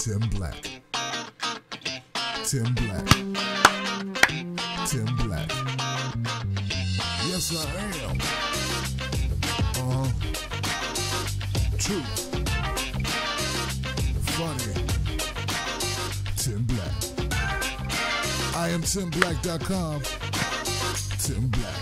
Tim Black. Tim Black. Tim Black. Yes, I am. True. Funny. Tim Black. I am TimBlack.com. Tim Black.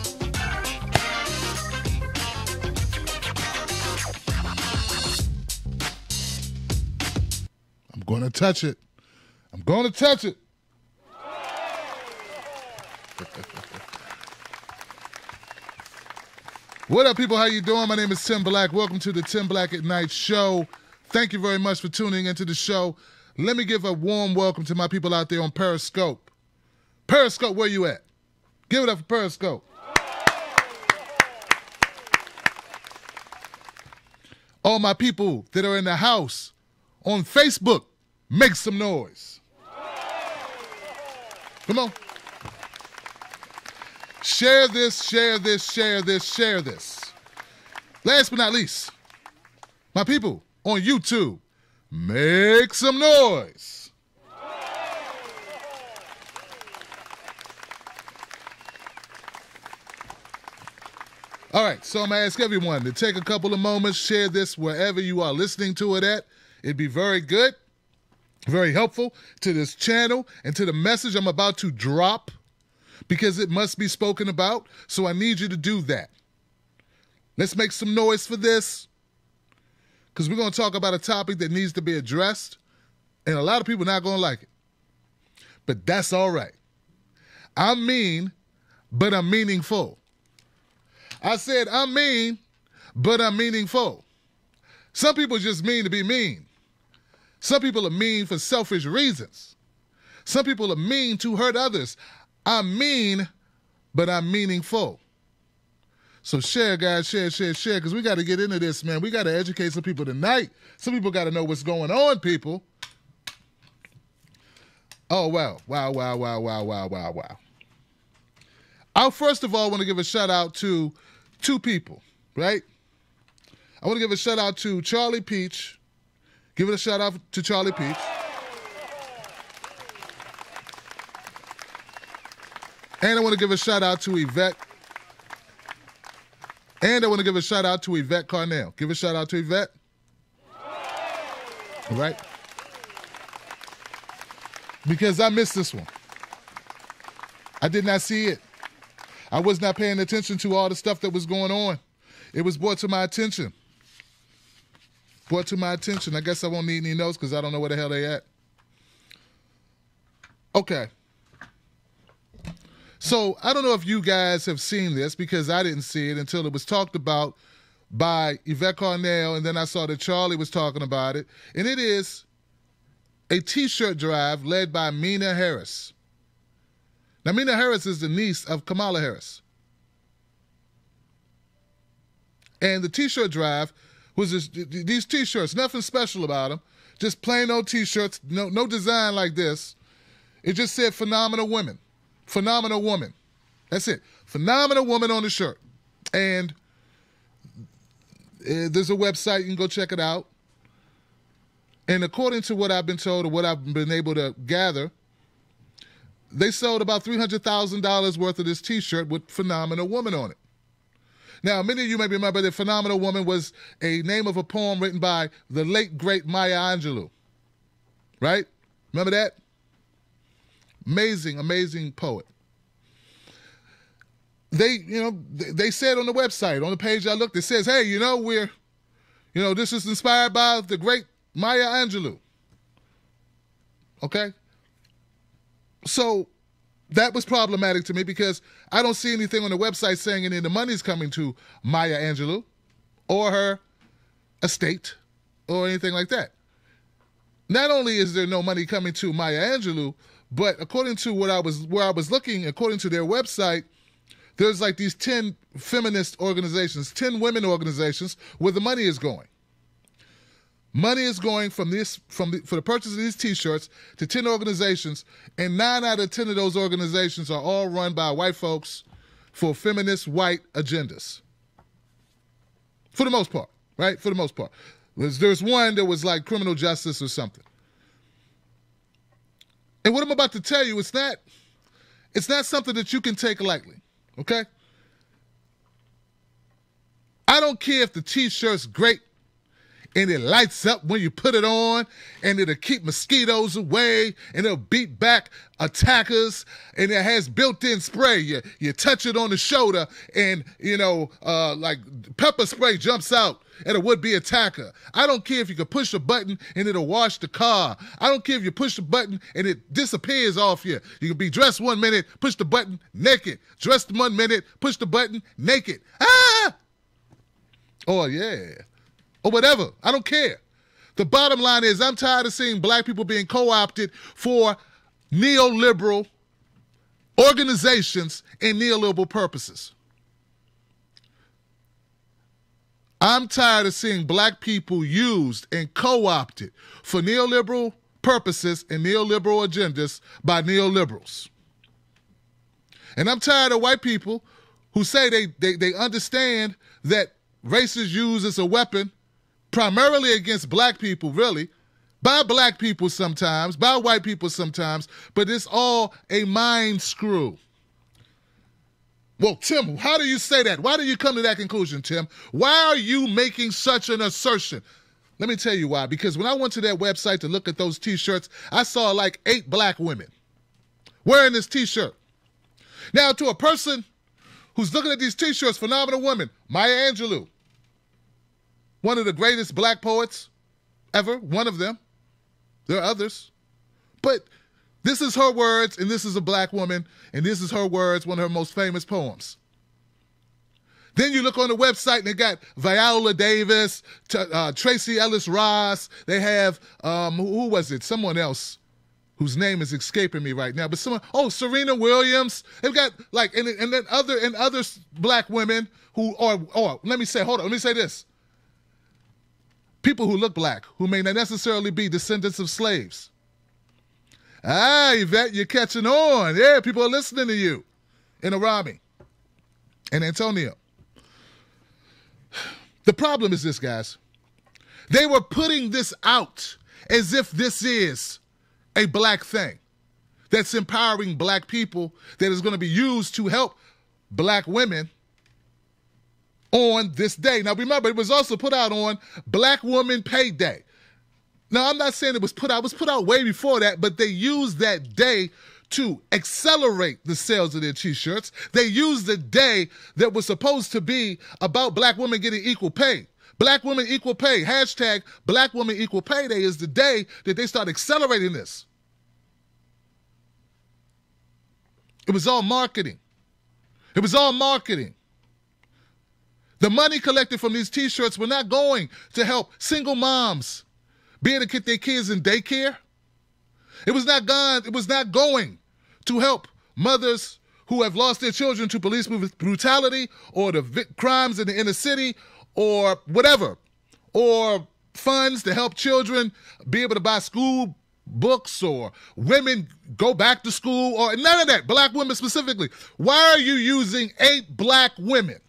I'm gonna touch it. I'm gonna touch it. What up, people? How you doing? My name is Tim Black. Welcome to the Tim Black at Night show. Thank you very much for tuning into the show. Let me give a warm welcome to my people out there on Periscope. Periscope, where you at? Give it up for Periscope. All my people that are in the house on Facebook, make some noise. Come on. Share this, share this, share this, share this. Last but not least, my people on YouTube, make some noise. All right, so I'm going to ask everyone to take a couple of moments, share this wherever you are listening to it at. It'd be very good, very helpful to this channel and to the message I'm about to drop, because it must be spoken about, so I need you to do that. Let's make some noise for this, because we're going to talk about a topic that needs to be addressed, and a lot of people are not going to like it. But that's all right. I'm mean, but I'm meaningful. I said I'm mean, but I'm meaningful. Some people just mean to be mean. Some people are mean for selfish reasons. Some people are mean to hurt others. I'm mean, but I'm meaningful. So share, guys, share, because we got to get into this, man. We got to educate some people tonight. Some people got to know what's going on, people. Oh, wow. I first of all want to give a shout out to two people, right? I want to give a shout out to Charlie Peach. Give it a shout out to Charlie Peach. And I want to give a shout out to Yvette. And I want to give a shout out to Yvette Carnell. Give a shout out to Yvette. All right? Because I missed this one. I did not see it. I was not paying attention to all the stuff that was going on. It was brought to my attention. Brought to my attention. I guess I won't need any notes because I don't know where the hell they at. Okay. So I don't know if you guys have seen this, because I didn't see it until it was talked about by Yvette Carnell, and then I saw that Charlie was talking about it. And it is a T-shirt drive led by Mina Harris. Now, Mina Harris is the niece of Kamala Harris. And the T-shirt drive was these T-shirts, nothing special about them, just plain old T-shirts, no design like this. It just said phenomenal women. Phenomenal woman. That's it. Phenomenal woman on the shirt. And there's a website. You can go check it out. And according to what I've been told or what I've been able to gather, they sold about $300,000 worth of this T-shirt with Phenomenal Woman on it. Now, many of you may remember that Phenomenal Woman was a name of a poem written by the late, great Maya Angelou. Right? Remember that? Amazing, amazing poet. They said on the website, on the page I looked, it says, hey, this is inspired by the great Maya Angelou. Okay? So that was problematic to me, because I don't see anything on the website saying any of the money's coming to Maya Angelou or her estate or anything like that. Not only is there no money coming to Maya Angelou, but according to where I was looking, according to their website, there's like these 10 feminist organizations, 10 women organizations where the money is going. Money is going for the purchase of these T-shirts to 10 organizations, and 9 out of 10 of those organizations are all run by white folks for feminist white agendas. For the most part, right? For the most part. There's one that was like criminal justice or something. And what I'm about to tell you, it's not something that you can take lightly, okay? I don't care if the t-shirt's great and it lights up when you put it on, and it'll keep mosquitoes away, and it'll beat back attackers, and it has built-in spray. You touch it on the shoulder, and, like pepper spray jumps out at a would-be attacker. I don't care if you can push a button and it'll wash the car. I don't care if you push the button and it disappears off you. You can be dressed 1 minute, push the button, naked. Dressed 1 minute, push the button, naked. Ah! Oh, yeah. Or whatever. I don't care. The bottom line is I'm tired of seeing black people being co-opted for neoliberal organizations and neoliberal purposes. I'm tired of seeing black people used and co-opted for neoliberal purposes and neoliberal agendas by neoliberals. And I'm tired of white people who say they understand that race is used as a weapon primarily against black people, really, by black people sometimes, by white people sometimes, but it's all a mind screw. Well, Tim, how do you say that? Why do you come to that conclusion, Tim? Why are you making such an assertion? Let me tell you why. Because when I went to that website to look at those t-shirts, I saw like 8 black women wearing this t-shirt. Now, to a person who's looking at these t-shirts, phenomenal women, Maya Angelou, one of the greatest black poets ever, one of them. There are others. But this is her words, and this is a black woman, and this is her words, one of her most famous poems. Then you look on the website, and they got Viola Davis, Tracy Ellis Ross. They have, who was it? Someone else whose name is escaping me right now. But Serena Williams. They've got, and then other black women who are, let me say this. People who look black, who may not necessarily be descendants of slaves. Ah, Yvette, you're catching on. Yeah, people are listening to you in Arami and Antonio. The problem is this, guys. They were putting this out as if this is a black thing that's empowering black people, that is going to be used to help black women on this day. Now, remember, it was also put out on Black Woman Pay Day. Now, I'm not saying it was put out. It was put out way before that, but they used that day to accelerate the sales of their t-shirts. They used the day that was supposed to be about black women getting equal pay. Black women equal pay. Hashtag Black Women Equal Pay Day is the day that they start accelerating this. It was all marketing. It was all marketing. The money collected from these t-shirts were not going to help single moms be able to get their kids in daycare. It was not going to help mothers who have lost their children to police brutality or the crimes in the inner city or whatever, or funds to help children be able to buy school books or women go back to school or none of that. Black women specifically. Why are you using 8 black women?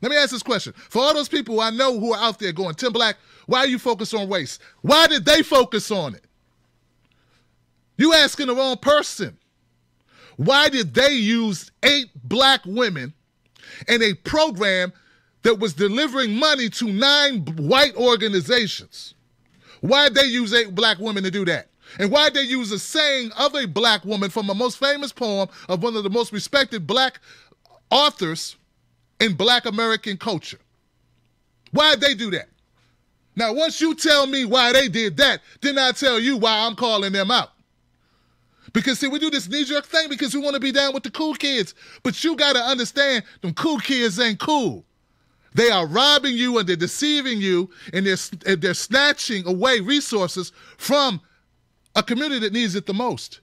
Let me ask this question. For all those people I know who are out there going, Tim Black, why are you focused on race? Why did they focus on it? You asking the wrong person. Why did they use 8 black women in a program that was delivering money to 9 white organizations? Why did they use 8 black women to do that? And why did they use a saying of a black woman from a most famous poem of one of the most respected black authors in black American culture? Why did they do that? Now, once you tell me why they did that, then I tell you why I'm calling them out. Because, see, we do this knee-jerk thing because we want to be down with the cool kids. But you got to understand, them cool kids ain't cool. They are robbing you and they're deceiving you, and they're snatching away resources from a community that needs it the most.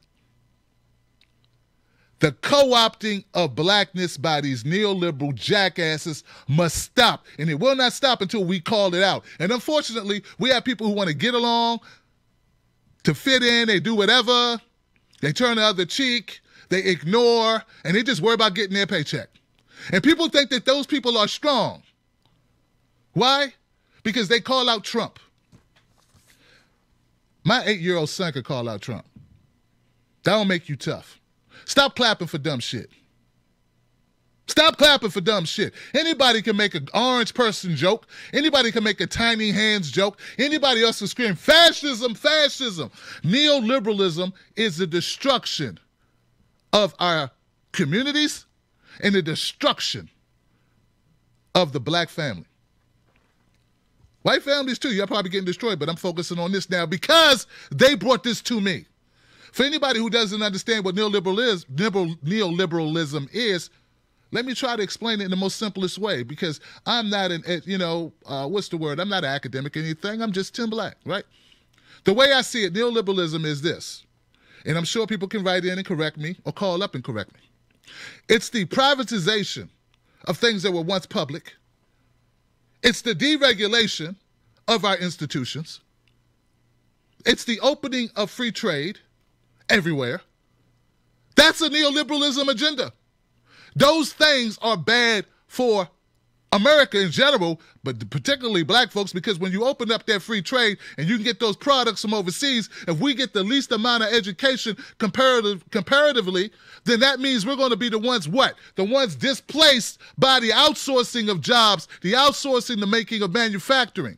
The co-opting of blackness by these neoliberal jackasses must stop, and it will not stop until we call it out. And unfortunately, we have people who want to get along, to fit in, they do whatever, they turn the other cheek, they ignore, and they just worry about getting their paycheck. And people think that those people are strong. Why? Because they call out Trump. My 8-year-old son could call out Trump. That don't make you tough. Stop clapping for dumb shit. Stop clapping for dumb shit. Anybody can make an orange person joke. Anybody can make a tiny hands joke. Anybody else will scream, fascism, fascism. Neoliberalism is the destruction of our communities and the destruction of the black family. White families too, y'all probably getting destroyed, but I'm focusing on this now because they brought this to me. For anybody who doesn't understand what neoliberalism is, let me try to explain it in the most simplest way, because I'm not I'm not an academic or anything. I'm just Tim Black, right? The way I see it, neoliberalism is this, and I'm sure people can write in and correct me or call up and correct me. It's the privatization of things that were once public. It's the deregulation of our institutions. It's the opening of free trade everywhere. That's a neoliberalism agenda. Those things are bad for America in general, but particularly black folks, because when you open up that free trade and you can get those products from overseas, if we get the least amount of education comparatively, then that means we're going to be the ones what? The ones displaced by the outsourcing of jobs, the outsourcing, the making of manufacturing.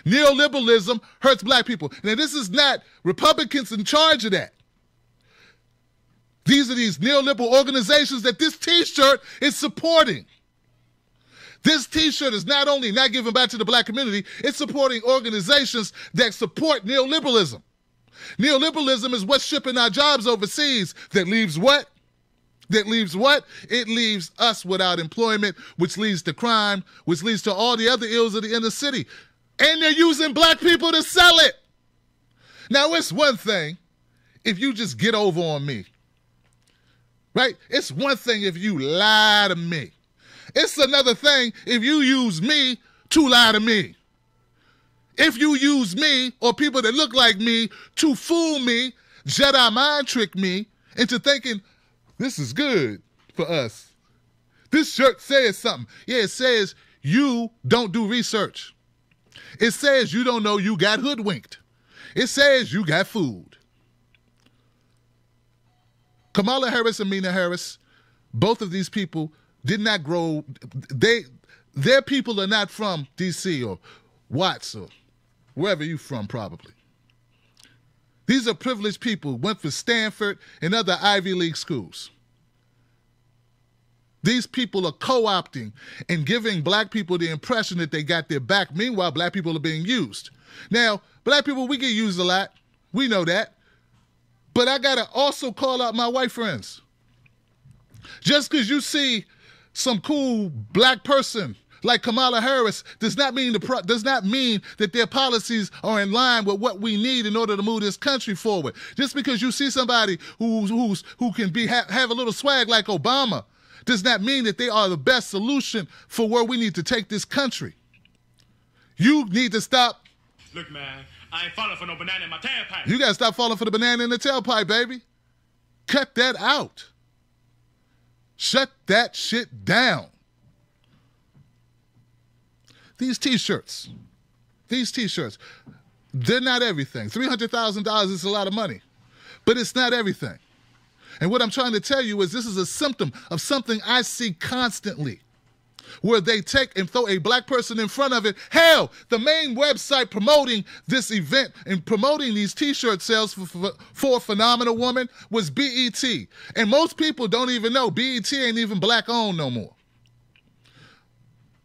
Neoliberalism hurts black people. Now, this is not Republicans in charge of that. These are these neoliberal organizations that this T-shirt is supporting. This T-shirt is not only not giving back to the black community, it's supporting organizations that support neoliberalism. Neoliberalism is what's shipping our jobs overseas. That leaves what? That leaves what? It leaves us without employment, which leads to crime, which leads to all the other ills of the inner city. And they're using black people to sell it. Now, it's one thing if you just get over on me. Right? It's one thing if you lie to me. It's another thing if you use me to lie to me. If you use me or people that look like me to fool me, Jedi mind trick me into thinking this is good for us. This shirt says something. Yeah, it says you don't do research. It says you don't know you got hoodwinked. It says you got fooled. Kamala Harris and Mina Harris, both of these people did not grow. Their people are not from D.C. or Watts or wherever you're from, probably. These are privileged people who went for Stanford and other Ivy League schools. These people are co-opting and giving black people the impression that they got their back. Meanwhile, black people are being used. Now, black people, we get used a lot. We know that. But I got to also call out my white friends. Just because you see some cool black person like Kamala Harris does not mean that their policies are in line with what we need in order to move this country forward. Just because you see somebody who can have a little swag like Obama does not mean that they are the best solution for where we need to take this country. You need to stop. Look, man, I ain't falling for no banana in my tailpipe. You got to stop falling for the banana in the tailpipe, baby. Cut that out. Shut that shit down. These T-shirts, they're not everything. $300,000 is a lot of money, but it's not everything. And what I'm trying to tell you is this is a symptom of something I see constantly, where they take and throw a black person in front of it. Hell, the main website promoting this event and promoting these T-shirt sales for a phenomenal woman was BET. And most people don't even know BET ain't even black-owned no more.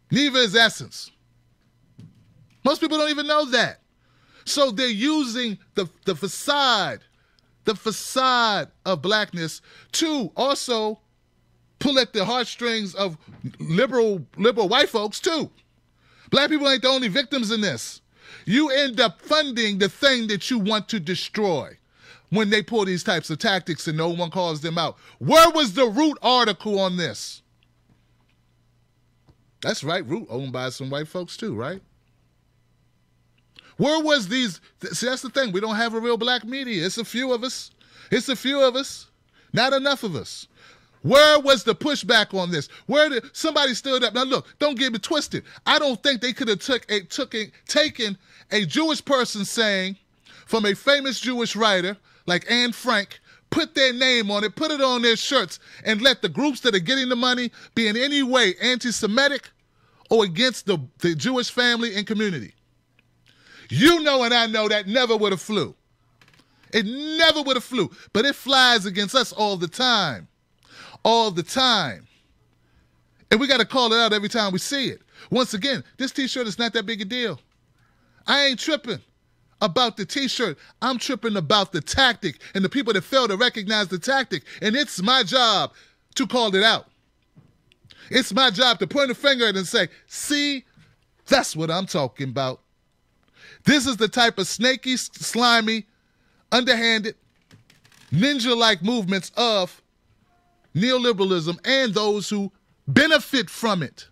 Neither is Essence. Most people don't even know that. So they're using the facade of blackness to also pull at the heartstrings of liberal white folks too. Black people ain't the only victims in this. You end up funding the thing that you want to destroy when they pull these types of tactics and no one calls them out. Where was the Root article on this? That's right, Root owned by some white folks too, right? Where was these? See, that's the thing. We don't have a real black media. It's a few of us. Not enough of us. Where was the pushback on this? Where did somebody stood up? Now look, don't get me twisted. I don't think they could have taken a Jewish person saying from a famous Jewish writer like Anne Frank, put their name on it, put it on their shirts, and let the groups that are getting the money be in any way anti-Semitic or against the Jewish family and community. You know and I know that never would have flew. It never would have flew. But it flies against us all the time. All the time. And we got to call it out every time we see it. Once again, this T-shirt is not that big a deal. I ain't tripping about the T-shirt. I'm tripping about the tactic and the people that fail to recognize the tactic. And it's my job to call it out. It's my job to point a finger at it and say, see, that's what I'm talking about. This is the type of snaky, slimy, underhanded, ninja-like movements of neoliberalism and those who benefit from it.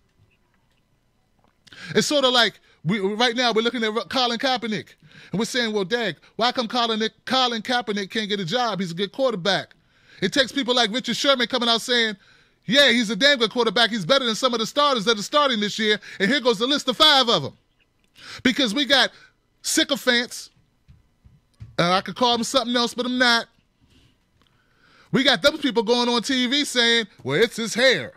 It's sort of like right now we're looking at Colin Kaepernick and we're saying, well, Dag, why come Colin Kaepernick can't get a job? He's a good quarterback. It takes people like Richard Sherman coming out saying, yeah, he's a damn good quarterback. He's better than some of the starters that are starting this year. And here goes the list of 5 of them. Because we got sycophants. I could call them something else, but I'm not. We got those people going on TV saying, well, it's his hair.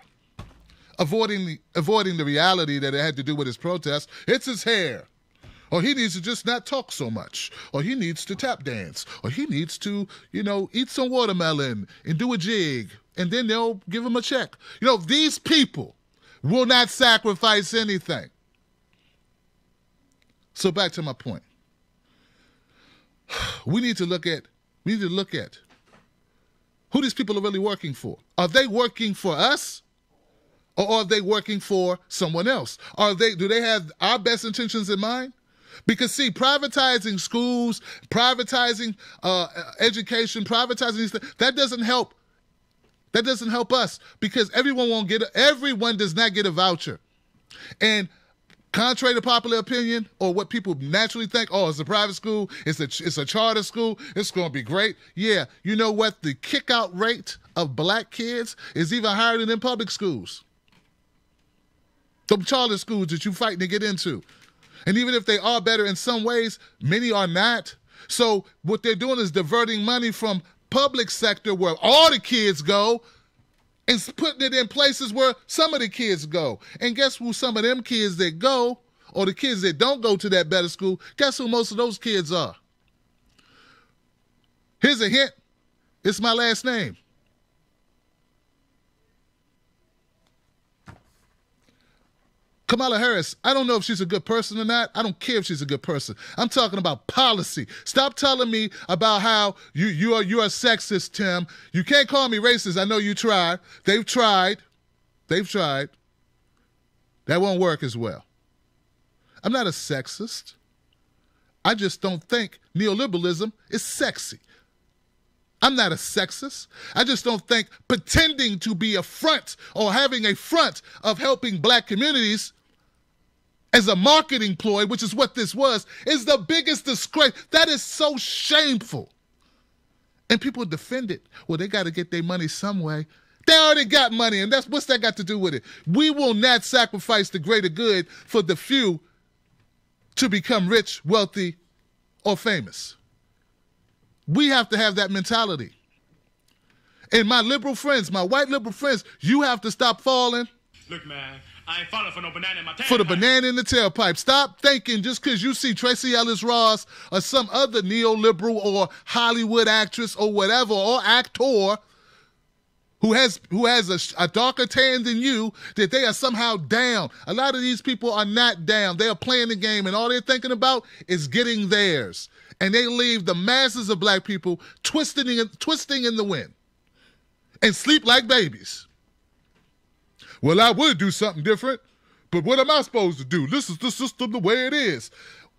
Avoiding the reality that it had to do with his protest. It's his hair. Or he needs to just not talk so much. Or he needs to tap dance. Or he needs to, eat some watermelon and do a jig. And then they'll give him a check. These people will not sacrifice anything. So back to my point. We need to look at who these people are really working for. Are they working for us? Or are they working for someone else? Do they have our best intentions in mind? Because see, privatizing schools, privatizing education, privatizing these things, that doesn't help. That doesn't help us because everyone does not get a voucher. And contrary to popular opinion or what people naturally think, oh, it's a private school, it's a charter school, it's going to be great. Yeah, you know what? The kick-out rate of black kids is even higher than in public schools. The charter schools that you fighting to get into. And even if they are better in some ways, many are not. So what they're doing is diverting money from public sector where all the kids go and putting it in places where some of the kids go. And guess who some of them kids that go, or the kids that don't go to that better school, guess who most of those kids are? Here's a hint. It's my last name. Kamala Harris, I don't know if she's a good person or not. I don't care if she's a good person. I'm talking about policy. Stop telling me about how you are sexist, Tim. You can't call me racist. I know you tried. They've tried. That won't work as well. I'm not a sexist. I just don't think neoliberalism is sexy. I'm not a sexist. I just don't think pretending to be a front or having a front of helping black communities as a marketing ploy, which is what this was, is the biggest disgrace. That is so shameful. And people defend it. Well, they got to get their money some way. They already got money, and what's that got to do with it? We will not sacrifice the greater good for the few to become rich, wealthy, or famous. We have to have that mentality. And my liberal friends, my white liberal friends, you have to stop falling. Look, man, I ain't falling for no banana in my tailpipe. For the banana in the tailpipe. Stop thinking just because you see Tracy Ellis Ross or some other neoliberal or Hollywood actress or whatever, or actor who has a darker tan than you, that they are somehow down. A lot of these people are not down. They are playing the game, and all they're thinking about is getting theirs. And they leave the masses of black people twisting in the wind and sleep like babies. Well, I would do something different, but what am I supposed to do? This is the system the way it is.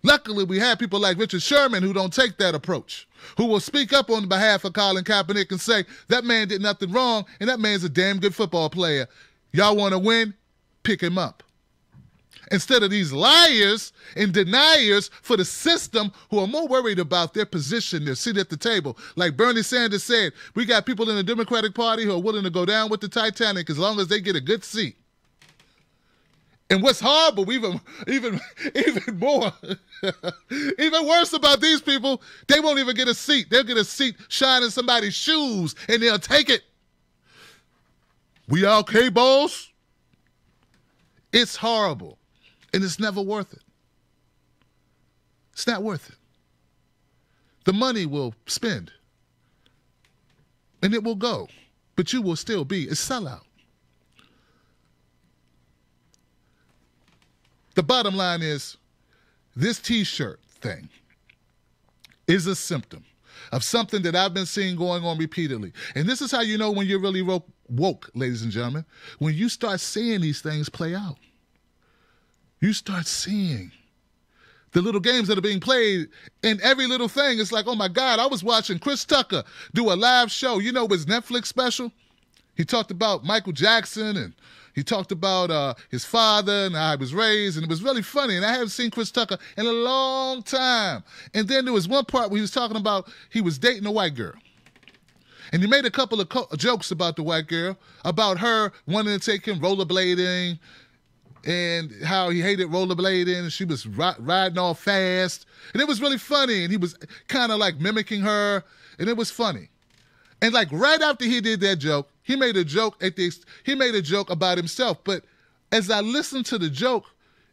Luckily, we have people like Richard Sherman who don't take that approach, who will speak up on behalf of Colin Kaepernick and say, that man did nothing wrong, and that man's a damn good football player. Y'all want to win? Pick him up. Instead of these liars and deniers for the system who are more worried about their position, their seat at the table. Like Bernie Sanders said, we got people in the Democratic Party who are willing to go down with the Titanic as long as they get a good seat. And what's horrible, even more, even worse about these people, they won't even get a seat. They'll get a seat shining somebody's shoes, and they'll take it. We okay, boss? It's horrible, and it's never worth it. It's not worth it. The money will spend, and it will go, but you will still be a sellout. The bottom line is, this T-shirt thing is a symptom of something that I've been seeing going on repeatedly. And this is how you know when you're really woke, ladies and gentlemen, when you start seeing these things play out. You start seeing the little games that are being played in every little thing. It's like, oh my God, I was watching Chris Tucker do a live show. You know his Netflix special? He talked about Michael Jackson, and he talked about his father and how he was raised, and it was really funny. And I haven't seen Chris Tucker in a long time. And then there was one part where he was talking about he was dating a white girl. And he made a couple of jokes about the white girl, about her wanting to take him rollerblading, and how he hated rollerblading, and she was riding all fast. And it was really funny, and he was kind of like mimicking her, and it was funny. And like right after he did that joke, he made a joke about himself. But as I listened to the joke,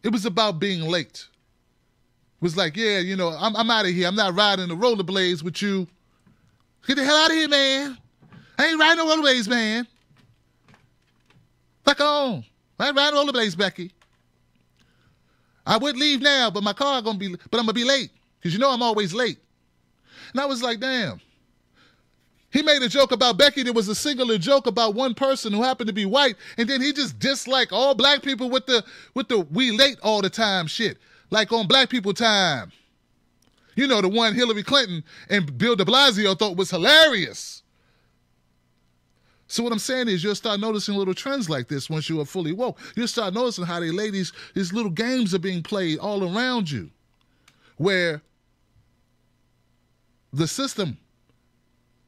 it was about being late. It was like, yeah, you know, I'm out of here. I'm not riding the rollerblades with you. Get the hell out of here, man. I ain't riding no rollerblades, man. Fuck on. I ain't riding rollerblades, Becky. I would leave now, but I'm gonna be late. Because you know I'm always late. And I was like, damn. He made a joke about Becky. There was a singular joke about one person who happened to be white, and then he just disliked all black people with the we late all the time shit. Like on Black People Time. You know, the one Hillary Clinton and Bill de Blasio thought was hilarious. So what I'm saying is you'll start noticing little trends like this once you are fully woke. You'll start noticing how these little games are being played all around you, where the system,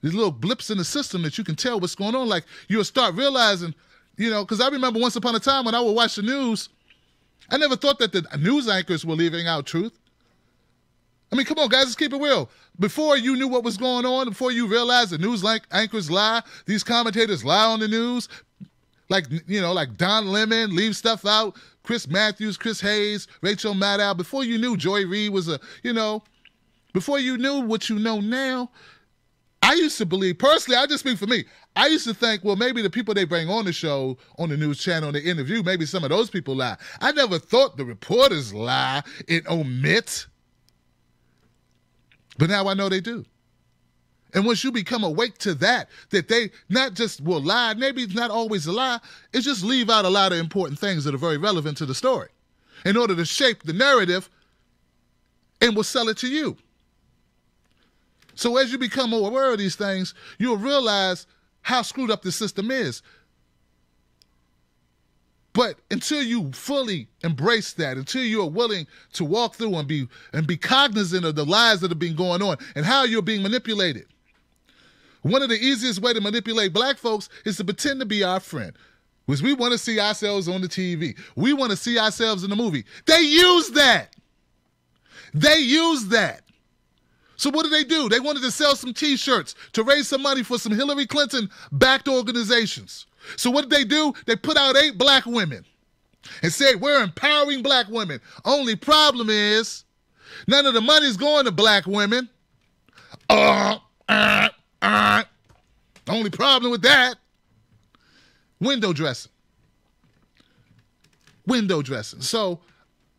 these little blips in the system that you can tell what's going on, like you'll start realizing, you know, because I remember once upon a time when I would watch the news, I never thought that the news anchors were leaving out truth. I mean, come on, guys, let's keep it real. Before you knew what was going on, before you realized the news anchors lie, these commentators lie on the news, like, you know, like Don Lemon, leave stuff out, Chris Matthews, Chris Hayes, Rachel Maddow, before you knew Joy Reid was before you knew what you know now, I used to believe, personally, I just speak for me, I used to think, well, maybe the people they bring on the show, on the news channel, they interview, maybe some of those people lie. I never thought the reporters lie and omit. But now I know they do. And once you become awake to that they not just will lie, maybe it's not always a lie, it's just leave out a lot of important things that are very relevant to the story in order to shape the narrative and will sell it to you. So as you become more aware of these things, you'll realize how screwed up the system is. But until you fully embrace that, until you are willing to walk through and be cognizant of the lies that are being going on and how you're being manipulated. One of the easiest way to manipulate black folks is to pretend to be our friend. Because we want to see ourselves on the TV. We want to see ourselves in the movie. They use that. They use that. So what do? They wanted to sell some T-shirts to raise some money for some Hillary Clinton-backed organizations. So what did they do? They put out 8 black women and said, we're empowering black women. Only problem is none of the money's going to black women. Only problem with that, window dressing. Window dressing. So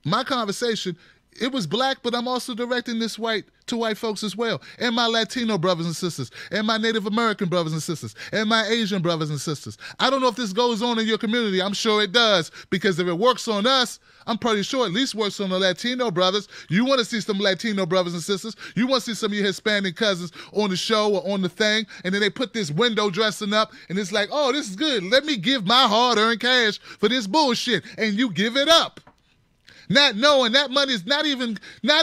my conversation, it was black, but I'm also directing this to white folks as well, and my Latino brothers and sisters, and my Native American brothers and sisters, and my Asian brothers and sisters. I don't know if this goes on in your community. I'm sure it does, because if it works on us, I'm pretty sure it at least works on the Latino brothers. You want to see some Latino brothers and sisters. You want to see some of your Hispanic cousins on the show or on the thing, and then they put this window dressing up, and it's like, oh, this is good. Let me give my hard-earned cash for this bullshit, and you give it up. Not knowing that money is not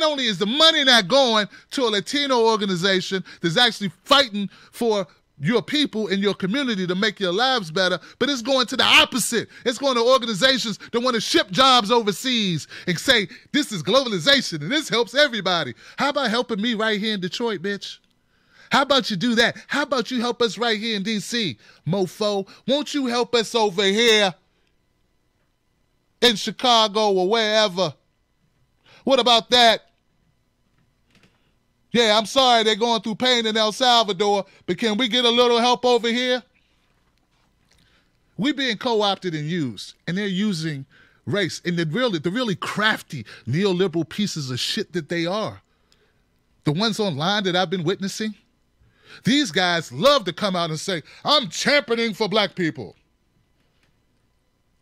only is the money not going to a Latino organization that's actually fighting for your people in your community to make your lives better, but it's going to the opposite. It's going to organizations that want to ship jobs overseas and say, this is globalization and this helps everybody. How about helping me right here in Detroit, bitch? How about you do that? How about you help us right here in D.C., mofo? Won't you help us over here in Chicago or wherever? What about that? Yeah, I'm sorry they're going through pain in El Salvador, but can we get a little help over here? We're being co-opted and used, and they're using race. And the really crafty neoliberal pieces of shit that they are, the ones online that I've been witnessing, these guys love to come out and say, I'm championing for black people.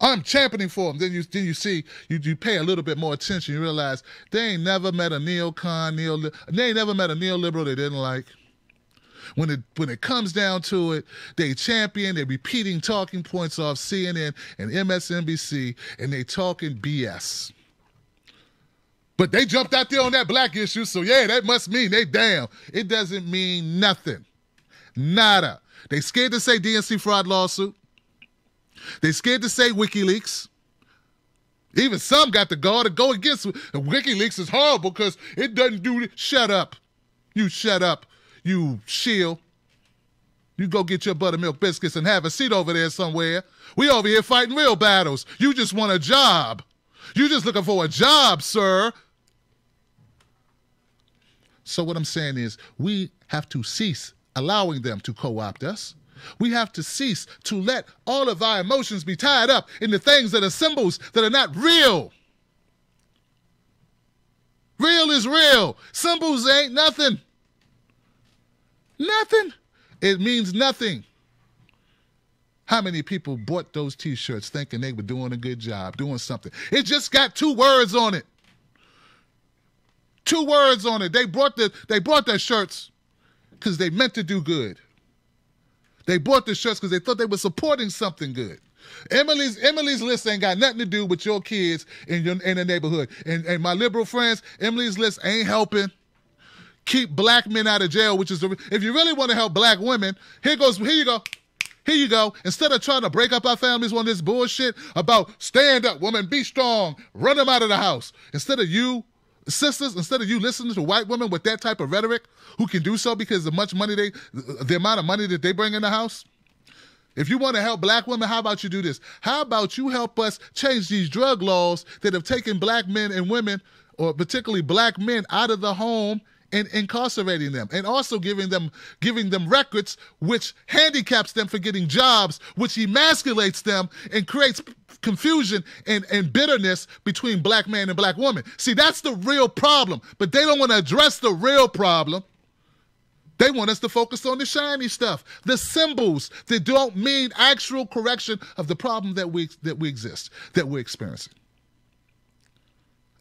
I'm championing for them. Then you see, you pay a little bit more attention. You realize they ain't never met a neocon, they ain't never met a neoliberal they didn't like. When it comes down to it, they champion, they're repeating talking points off CNN and MSNBC, and they talking BS. But they jumped out there on that black issue, so yeah, that must mean they damn. It doesn't mean nothing. Nada. They scared to say DNC fraud lawsuit. They scared to say WikiLeaks. Even some got the gall to go against it. WikiLeaks is horrible because it doesn't do it. Shut up. You shut up. You shield. You go get your buttermilk biscuits and have a seat over there somewhere. We over here fighting real battles. You just want a job. You just looking for a job, sir. So what I'm saying is we have to cease allowing them to co-opt us. We have to cease to let all of our emotions be tied up in the things that are symbols that are not real. Real is real. Symbols ain't nothing. Nothing. It means nothing. How many people bought those T-shirts thinking they were doing a good job, doing something? It just got 2 words on it. 2 words on it. They bought their shirts because they meant to do good. They bought the shirts because they thought they were supporting something good. Emily's List ain't got nothing to do with your kids in the neighborhood. And my liberal friends, Emily's List ain't helping keep black men out of jail, which is if you really want to help black women, here you go. Here you go. Instead of trying to break up our families on this bullshit about stand up, woman, be strong, run them out of the house. Instead of you listening to white women with that type of rhetoric who can do so because of the amount of money that they bring in the house. If you want to help black women, how about you do this? How about you help us change these drug laws that have taken black men and women, or particularly black men, out of the home and incarcerating them, and also giving them records which handicaps them for getting jobs, which emasculates them and creates confusion and bitterness between black man and black woman. See, that's the real problem, but they don't want to address the real problem. They want us to focus on the shiny stuff, the symbols that don't mean actual correction of the problem that we're experiencing.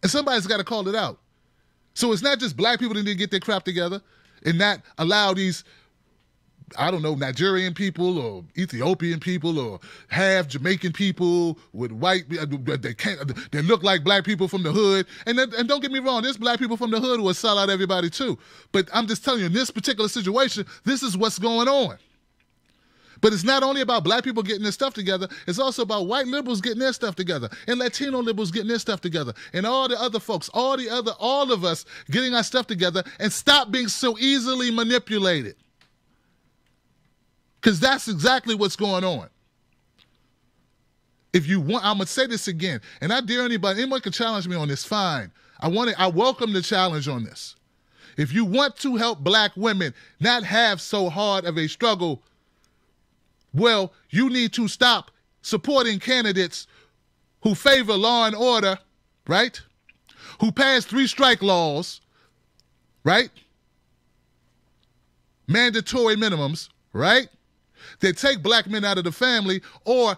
And somebody's got to call it out. So it's not just black people that need to get their crap together and not allow these, I don't know, Nigerian people or Ethiopian people or half Jamaican people with white, they look like black people from the hood. And don't get me wrong, there's black people from the hood who will sell out everybody too. But I'm just telling you, in this particular situation, this is what's going on. But it's not only about black people getting their stuff together, it's also about white liberals getting their stuff together, and Latino liberals getting their stuff together, and all the other folks, all of us getting our stuff together, and stop being so easily manipulated. Because that's exactly what's going on. If you want, I'm going to say this again, and I dare anyone can challenge me on this, fine. I welcome the challenge on this. If you want to help black women not have so hard of a struggle, well, you need to stop supporting candidates who favor law and order, right? Who pass 3-strike laws, right? Mandatory minimums, right? That take black men out of the family or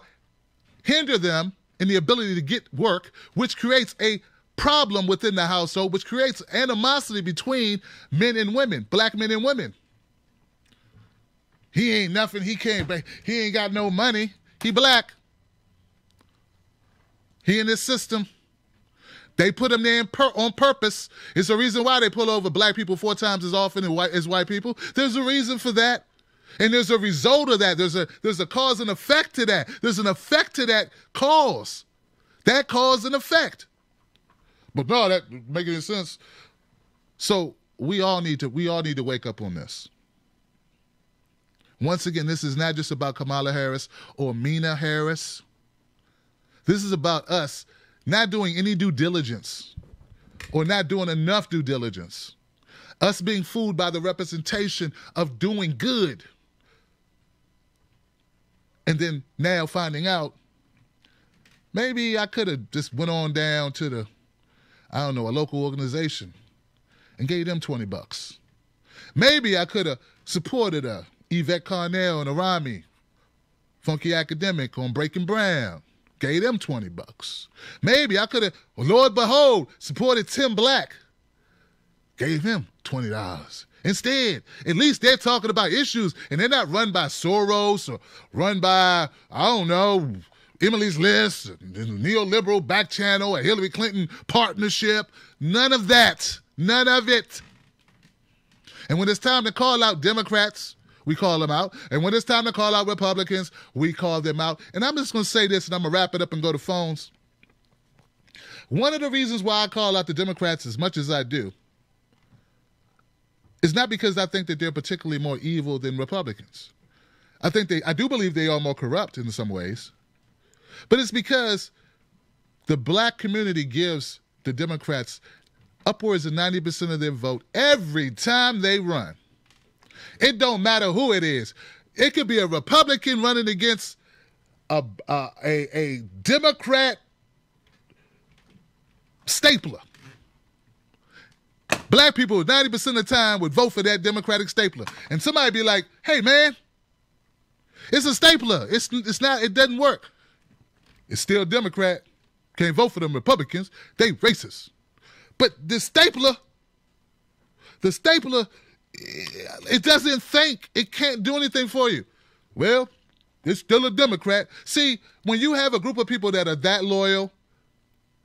hinder them in the ability to get work, which creates a problem within the household, which creates animosity between men and women, black men and women. He ain't nothing. He ain't got no money. He black. He in this system. They put him there on purpose. It's the reason why they pull over black people 4 times as often as white people. There's a reason for that. And there's a result of that. There's a cause and effect to that. There's an effect to that cause. That cause and effect. But no, that make any sense. So we all need to wake up on this. Once again, this is not just about Kamala Harris or Mina Harris. This is about us not doing any due diligence or not doing enough due diligence. Us being fooled by the representation of doing good. And then now finding out, maybe I could have just went on down to a local organization and gave them $20. Maybe I could have supported Yvette Carnell and Arami, Funky Academic on Breaking Brown. Gave them $20. Maybe I could have, Lord behold, supported Tim Black. Gave him $20. Instead, at least they're talking about issues and they're not run by Soros or run by, Emily's List, the neoliberal back channel, a Hillary Clinton partnership. None of that. None of it. And when it's time to call out Democrats, we call them out. And when it's time to call out Republicans, we call them out. And I'm just going to say this, and I'm going to wrap it up and go to phones. One of the reasons why I call out the Democrats as much as I do is not because I think that they're particularly more evil than Republicans. I do believe they are more corrupt in some ways. But it's because the black community gives the Democrats upwards of 90% of their vote every time they run. It don't matter who it is. It could be a Republican running against a Democrat stapler. Black people 90% of the time would vote for that Democratic stapler. And somebody be like, hey man, it's a stapler. It's not, it doesn't work. It's still Democrat. Can't vote for them Republicans. They racist. But the stapler, it doesn't think. It can't do anything for you. Well, it's still a Democrat. See, when you have a group of people that are that loyal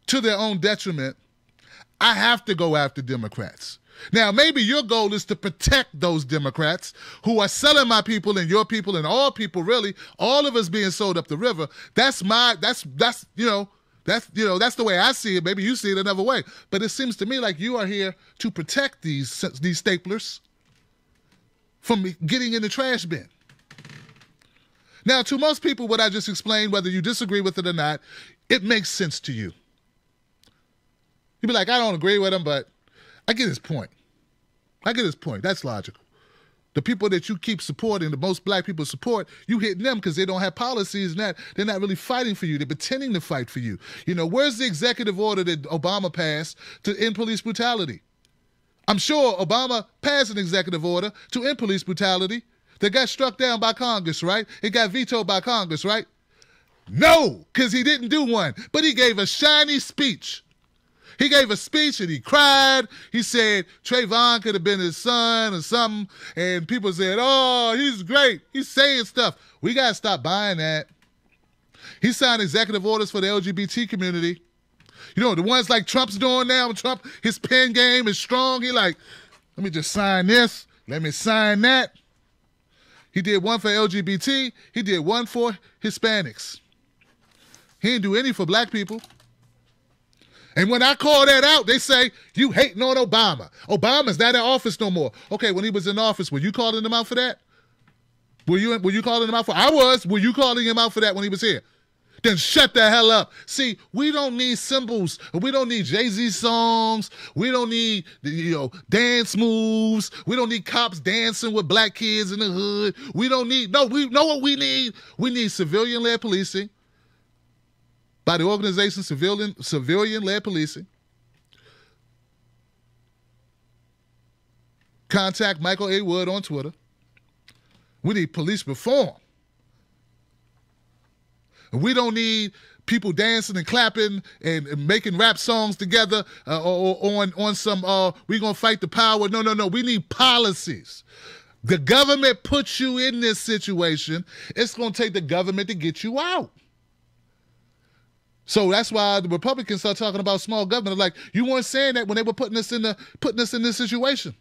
to their own detriment, I have to go after Democrats. Now, maybe your goal is to protect those Democrats who are selling my people and your people and all people, really, all of us being sold up the river. That's the way I see it. Maybe you see it another way. But it seems to me like you are here to protect these staplers from getting in the trash bin. Now, to most people, what I just explained, whether you disagree with it or not, it makes sense to you. You'd be like, I don't agree with him, but I get his point. That's logical. The people that you keep supporting, the most black people support, you hitting them because they don't have policies and that they're not really fighting for you. They're pretending to fight for you. You know, where's the executive order that Obama passed to end police brutality? I'm sure Obama passed an executive order to end police brutality that got struck down by Congress, right? It got vetoed by Congress, right? No, because he didn't do one. But he gave a shiny speech. He gave a speech and he cried. He said Trayvon could have been his son or something. And people said, oh, he's great. He's saying stuff. We got to stop buying that. He signed executive orders for the LGBT community. You know, the ones like Trump's doing now. Trump, his pen game is strong. He like, let me just sign this. Let me sign that. He did one for LGBT. He did one for Hispanics. He didn't do any for black people. And when I call that out, they say, you hating on Obama. Obama's not in office no more. Okay, when he was in office, were you calling him out for that? Were you calling him out for I was. Were you calling him out for that when he was here? Then shut the hell up. See, we don't need symbols. We don't need Jay-Z songs. We don't need, dance moves. We don't need cops dancing with black kids in the hood. We know what we need. We need civilian-led policing. By the organization Civilian-Led Policing. Contact Michael A. Wood on Twitter. We need police reform. And we don't need people dancing and clapping and making rap songs together or on some, we're going to fight the power. No. We need policies. The government puts you in this situation. It's going to take the government to get you out. So that's why the Republicans start talking about small government. Like, you weren't saying that when they were putting us in this situation.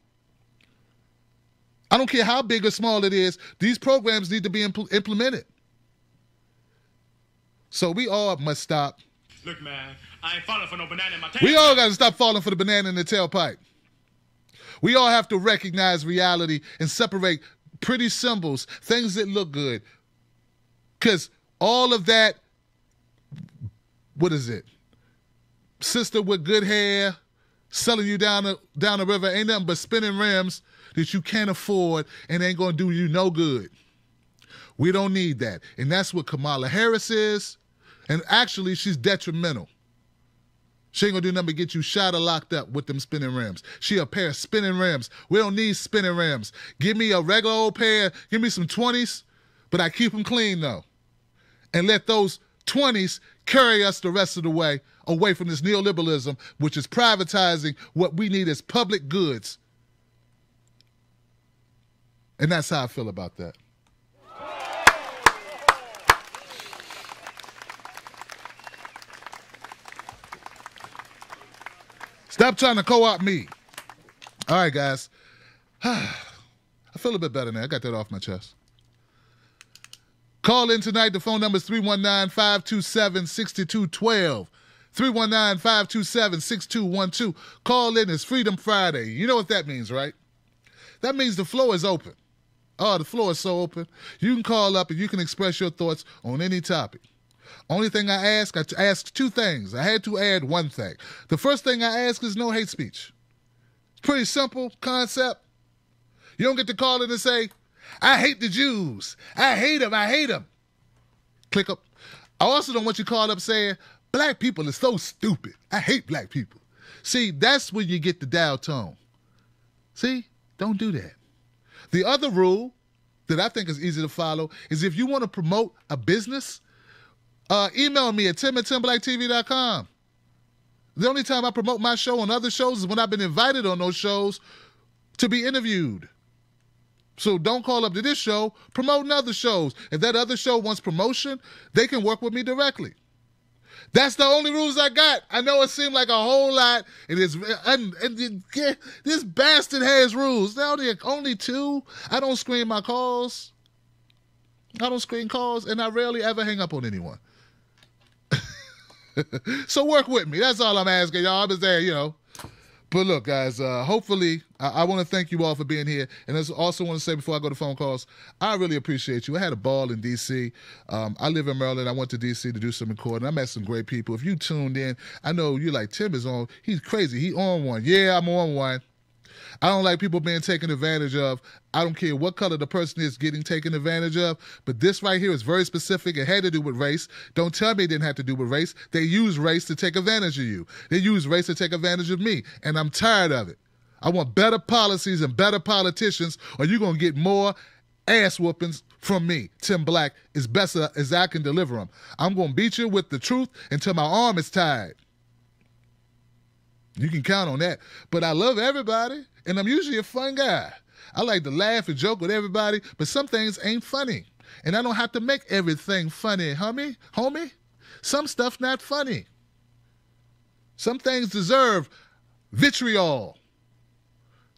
I don't care how big or small it is. These programs need to be implemented. So we all must stop. Look, man, I ain't falling for no banana in my tail. We all got to stop falling for the banana in the tailpipe. We all have to recognize reality and separate pretty symbols, things that look good. Because all of that, what is it? Sister with good hair, selling you down the river, ain't nothing but spinning rims that you can't afford and ain't going to do you no good. We don't need that. And that's what Kamala Harris is. And actually, she's detrimental. She ain't going to do nothing but get you shot or locked up with them spinning rims. She a pair of spinning rims. We don't need spinning rims. Give me a regular old pair. Give me some 20s, but I keep them clean, though. And let those 20s carry us the rest of the way away from this neoliberalism, which is privatizing what we need as public goods. And that's how I feel about that. Stop trying to co-opt me. All right, guys. I feel a bit better now. I got that off my chest. Call in tonight. The phone number is 319-527-6212. 319-527-6212. Call in. It's Freedom Friday. You know what that means, right? That means the floor is open. Oh, the floor is so open. You can call up and you can express your thoughts on any topic. Only thing I ask two things. I had to add one thing. The first thing I ask is no hate speech. It's pretty simple concept. You don't get to call in and say, I hate the Jews. I hate them. I hate them. Click up. I also don't want you called up saying, black people are so stupid. I hate black people. See, that's when you get the dial tone. See? Don't do that. The other rule that I think is easy to follow is if you want to promote a business, email me at tim@timblacktv.com. The only time I promote my show on other shows is when I've been invited on those shows to be interviewed. So don't call up to this show, promoting other shows. If that other show wants promotion, they can work with me directly. That's the only rules I got. I know it seemed like a whole lot. This bastard has rules. Now only two. I don't screen my calls. I don't screen calls, and I rarely ever hang up on anyone. So work with me. That's all I'm asking y'all. I'm just saying, you know. But look, guys, hopefully, I want to thank you all for being here. And I also want to say before I go to phone calls, I really appreciate you. I had a ball in D.C. I live in Maryland. I went to D.C. to do some recording. I met some great people. If you tuned in, I know you're like, Tim is on. He's crazy. He on one. Yeah, I'm on one. I don't like people being taken advantage of. I don't care what color the person is getting taken advantage of, but this right here is very specific. It had to do with race. Don't tell me it didn't have to do with race. They use race to take advantage of you. They use race to take advantage of me, and I'm tired of it. I want better policies and better politicians, or you're going to get more ass whoopings from me. Tim Black, as best as I can deliver them. I'm going to beat you with the truth until my arm is tired. You can count on that. But I love everybody, and I'm usually a fun guy. I like to laugh and joke with everybody, but some things ain't funny. And I don't have to make everything funny, homie. Some stuff not funny. Some things deserve vitriol.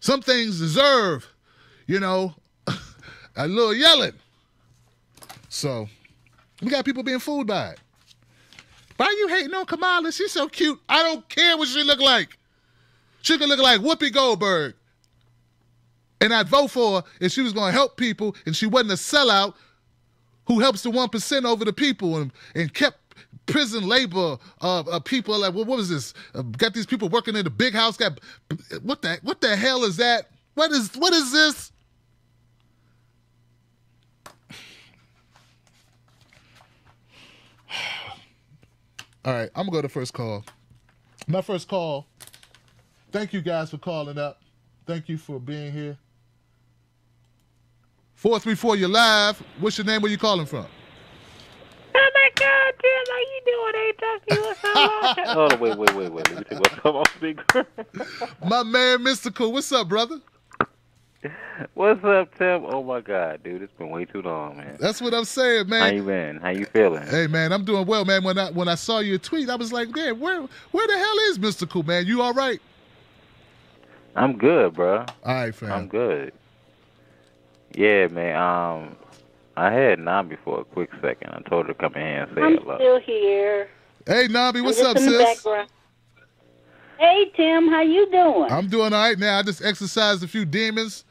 Some things deserve, a little yelling. So, we got people being fooled by it. Why are you hating on Kamala? She's so cute. I don't care what she look like. She could look like Whoopi Goldberg. And I'd vote for her if she was going to help people and she wasn't a sellout who helps the 1% over the people and kept prison labor people like, what was this? Got these people working in the big house. What the hell is that? What is this? All right, I'm going to go to first call. My first call, thank you guys for calling up. Thank you for being here. 434, you're live. What's your name? Where you calling from? Oh, my God, Tim, how you doing? I ain't talked to you in so long. Oh, wait. Let me take what's up off speaker. My man, Mystical. What's up, brother? What's up, Tim? Oh, my God, dude. It's been way too long, man. That's what I'm saying, man. How you been? How you feeling? Hey, man, I'm doing well, man. When I saw your tweet, I was like, man, where the hell is Mystical, man? You all right? I'm good, bro. All right, fam. I'm good. Yeah, man. I had Nabi for a quick second. I told her to come in here and say I'm hello. still here. Hey, Nabi, I'm what's just up, in the sis? background. Hey, Tim, how you doing? I'm doing all right now. I just exercised a few demons.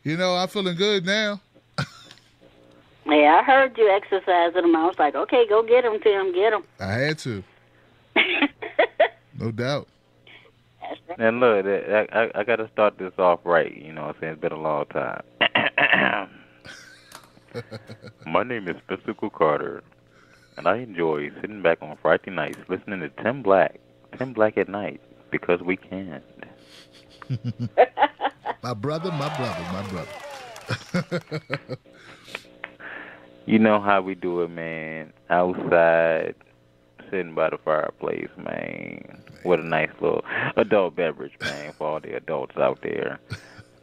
You know, I'm feeling good now. Yeah, I heard you exercising them. I was like, okay, go get him, Tim, get him. I had to. No doubt. That's right. And look, I got to start this off right. You know what I'm saying? It's been a long time. My name is Physical Carter, and I enjoy sitting back on Friday nights listening to Tim Black at night, because we can. My brother. You know how we do it, man. Outside, sitting by the fireplace, man, with a nice little adult beverage, man, for all the adults out there.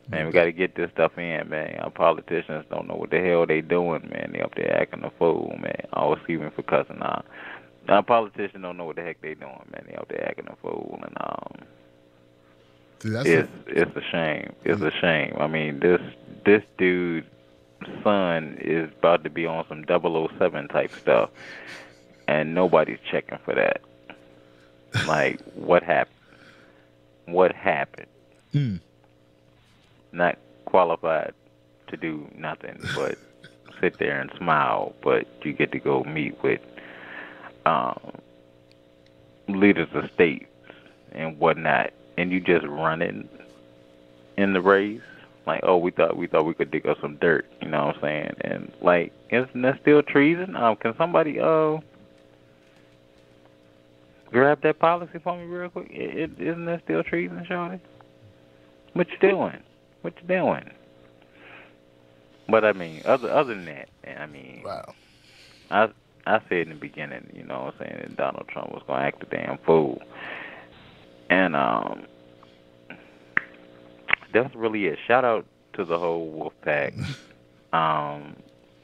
Man, we got to get this stuff in, man. Our politicians don't know what the hell they doing, man. They up there acting a fool, man. I was even for cussing out. Our politicians don't know what the heck they doing, man. They up there acting a fool, and See, it's a shame. It's a shame. I mean, this dude's son is about to be on some 007 type stuff, and nobody's checking for that. Like, what happened? What happened? Not qualified to do nothing but sit there and smile, but you get to go meet with leaders of states and whatnot, and you just running in the race. Like, oh, we thought we could dig up some dirt, you know what I'm saying? And like, isn't that still treason? Can somebody grab that policy for me real quick? Isn't that still treason, Shawty? What you doing? What you doing? But I mean, other than that, I mean, wow. I said in the beginning, you know what I'm saying, that Donald Trump was gonna act a damn fool, and that's really it. Shout out to the whole wolf pack. A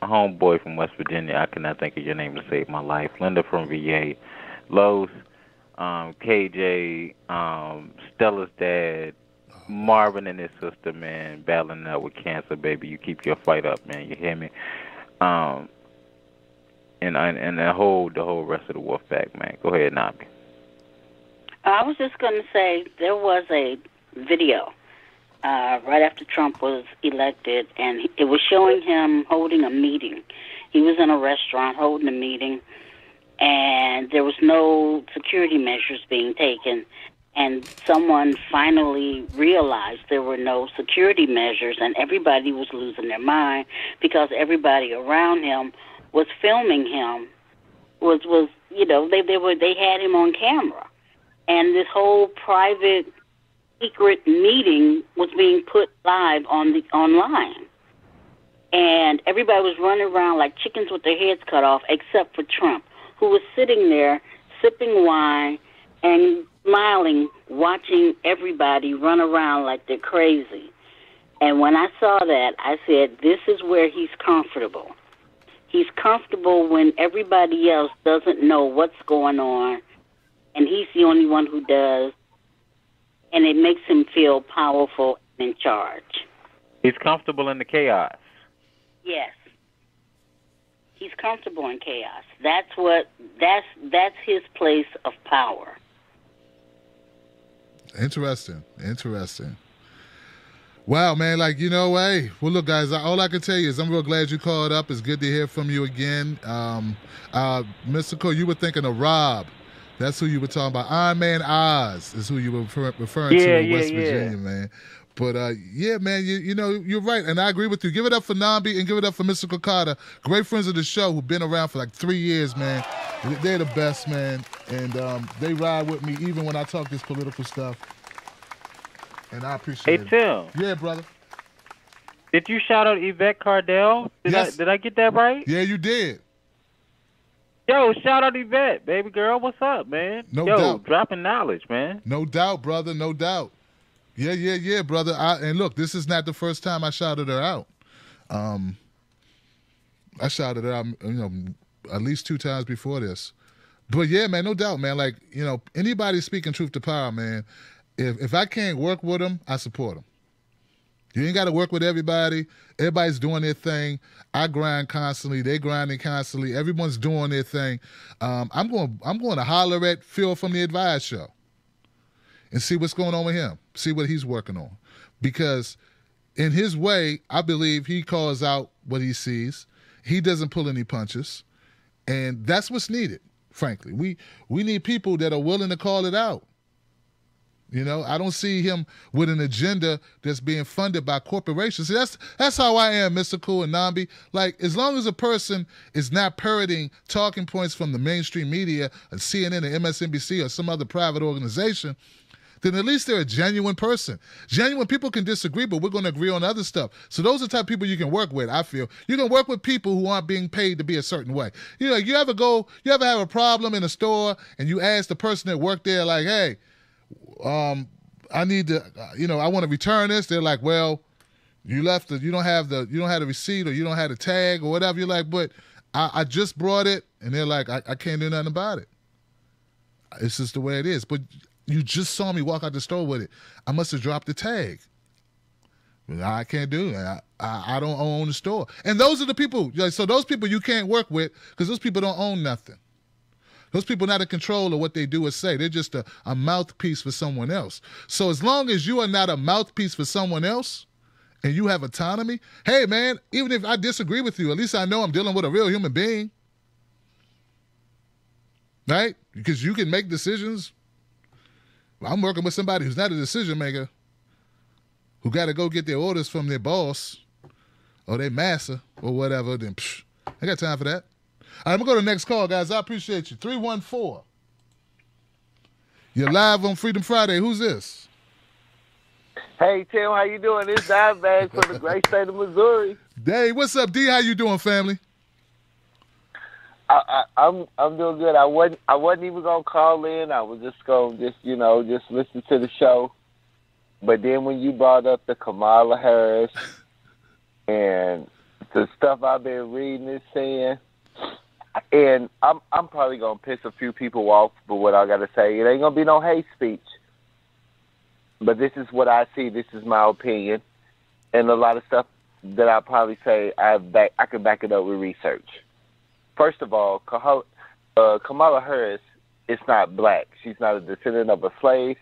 homeboy from West Virginia, I cannot think of your name to save my life. Linda from VA, Los, KJ, Stella's dad, Marvin and his sister, man, battling out with cancer, baby. You keep your fight up, man. You hear me? And the whole rest of the wolf pack, man. Go ahead, Nabi. I was just going to say there was a video right after Trump was elected, and it was showing him holding a meeting. He was in a restaurant holding a meeting, and there was no security measures being taken. And someone finally realized there were no security measures, and everybody was losing their mind because everybody around him was filming him. Was you know, they had him on camera, and this whole private secret meeting was being put live online, and everybody was running around like chickens with their heads cut off, except for Trump, who was sitting there sipping wine and smiling, watching everybody run around like they're crazy. And when I saw that, I said, this is where he's comfortable. He's comfortable when everybody else doesn't know what's going on, and he's the only one who does, and it makes him feel powerful and in charge. He's comfortable in the chaos. Yes. He's comfortable in chaos. That's his place of power. Interesting. Wow, man, like, you know, hey, well, look, guys, all I can tell you is I'm real glad you called up. It's good to hear from you again. Mr. Cole, you were thinking of Rob. That's who you were talking about. Iron Man Oz is who you were referring to in West Virginia, man. But, yeah, man, you know, you're right, and I agree with you. Give it up for Nambi and give it up for Mr. Carter. Great friends of the show who've been around for like 3 years, man. They're the best, man, and they ride with me even when I talk this political stuff, and I appreciate it. Hey, Tim. Yeah, brother. Did you shout out Yvette Cardell? Yes. Did I get that right? Yeah, you did. Yo, shout out Yvette, baby girl. What's up, man? No doubt. Dropping knowledge, man. No doubt, brother. No doubt. Yeah, brother. And look, this is not the first time I shouted her out. I shouted her out, you know, at least 2 times before this. But yeah, man, no doubt, man. Like, you know, anybody speaking truth to power, man, if I can't work with them, I support them. You ain't got to work with everybody. Everybody's doing their thing. I grind constantly. They grinding constantly. Everyone's doing their thing. I'm going to holler at Phil from the Advice Show and see what's going on with him. See what he's working on, because in his way, I believe he calls out what he sees. He doesn't pull any punches, and that's what's needed. Frankly, we need people that are willing to call it out. You know, I don't see him with an agenda that's being funded by corporations. See, that's how I am, Mr. Cool and Nambi. Like, as long as a person is not parroting talking points from the mainstream media, CNN or MSNBC or some other private organization, then at least they're a genuine person. Genuine people can disagree, but we're going to agree on other stuff. So those are the type of people you can work with, I feel. You can work with people who aren't being paid to be a certain way. You know, you ever have a problem in a store and you ask the person that worked there, like, hey, I need to, I want to return this. They're like, well, you don't have the receipt, or you don't have the tag or whatever. You're like, but I just brought it. And they're like, I can't do nothing about it. It's just the way it is. But you just saw me walk out the store with it. I must have dropped the tag. I can't do it. I don't own the store. And those are the people. So those people you can't work with, because those people don't own nothing. Those people are not in control of what they do or say. They're just a mouthpiece for someone else. So as long as you are not a mouthpiece for someone else and you have autonomy, hey, man, even if I disagree with you, at least I know I'm dealing with a real human being. Right? Because you can make decisions. I'm working with somebody who's not a decision maker, who got to go get their orders from their boss or their master or whatever. Then I got time for that. All right, I'm going to go to the next call, guys. I appreciate you. 314. You're live on Freedom Friday. Who's this? Hey, Tim, how you doing? It's Dimebag from the great state of Missouri. Hey, what's up, D? How you doing, family? I'm doing good. I wasn't even gonna call in. I was just gonna just listen to the show. But then when you brought up the Kamala Harris and the stuff I've been reading and seeing, and I'm probably gonna piss a few people off, but what I gotta say, it ain't gonna be no hate speech. But this is what I see. This is my opinion, and a lot of stuff that I probably say I can back it up with research. First of all, Kamala Harris is not black. She's not a descendant of a slave.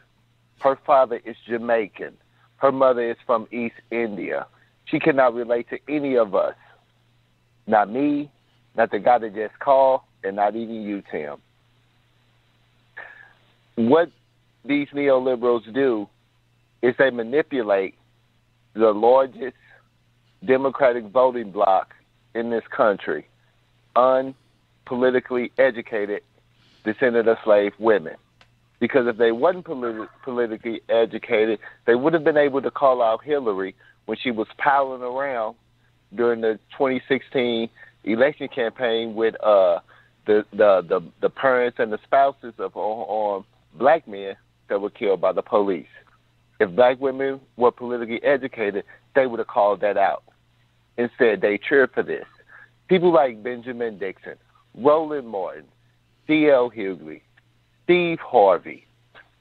Her father is Jamaican. Her mother is from East India. She cannot relate to any of us. Not me, not the guy that just called, and not even you, Tim. What these neoliberals do is they manipulate the largest Democratic voting bloc in this country, unpolitically educated descendant of slave women. Because if they wasn't politically educated, they would have been able to call out Hillary when she was palling around during the 2016 election campaign with the parents and the spouses of on black men that were killed by the police. If black women were politically educated, they would have called that out. Instead, they cheered for this. People like Benjamin Dixon, Roland Martin, C.L. Hughley, Steve Harvey,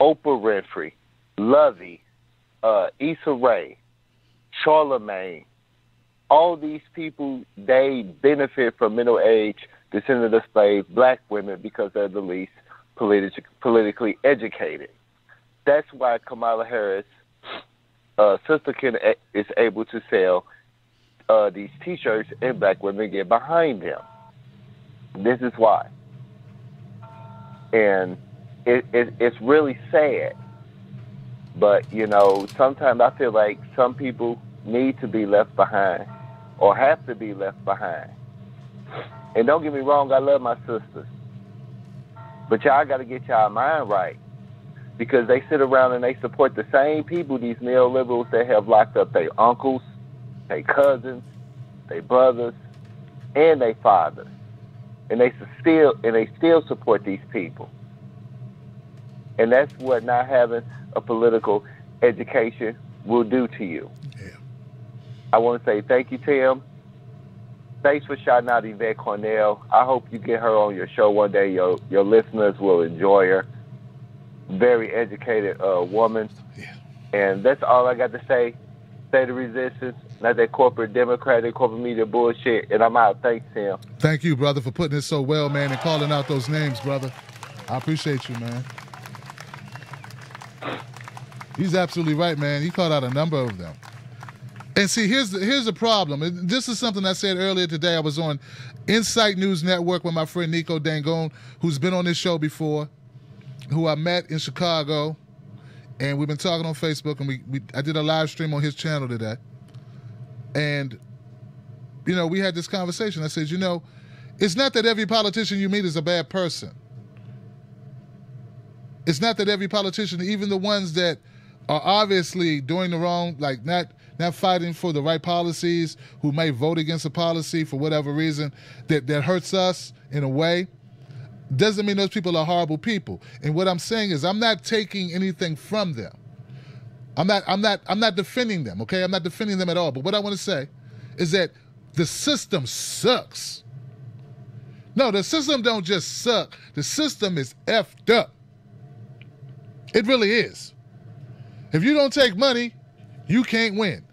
Oprah Winfrey, Lovey, Issa Rae, Charlemagne, all these people, they benefit from middle-aged, descendant of slave black women because they're the least politically educated. That's why Kamala Harris, Sister Ken, is able to sell these T-shirts and black women get behind them. This is why. And it's really sad. But, sometimes I feel like some people need to be left behind or have to be left behind. And don't get me wrong, I love my sisters. But y'all got to get y'all mind right. Because they sit around and they support the same people, these neoliberals that have locked up their uncles, their cousins, their brothers, and their fathers. And they still support these people. And that's what not having a political education will do to you. Yeah. I want to say thank you, Tim. Thanks for shouting out Yvette Cornell. I hope you get her on your show one day. Your listeners will enjoy her. Very educated woman. Yeah. And that's all I got to say. state of resistance, not that corporate Democratic, corporate media bullshit. And I'm out. Thanks, Tim. Thank you, brother, for putting it so well, man, and calling out those names, brother. I appreciate you, man. He's absolutely right, man. He called out a number of them. And see, here's the problem. And this is something I said earlier today. I was on Insight News Network with my friend Nico Dangone, who's been on this show before, who I met in Chicago. And we've been talking on Facebook, and I did a live stream on his channel today. And, you know, we had this conversation. I said, you know, it's not that every politician you meet is a bad person. It's not that every politician, even the ones that are obviously doing the wrong, like not fighting for the right policies, who may vote against a policy for whatever reason that hurts us in a way, doesn't mean those people are horrible people. And what I'm saying is I'm not taking anything from them. I'm not defending them, okay? I'm not defending them at all. But what I want to say is that the system sucks. No, the system don't just suck. The system is effed up. It really is. If you don't take money, you can't win.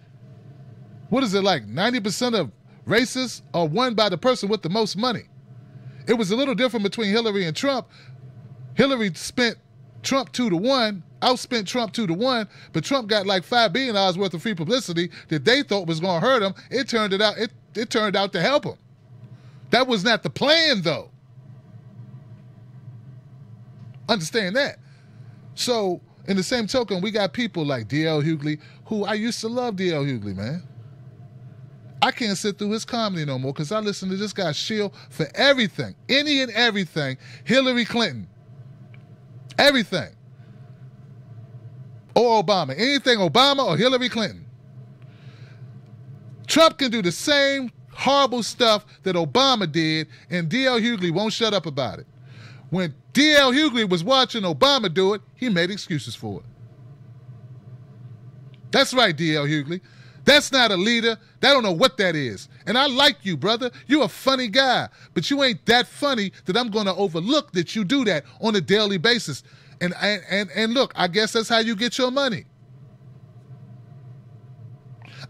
What is it like? 90% of races are won by the person with the most money. It was a little different between Hillary and Trump. Hillary spent Trump 2-1, outspent Trump 2-1, but Trump got like $5 billion worth of free publicity that they thought was going to hurt him. It turned out to help him. That was not the plan, though. Understand that. So, in the same token, we got people like D.L. Hughley, who I used to love D.L. Hughley, man. I can't sit through his comedy no more because I listen to this guy shield for everything, any and everything. Hillary Clinton, everything. Or Obama, anything Obama or Hillary Clinton. Trump can do the same horrible stuff that Obama did, and D.L. Hughley won't shut up about it. When D.L. Hughley was watching Obama do it, he made excuses for it. That's right, D.L. Hughley. That's not a leader. They don't know what that is. And I like you, brother. You're a funny guy. But you ain't that funny that I'm going to overlook that you do that on a daily basis. And look, I guess that's how you get your money.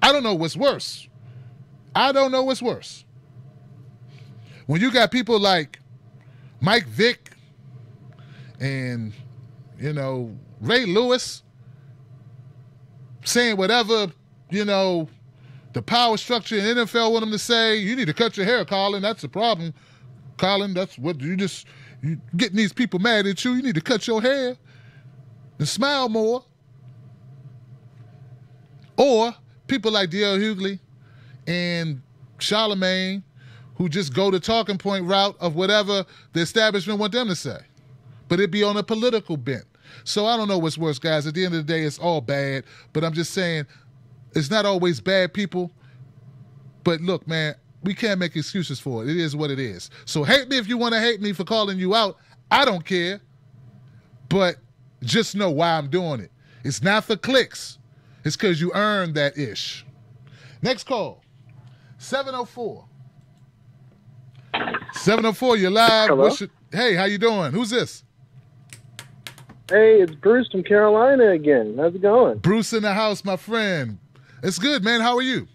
I don't know what's worse. When you got people like Mike Vick and, you know, Ray Lewis saying whatever, you know, the power structure in NFL want them to say, you need to cut your hair, Colin. That's the problem. Colin, that's what you getting these people mad at you. You need to cut your hair and smile more. Or people like D.L. Hughley and Charlemagne who just go the talking point route of whatever the establishment want them to say. But it be on a political bent. So I don't know what's worse, guys. At the end of the day, it's all bad. But I'm just saying, it's not always bad people. But look, man, we can't make excuses for it. It is what it is. So hate me if you want to hate me for calling you out. I don't care. But just know why I'm doing it. It's not for clicks. It's because you earned that ish. Next call. 704. 704, you're live. Hello? Hey, how you doing? Who's this? Hey, it's Bruce from Carolina again. How's it going? Bruce in the house, my friend. It's good, man. How are you?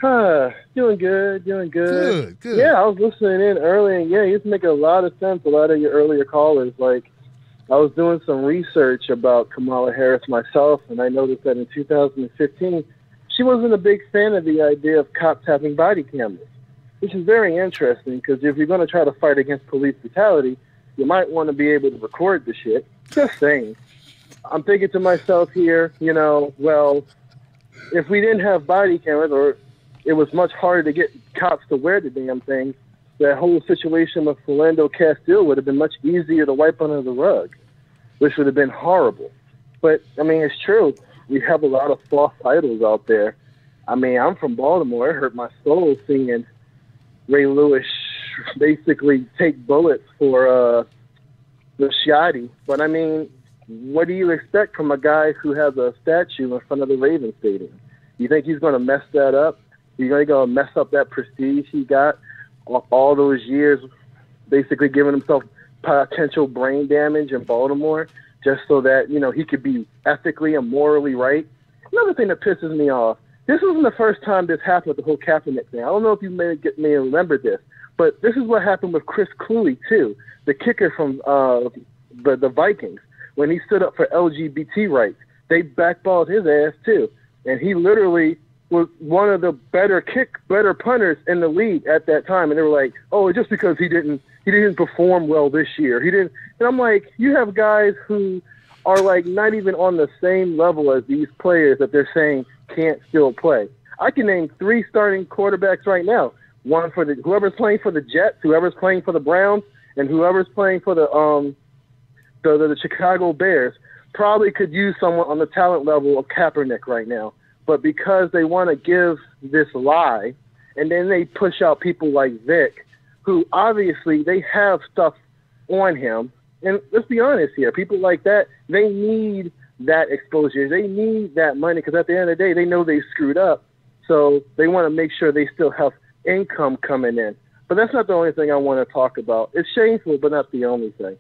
Doing good. Good. Yeah, I was listening in early, and yeah, you make a lot of sense. A lot of your earlier callers, like, I was doing some research about Kamala Harris myself, and I noticed that in 2015, she wasn't a big fan of the idea of cops having body cameras, which is very interesting because if you're going to try to fight against police brutality, you might want to be able to record the shit. Just saying. I'm thinking to myself here, you know, well, if we didn't have body cameras or it was much harder to get cops to wear the damn thing, that whole situation with Philando Castile would have been much easier to wipe under the rug, which would have been horrible. But, I mean, it's true. We have a lot of false idols out there. I mean, I'm from Baltimore. It hurt my soul seeing Ray Lewis basically take bullets for the Shoddy. But, I mean, what do you expect from a guy who has a statue in front of the Ravens Stadium? You think he's going to mess that up? You're going to go mess up that prestige he got all those years, basically giving himself potential brain damage in Baltimore just so that, you know, he could be ethically and morally right Another thing that pisses me off, this wasn't the first time this happened with the whole Kaepernick thing. I don't know if you may remember this, but this is what happened with Chris Cooley, too, the kicker from the Vikings. When he stood up for LGBT rights, they backballed his ass, too. And he literally was one of the better punters in the league at that time. And they were like, oh, just because he didn't perform well this year. He didn't. And I'm like, you have guys who are like not even on the same level as these players that they're saying can't still play. I can name 3 starting quarterbacks right now. One for whoever's playing for the Jets, whoever's playing for the Browns, and whoever's playing for the Chicago Bears probably could use someone on the talent level of Kaepernick right now. But because they want to give this lie, and then they push out people like Vic, who obviously they have stuff on him. And let's be honest here, people like that, they need that exposure. They need that money because at the end of the day, they know they screwed up. So they want to make sure they still have income coming in. But that's not the only thing I want to talk about. It's shameful, but not the only thing.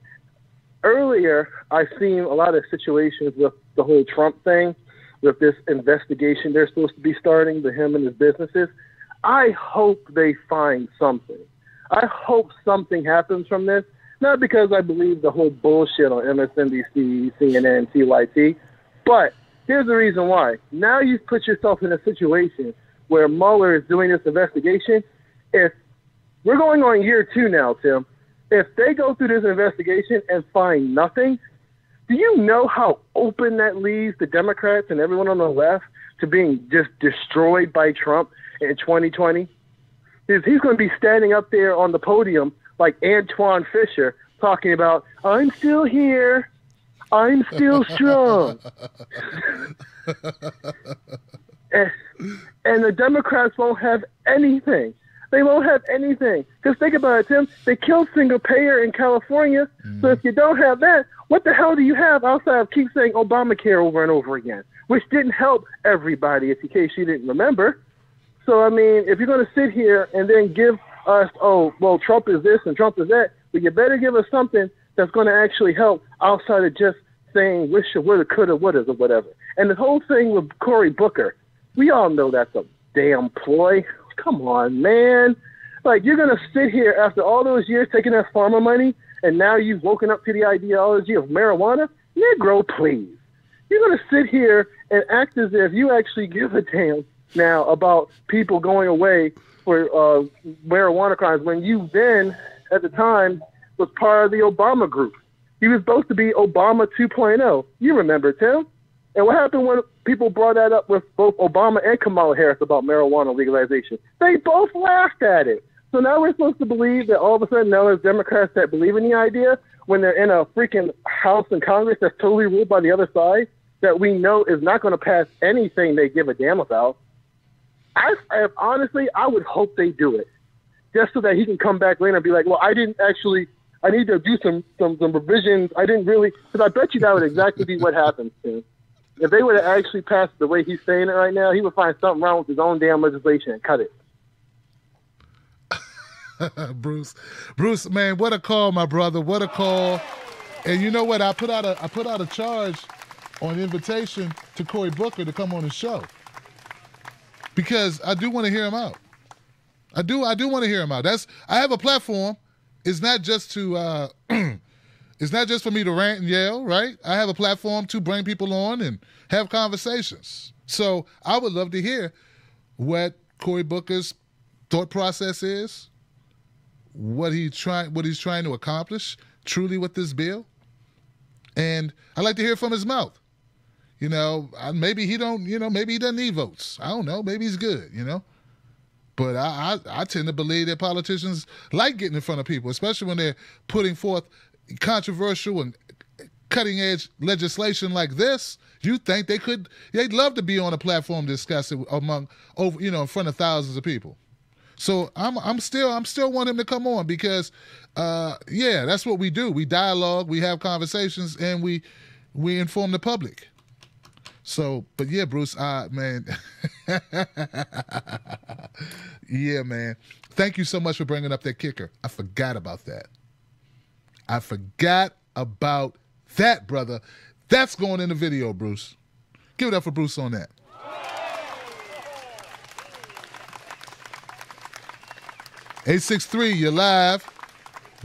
Earlier, I've seen a lot of situations with the whole Trump thing, with this investigation they're supposed to be starting to him and his businesses. I hope they find something. I hope something happens from this, not because I believe the whole bullshit on MSNBC, CNN, CYT, but here's the reason why. Now you've put yourself in a situation where Mueller is doing this investigation. If we're going on year 2 now, Tim, if they go through this investigation and find nothing, do you know how open that leaves the Democrats and everyone on the left to being just destroyed by Trump in 2020? He's going to be standing up there on the podium like Antoine Fisher talking about, I'm still here, I'm still strong. and the Democrats won't have anything. They won't have anything. Because think about it, Tim. They killed single payer in California. So if you don't have that, what the hell do you have outside of keep saying Obamacare over and over again, which didn't help everybody, in case you didn't remember. So, I mean, if you're going to sit here and then give us, oh, well, Trump is this and Trump is that, but you better give us something that's going to actually help outside of just saying wish or woulda, coulda, woulda, or whatever. And the whole thing with Cory Booker, we all know that's a damn ploy. Come on, man. Like, you're going to sit here after all those years taking that pharma money, and now you've woken up to the ideology of marijuana? Negro, please. You're going to sit here and act as if you actually give a damn now about people going away for marijuana crimes when you then, at the time, was part of the Obama group. He was supposed to be Obama 2.0. You remember, Tim? And what happened when people brought that up with both Obama and Kamala Harris about marijuana legalization? They both laughed at it. So now we're supposed to believe that all of a sudden now there's Democrats that believe in the idea when they're in a freaking House and Congress that's totally ruled by the other side that we know is not going to pass anything they give a damn about. Honestly, I would hope they do it just so that he can come back later and be like, well, I need to do some revisions. I didn't really, because I bet you that would exactly be what happens, Tim. If they would have actually passed the way he's saying it right now, he would find something wrong with his own damn legislation and cut it. Bruce, man, what a call, my brother. What a call. And you know what? I put out a charge on invitation to Cory Booker to come on the show because I do want to hear him out. I do want to hear him out. I have a platform. It's not just to it's not just for me to rant and yell, right? I have a platform to bring people on and have conversations. So I would love to hear what Cory Booker's thought process is, what he's trying to accomplish truly with this bill. And I'd like to hear from his mouth. You know, maybe he doesn't need votes. I don't know. Maybe he's good, you know. But I tend to believe that politicians like getting in front of people, especially when they're putting forth controversial and cutting-edge legislation like this. You think they'd love to be on a platform to discuss it in front of thousands of people. So I'm still want him to come on because, that's what we do. We dialogue, we have conversations, and we inform the public. So, but yeah, Bruce, man. Yeah, man. Thank you so much for bringing up that kicker. I forgot about that. Brother. That's going in the video, Bruce. Give it up for Bruce on that. 863, you're live.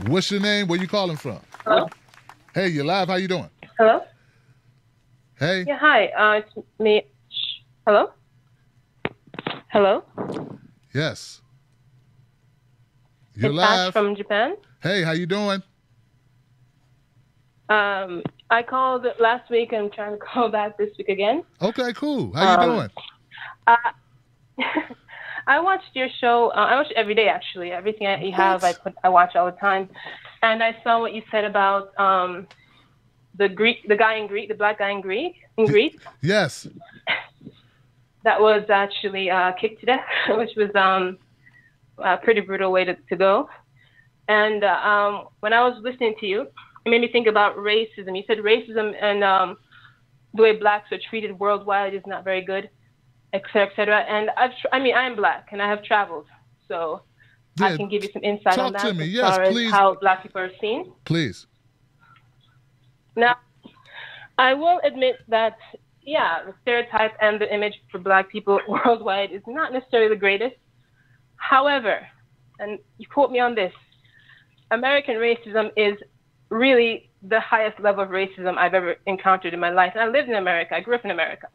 What's your name? Where you calling from? Hello? Hey, you're live. How you doing? Hello? Hey. Yeah, hi. It's me. Hello? Hello? Yes. You're It's live. Ash from Japan. Hey, how you doing? I called last week and I'm trying to call back this week again. Okay, cool. How you doing? I watched your show. I watch it every day, actually. Everything you have, I watch all the time. And I saw what you said about the guy in Greece, the black guy in Greece. Yes. That was actually kicked to death, which was a pretty brutal way to go. And when I was listening to you, it made me think about racism. You said racism and the way blacks are treated worldwide is not very good, et cetera, et cetera. And I am black and I have traveled, so Yeah. I can give you some insight on that. Talk to me. As Yes, far as please. how black people are seen. Please. Now, I will admit that, yeah, the stereotype and the image for black people worldwide is not necessarily the greatest. However, and you quote me on this, American racism is really the highest level of racism I've ever encountered in my life. And I lived in America. I grew up in America.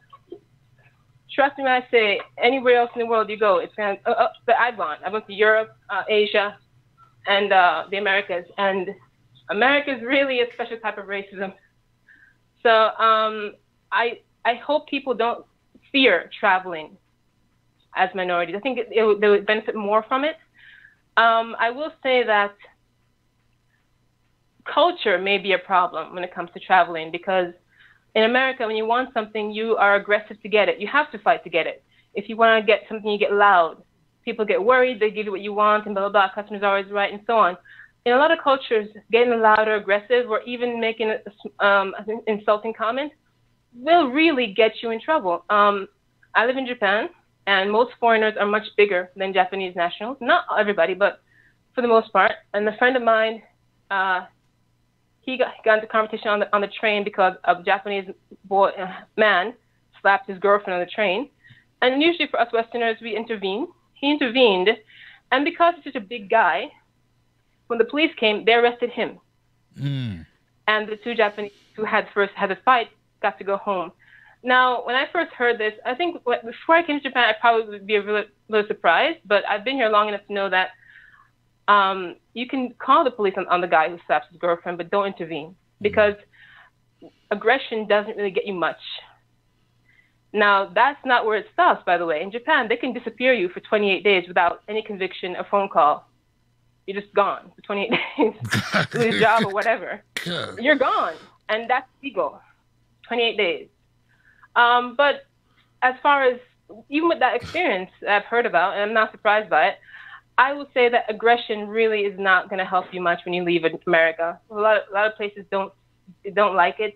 Trust me when I say anywhere else in the world you go, it's going to, but I've gone. I went to Europe, Asia, and the Americas. And America is really a special type of racism. So I hope people don't fear traveling as minorities. I think they would benefit more from it. I will say that culture may be a problem when it comes to traveling, because in America, when you want something, you are aggressive to get it. You have to fight to get it. If you want to get something, you get loud. People get worried, they give you what you want, and blah, blah, blah. Customers are always right, and so on. In a lot of cultures, getting loud or aggressive, or even making an insulting comment will really get you in trouble. I live in Japan, and most foreigners are much bigger than Japanese nationals. Not everybody, but for the most part. And a friend of mine, he got into competition on the train because a Japanese man slapped his girlfriend on the train. And usually for us Westerners, we intervene. He intervened, and because he's such a big guy, when the police came, they arrested him. And the two Japanese who had first had a fight got to go home. Now, when I first heard this, I think before I came to Japan, I'd probably would be a little surprised, but I've been here long enough to know that you can call the police on the guy who slaps his girlfriend, but don't intervene, because aggression doesn't really get you much. Now, that's not where it stops, by the way. In Japan, they can disappear you for 28 days without any conviction or phone call. You're just gone for 28 days, lose a job or whatever. You're gone, and that's legal, 28 days. But as far as, even with that experience that I've heard about, and I'm not surprised by it, I will say that aggression really is not going to help you much when you leave America. A lot of places don't like it.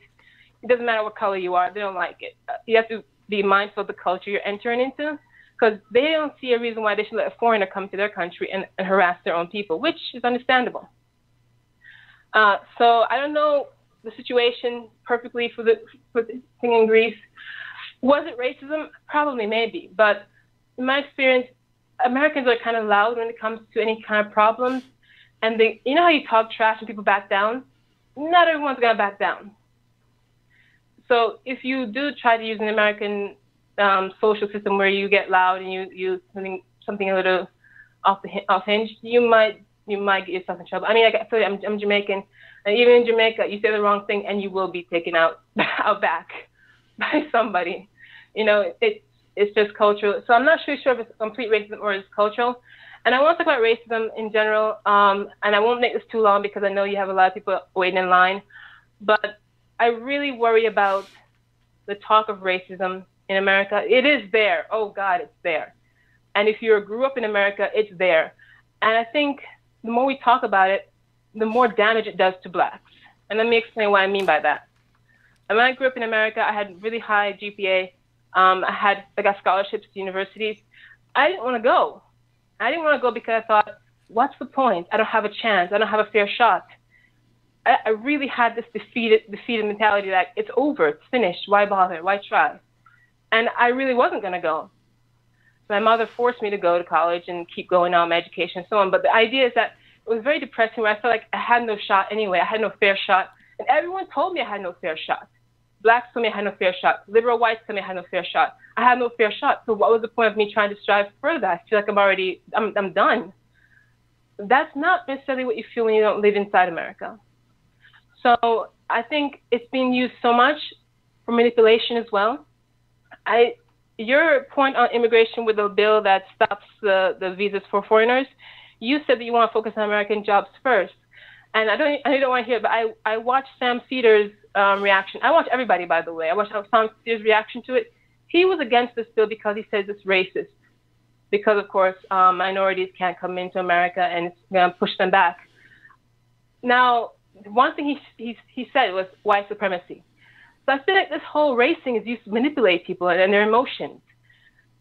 It doesn't matter what color you are, they don't like it. You have to be mindful of the culture you're entering into, because they don't see a reason why they should let a foreigner come to their country and harass their own people, which is understandable. So I don't know the situation perfectly for the thing in Greece. Was it racism? Probably, maybe. But in my experience, Americans are kind of loud when it comes to any kind of problems. And you know how you talk trash and people back down? Not everyone's going to back down. So if you do try to use an American social system where you get loud and you something a little off hinge, you might get yourself in trouble. I mean, I feel like I'm Jamaican, and even in Jamaica, you say the wrong thing and you will be taken out back by somebody. You know, it's just cultural. So I'm not sure if it's complete racism or it's cultural. And I want to talk about racism in general, and I won't make this too long because I know you have a lot of people waiting in line. But I really worry about the talk of racism in America. It is there. Oh, God, it's there. And if you grew up in America, it's there. And I think the more we talk about it, the more damage it does to blacks. And let me explain what I mean by that. And when I grew up in America, I had really high GPA. I got scholarships to universities. I didn't want to go. I didn't want to go because I thought, what's the point? I don't have a chance. I don't have a fair shot. I really had this defeated mentality that it's over, it's finished. Why bother? Why try? And I really wasn't going to go. My mother forced me to go to college and keep going on my education and so on. But the idea is that it was very depressing where I felt like I had no shot anyway. I had no fair shot. And everyone told me I had no fair shot. Blacks told me I had no fair shot. Liberal whites told me I had no fair shot. I had no fair shot. So what was the point of me trying to strive further? I feel like I'm done. That's not necessarily what you feel when you don't live inside America. So I think it's being used so much for manipulation as well. Your point on immigration with the bill that stops the visas for foreigners, you said that you want to focus on American jobs first. And I don't want to hear it, but I watched Sam Cedars' reaction. I watch everybody, by the way. I watched Sam Cedars' reaction to it. He was against this bill because he says it's racist. Because, of course, minorities can't come into America and it's going to push them back. Now, one thing he said was white supremacy. So I feel like this whole race thing is used to manipulate people and their emotions.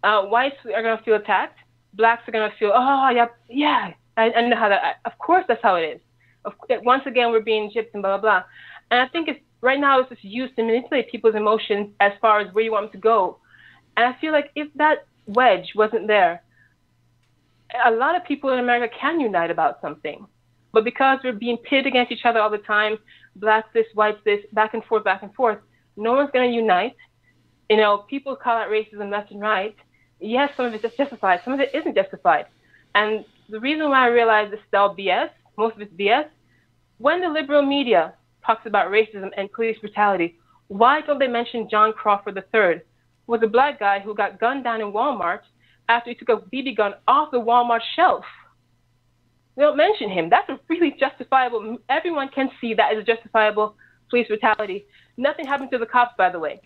Whites are going to feel attacked. Blacks are going to feel, oh, yeah, I know how that, of course that's how it is. Once again, we're being gypped and blah, blah, blah. And I think right now it's just used to manipulate people's emotions as far as where you want them to go. And I feel like if that wedge wasn't there, a lot of people in America can unite about something. But because we're being pitted against each other all the time, blacks this, whites this, back and forth, no one's going to unite. You know, people call out racism left and right. Yes, some of it's justified. Some of it isn't justified. And the reason why I realize this is all BS, most of it's BS, when the liberal media talks about racism and police brutality, why don't they mention John Crawford III, who was a black guy who got gunned down in Walmart after he took a BB gun off the Walmart shelf? They don't mention him. That's a really justifiable, everyone can see that is a justifiable police brutality. Nothing happened to the cops, by the way.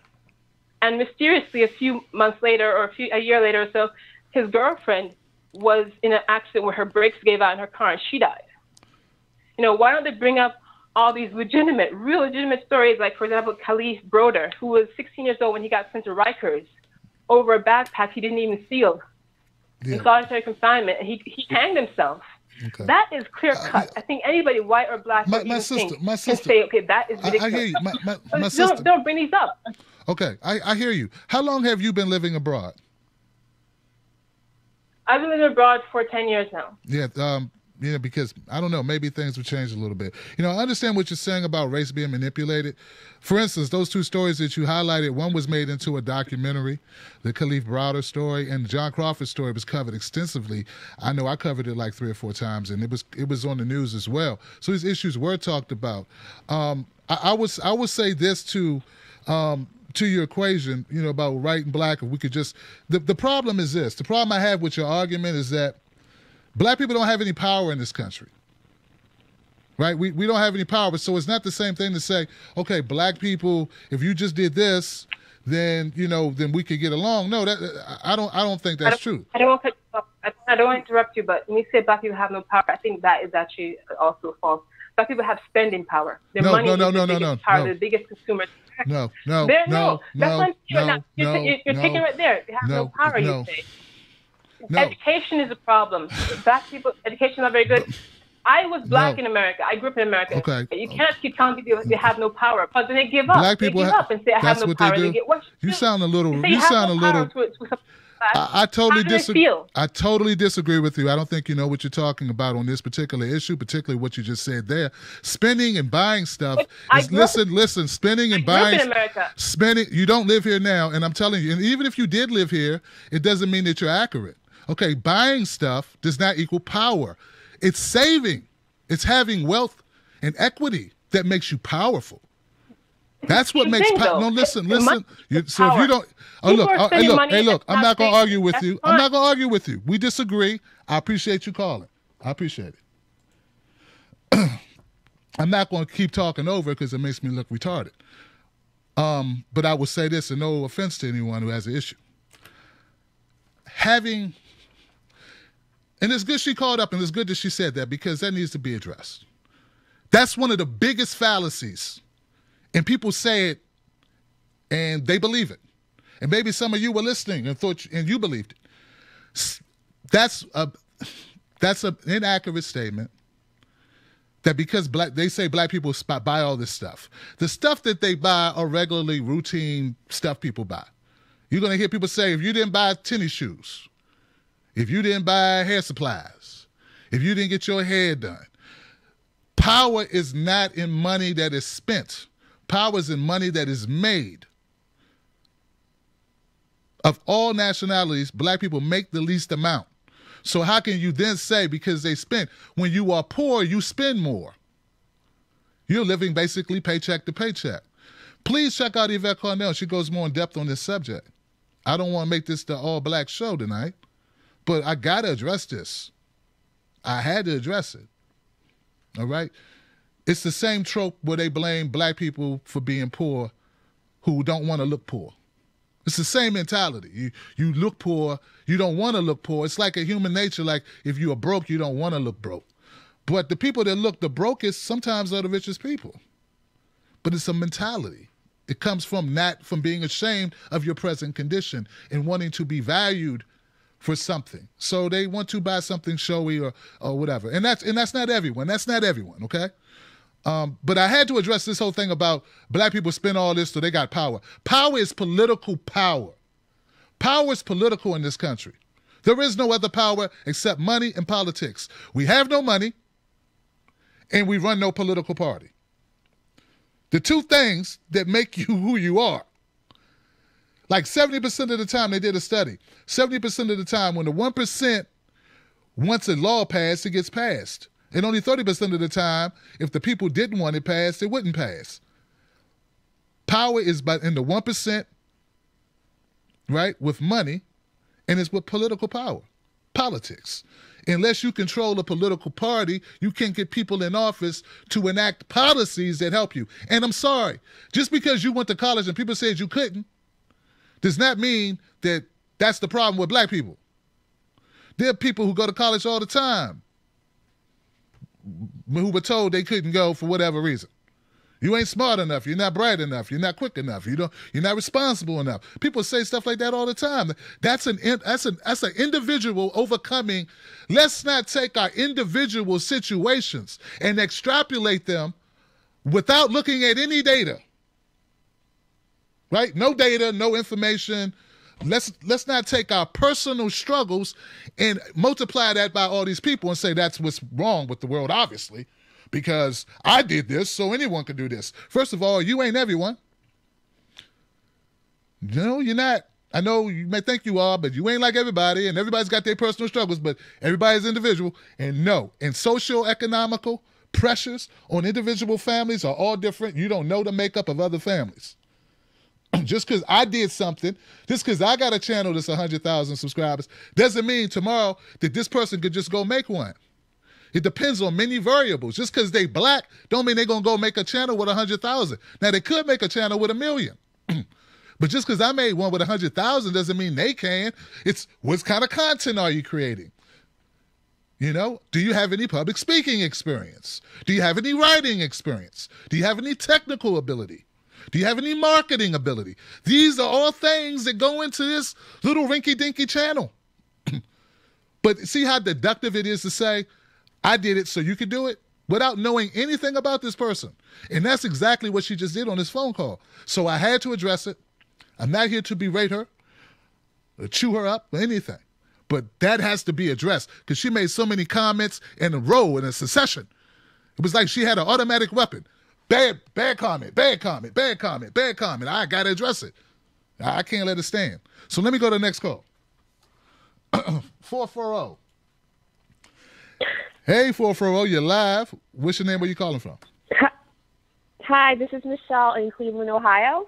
And mysteriously, a few months later, or a year later or so, his girlfriend was in an accident where her brakes gave out in her car and she died. You know, why don't they bring up all these real legitimate stories, like, for example, Khalif Broder, who was 16 years old when he got sent to Rikers over a backpack he didn't even steal. In solitary confinement, and he hanged himself. Okay. That is clear cut. I think anybody, white or black, my sister, can say, okay, that is ridiculous. I hear you. My sister. Don't bring these up. Okay, I hear you. How long have you been living abroad? I've been living abroad for 10 years now. Yeah, because I don't know, maybe things have changed a little bit. You know, I understand what you're saying about race being manipulated. For instance, those two stories that you highlighted, one was made into a documentary, the Khalif Browder story, and the John Crawford story was covered extensively. I know I covered it like 3 or 4 times, and it was on the news as well. So these issues were talked about. I would say this to your equation, you know, about white and black, if we could just, the problem is this. The problem I have with your argument is that black people don't have any power in this country, right? We don't have any power, so it's not the same thing to say, okay, black people, if you just did this, then then we could get along. No, I don't think that's true. I don't want to interrupt you, but when you say black people have no power, I think that is actually also false. Black people have spending power. Their money is the biggest power. They're the biggest consumers. No. That's not true. You're taking it right there. They have no power, you say. No. Education is a problem. Black people, education is not very good. I was black in America. I grew up in America. Okay. You can't keep telling people they have no power, because then they give up. Black people they give up and say, I have no power. They get what? You sound a little. I totally disagree. I totally disagree with you. I don't think you know what you're talking about on this particular issue, particularly what you just said there. Spending and buying stuff. Listen. Spending and buying. In America. Spending. You don't live here now, and I'm telling you. And even if you did live here, it doesn't mean that you're accurate. Okay, buying stuff does not equal power. It's saving. It's having wealth and equity that makes you powerful. That's what makes power. No, listen. So if you don't, look. I'm not going to argue with you. I'm not going to argue with you. We disagree. I appreciate you calling. I appreciate it. I'm not going to keep talking over because it makes me look retarded. But I will say this, and no offense to anyone who has an issue. And it's good she called up, and it's good that she said that, because that needs to be addressed. That's one of the biggest fallacies. And people say it, and they believe it. And maybe some of you were listening and you believed it. That's an inaccurate statement. That because they say black people buy all this stuff. The stuff that they buy are regularly routine stuff people buy. You're going to hear people say, if you didn't buy tennis shoes, if you didn't buy hair supplies, if you didn't get your hair done. Power is not in money that is spent. Power is in money that is made. Of all nationalities, black people make the least amount. So how can you then say because they spent? When you are poor, you spend more. You're living basically paycheck to paycheck. Please check out Yvette Cornell. She goes more in depth on this subject. I don't want to make this the all-black show tonight, but I got to address this. I had to address it. All right? It's the same trope where they blame black people for being poor who don't want to look poor. It's the same mentality. You look poor, you don't want to look poor. It's like a human nature, like if you are broke, you don't want to look broke. But the people that look the brokest sometimes are the richest people. But it's a mentality. It comes from being ashamed of your present condition and wanting to be valued for something. So they want to buy something showy or whatever. And that's not everyone. That's not everyone, okay? But I had to address this whole thing about black people spend all this so they got power. Power is political power. Power is political in this country. There is no other power except money and politics. We have no money and we run no political party. The two things that make you who you are. Like 70% of the time, they did a study. 70% of the time, when the 1% wants a law passed, it gets passed. And only 30% of the time, if the people didn't want it passed, it wouldn't pass. Power is in the 1%, right, with money, and it's with political power, politics. Unless you control a political party, you can't get people in office to enact policies that help you. And I'm sorry, just because you went to college and people said you couldn't, does not mean that that's the problem with black people. There are people who go to college all the time who were told they couldn't go for whatever reason. You ain't smart enough. You're not bright enough. You're not quick enough. You're not responsible enough. People say stuff like that all the time. That's an individual overcoming. Let's not take our individual situations and extrapolate them without looking at any data. Right? No data, no information. Let's not take our personal struggles and multiply that by all these people and say that's what's wrong with the world, obviously, because I did this, so anyone can do this. First of all, you ain't everyone. No, you're not. I know you may think you are, but you ain't like everybody, and everybody's got their personal struggles, but everybody's individual. And no, and socio-economical pressures on individual families are all different. You don't know the makeup of other families. Just because I did something, just because I got a channel that's 100,000 subscribers, doesn't mean tomorrow that this person could just go make one. It depends on many variables. Just because they black don't mean they're going to go make a channel with 100,000. Now, they could make a channel with 1 million. But just because I made one with 100,000 doesn't mean they can. It's what kind of content are you creating? You know, do you have any public speaking experience? Do you have any writing experience? Do you have any technical ability? Do you have any marketing ability? These are all things that go into this little rinky-dinky channel. But see how deductive it is to say, I did it so you could do it, without knowing anything about this person. And that's exactly what she just did on this phone call. So I had to address it. I'm not here to berate her, or chew her up, or anything. But that has to be addressed because she made so many comments in a row in a succession. It was like she had an automatic weapon. Bad comment, bad comment, bad comment, bad comment. I got to address it. I can't let it stand. So let me go to the next call. 440. Hey, 440, you're live. What's your name? Where you calling from? Hi, this is Michelle in Cleveland, Ohio.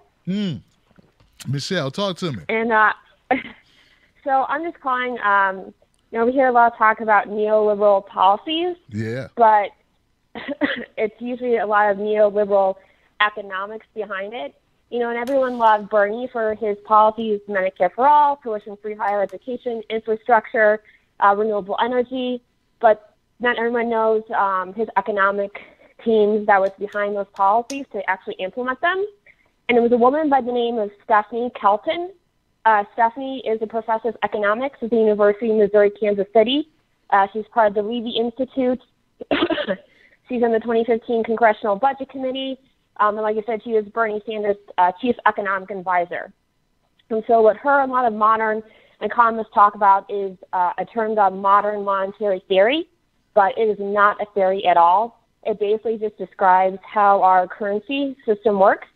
Michelle, talk to me. And so I'm just calling, we hear a lot of talk about neoliberal policies. Yeah. But it's usually a lot of neoliberal economics behind it. And everyone loved Bernie for his policies, Medicare for all, tuition-free higher education, infrastructure, renewable energy. But not everyone knows his economic team that was behind those policies to actually implement them. And it was a woman by the name of Stephanie Kelton. Stephanie is a professor of economics at the University of Missouri, Kansas City. She's part of the Levy Institute. She's in the 2015 Congressional Budget Committee. And like I said, she is Bernie Sanders' chief economic advisor. And so what her and a lot of modern economists talk about is a term called modern monetary theory, but it is not a theory at all. It basically just describes how our currency system works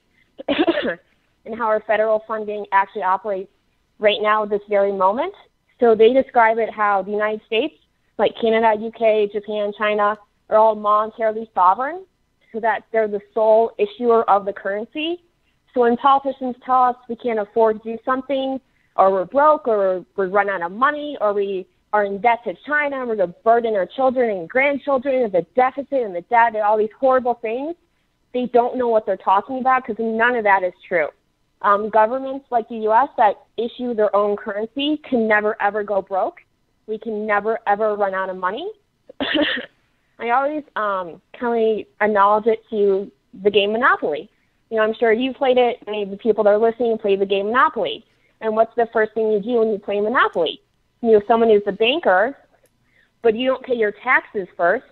and how our federal funding actually operates right now at this very moment. So they describe it how the United States, like Canada, UK, Japan, China, are all monetarily sovereign, so that they're the sole issuer of the currency. So when politicians tell us we can't afford to do something, or we're broke, or we run out of money, or we are in debt to China, and we're going to burden our children and grandchildren with the deficit and the debt and all these horrible things, they don't know what they're talking about, because none of that is true. Governments like the U.S. that issue their own currency can never, ever go broke. We can never, ever run out of money. I always kind of acknowledge it to the game Monopoly. You know, I'm sure you played it. Many of the people that are listening play the game Monopoly. And what's the first thing you do when you play Monopoly? You know, someone who's the banker, but you don't pay your taxes first,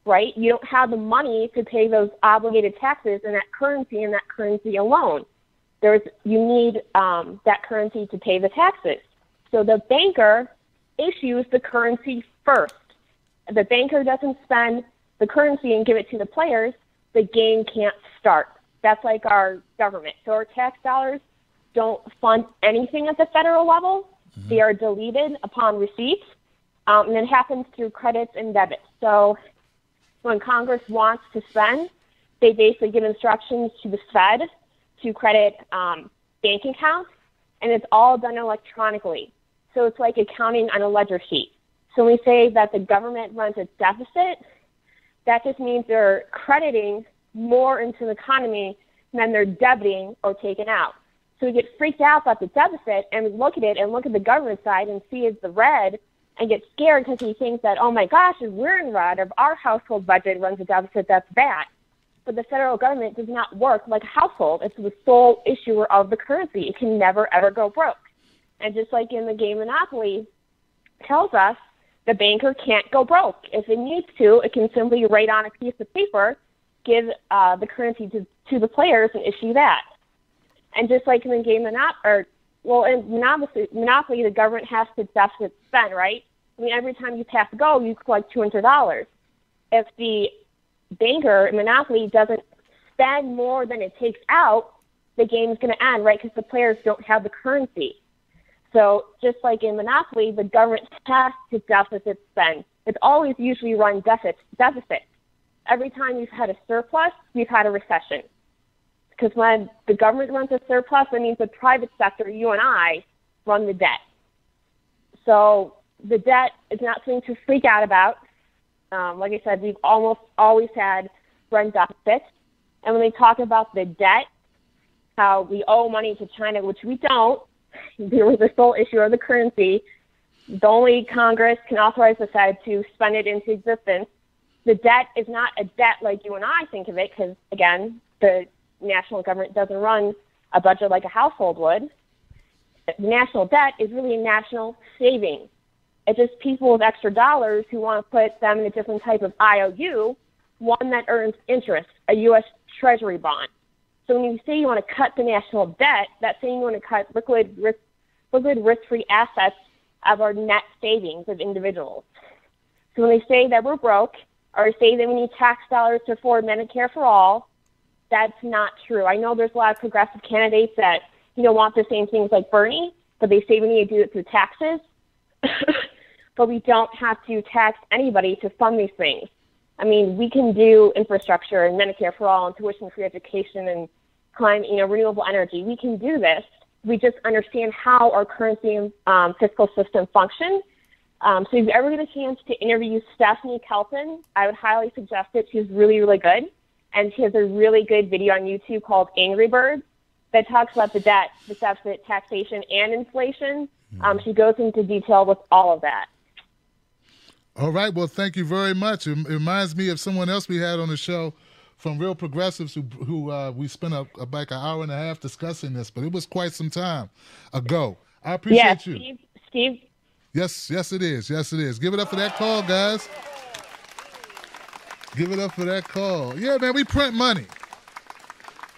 right? You don't have the money to pay those obligated taxes in that currency and that currency alone. You need that currency to pay the taxes. So the banker issues the currency first. If the banker doesn't spend the currency and give it to the players, the game can't start. That's like our government. So our tax dollars don't fund anything at the federal level. Mm-hmm. They are deleted upon receipts, and it happens through credits and debits. So when Congress wants to spend, they basically give instructions to the Fed to credit bank accounts, and it's all done electronically. So it's like accounting on a ledger sheet. So when we say that the government runs a deficit, that just means they're crediting more into the economy than they're debiting or taking out. So we get freaked out about the deficit, and we look at it and look at the government side and see it's the red and get scared because we think that, oh my gosh, if we're in red, if our household budget runs a deficit, that's bad. But the federal government does not work like a household. It's the sole issuer of the currency. It can never, ever go broke. And just like in the game Monopoly tells us, the banker can't go broke. If it needs to, it can simply write on a piece of paper, give the currency to the players and issue that. And just like in the game in Monopoly, the government has to deficit spend, right? I mean, every time you pass go, you collect $200. If the banker in Monopoly doesn't spend more than it takes out, the game's going to end, right? Because the players don't have the currency. So just like in Monopoly, the government has to deficit spend. It's always usually run deficit. Every time we've had a surplus, we've had a recession. Because when the government runs a surplus, that means the private sector, you and I, run the debt. So the debt is not something to freak out about. Like I said, we've almost always had run deficits. And when they talk about the debt, how we owe money to China, which we don't, they were the sole issuer of the currency. The only Congress can authorize the Fed to spend it into existence. The debt is not a debt like you and I think of it, because, again, the national government doesn't run a budget like a household would. The national debt is really a national savings. It's just people with extra dollars who want to put them in a different type of IOU, one that earns interest, a U.S. Treasury bond. So when you say you want to cut the national debt, that's saying you want to cut liquid risk-free assets of our net savings of individuals. So when they say that we're broke, or say that we need tax dollars to afford Medicare for all, that's not true. I know there's a lot of progressive candidates that, want the same things like Bernie, but they say we need to do it through taxes. But we don't have to tax anybody to fund these things. I mean, we can do infrastructure and Medicare for all and tuition-free education and climate, renewable energy. We can do this. We just understand how our currency and fiscal system function. So if you ever get a chance to interview Stephanie Kelton, I would highly suggest it. She's really, really good. And she has a really good video on YouTube called Angry Birds that talks about the debt, the deficit, taxation, and inflation. She goes into detail with all of that. All right. Well, thank you very much. It reminds me of someone else we had on the show from Real Progressives who we spent like an hour and a half discussing this, but it was quite some time ago. I appreciate you. Steve? Yes, it is. Yes, it is. Give it up for that call, guys. Give it up for that call. Yeah, man, we print money.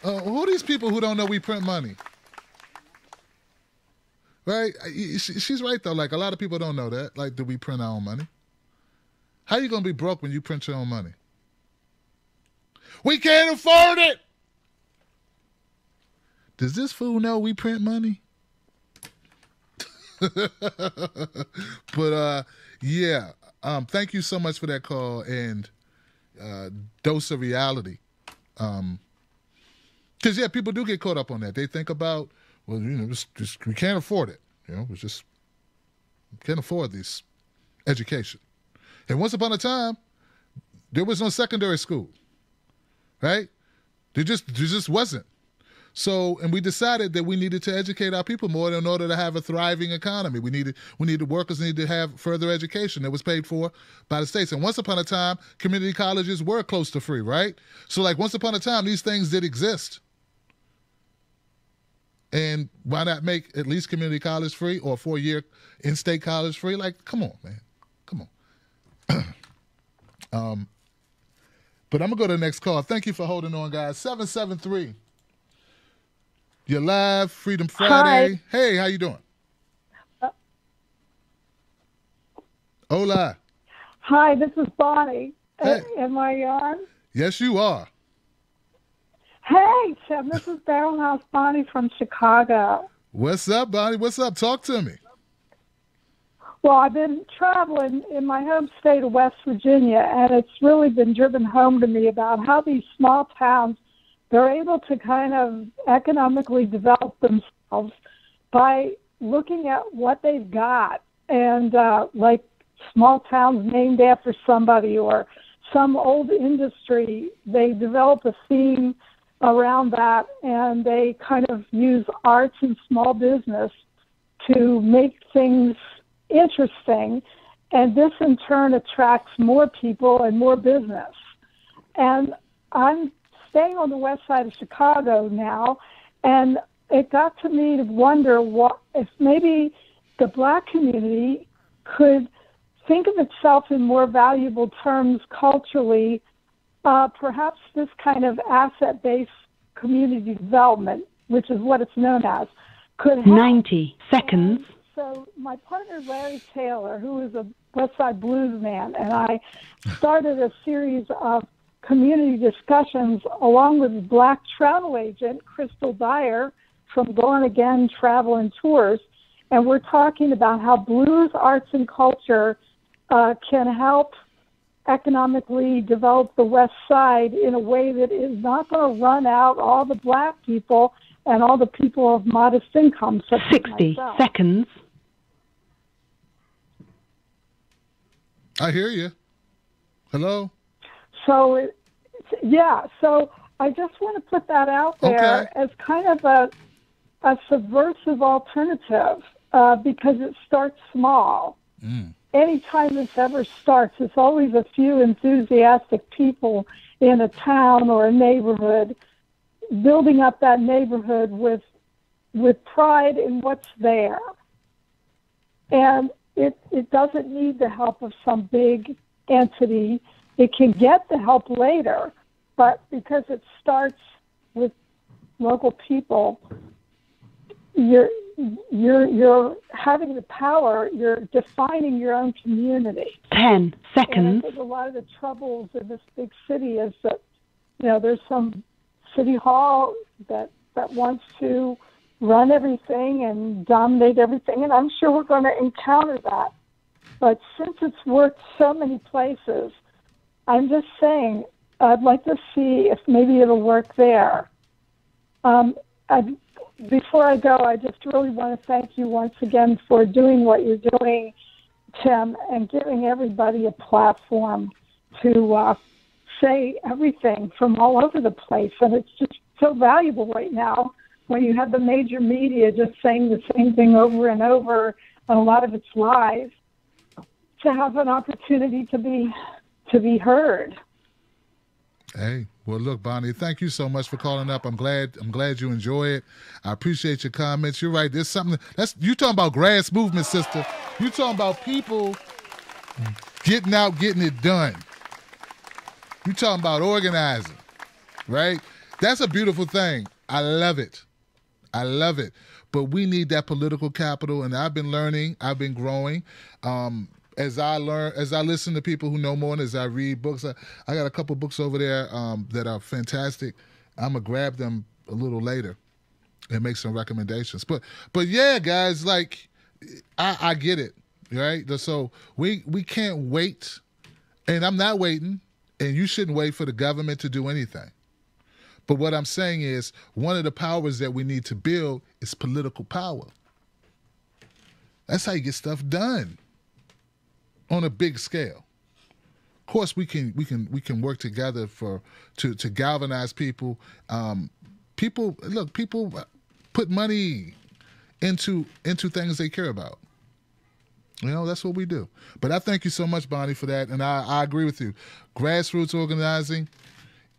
Who are these people who don't know we print money? Right? She's right, though. Like, a lot of people don't know that. Like, do we print our own money? How you going to be broke when you print your own money? We can't afford it! Does this fool know we print money? But, yeah. Thank you so much for that call and dose of reality. Because, yeah, people do get caught up on that. They think about, well, just we can't afford it. We just can't afford this education. And once upon a time, there was no secondary school, right? There just wasn't. So, and we decided that we needed to educate our people more in order to have a thriving economy. Workers needed to have further education that was paid for by the states. And once upon a time, community colleges were close to free, right? So, like, once upon a time, these things did exist. And why not make at least community college free or 4-year in-state college free? Like, come on, man. Come on. But I'm going to go to the next call. Thank you for holding on, guys. 773. You're live, Freedom Friday. Hi. Hey, how you doing? Hola. Hi, this is Bonnie. Hey. Am I on? Yes, you are. Hey, Tim, this is Barrelhouse Bonnie from Chicago. What's up, Bonnie? What's up? Talk to me. Well, I've been traveling in my home state of West Virginia, and it's really been driven home to me about how these small towns, they're able to kind of economically develop themselves by looking at what they've got. And like small towns named after somebody or some old industry, they develop a theme around that, and they kind of use arts and small business to make things interesting, and this in turn attracts more people and more business. And I'm staying on the west side of Chicago now, and it got to me to wonder what if maybe the Black community could think of itself in more valuable terms culturally. Perhaps this kind of asset-based community development, which is what it's known as, could help. 90 seconds. So my partner, Larry Taylor, who is a West Side Blues man, and I started a series of community discussions along with Black travel agent Crystal Dyer from Gone Again Travel and Tours, and we're talking about how blues, arts, and culture can help economically develop the West Side in a way that is not going to run out all the Black people and all the people of modest income. 60 seconds. I hear you. Hello? So, so I just want to put that out there as kind of a subversive alternative because it starts small. Anytime this ever starts, it's always a few enthusiastic people in a town or a neighborhood building up that neighborhood with pride in what's there. And it doesn't need the help of some big entity. It can get the help later, but because it starts with local people, you're having the power. You're defining your own community. 10 seconds. And I think a lot of the troubles in this big city is that, there's some city hall that wants to run everything and dominate everything, and I'm sure we're going to encounter that. But since it's worked so many places, I'm just saying I'd like to see if maybe it'll work there. Before I go, I just really want to thank you once again for doing what you're doing, Tim, and giving everybody a platform to say everything from all over the place. And it's just so valuable right now when you have the major media just saying the same thing over and over, and a lot of it's lies, to have an opportunity to be heard. Hey, well, look, Bonnie, thank you so much for calling up. I'm glad you enjoy it. I appreciate your comments. You're right. There's something you talking about grass movement, sister. You talking about people getting out, getting it done. You talking about organizing, right? That's a beautiful thing. I love it. but we need that political capital. And I've been learning, I've been growing. As I listen to people who know more, and as I read books, I got a couple books over there that are fantastic. I'm gonna grab them a little later and make some recommendations. But yeah, guys, like I get it, right? So we can't wait, and I'm not waiting, and you shouldn't wait for the government to do anything. But what I'm saying is one of the powers that we need to build is political power. That's how you get stuff done on a big scale. Of course, we can work together to galvanize people. People put money into things they care about. That's what we do. But I thank you so much, Bonnie, for that, and I agree with you. Grassroots organizing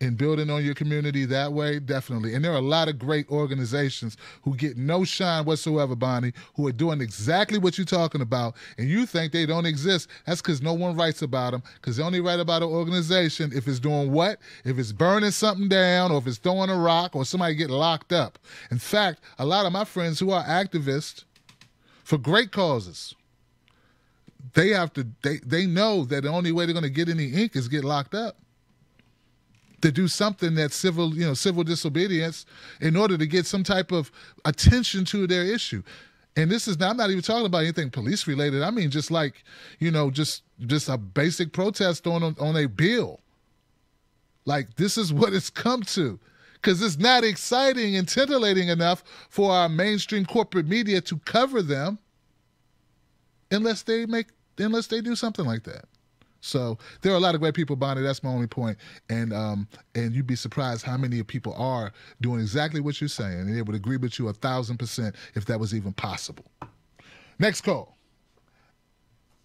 and building on your community that way, definitely. And there are a lot of great organizations who get no shine whatsoever, Bonnie, who are doing exactly what you're talking about, and you think they don't exist. That's because no one writes about them, because they only write about an organization if it's doing what? If it's burning something down, or if it's throwing a rock, or somebody getting locked up. In fact, a lot of my friends who are activists for great causes, they know that the only way they're going to get any ink is get locked up, to do something that's civil disobedience in order to get some type of attention to their issue. And I'm not even talking about anything police related. I mean, just like, just a basic protest on a bill. Like, this is what it's come to, because it's not exciting and titillating enough for our mainstream corporate media to cover them unless they do something like that. So there are a lot of great people, Bonnie. That's my only point. And you'd be surprised how many people are doing exactly what you're saying, and they would agree with you 1,000% if that was even possible. Next call.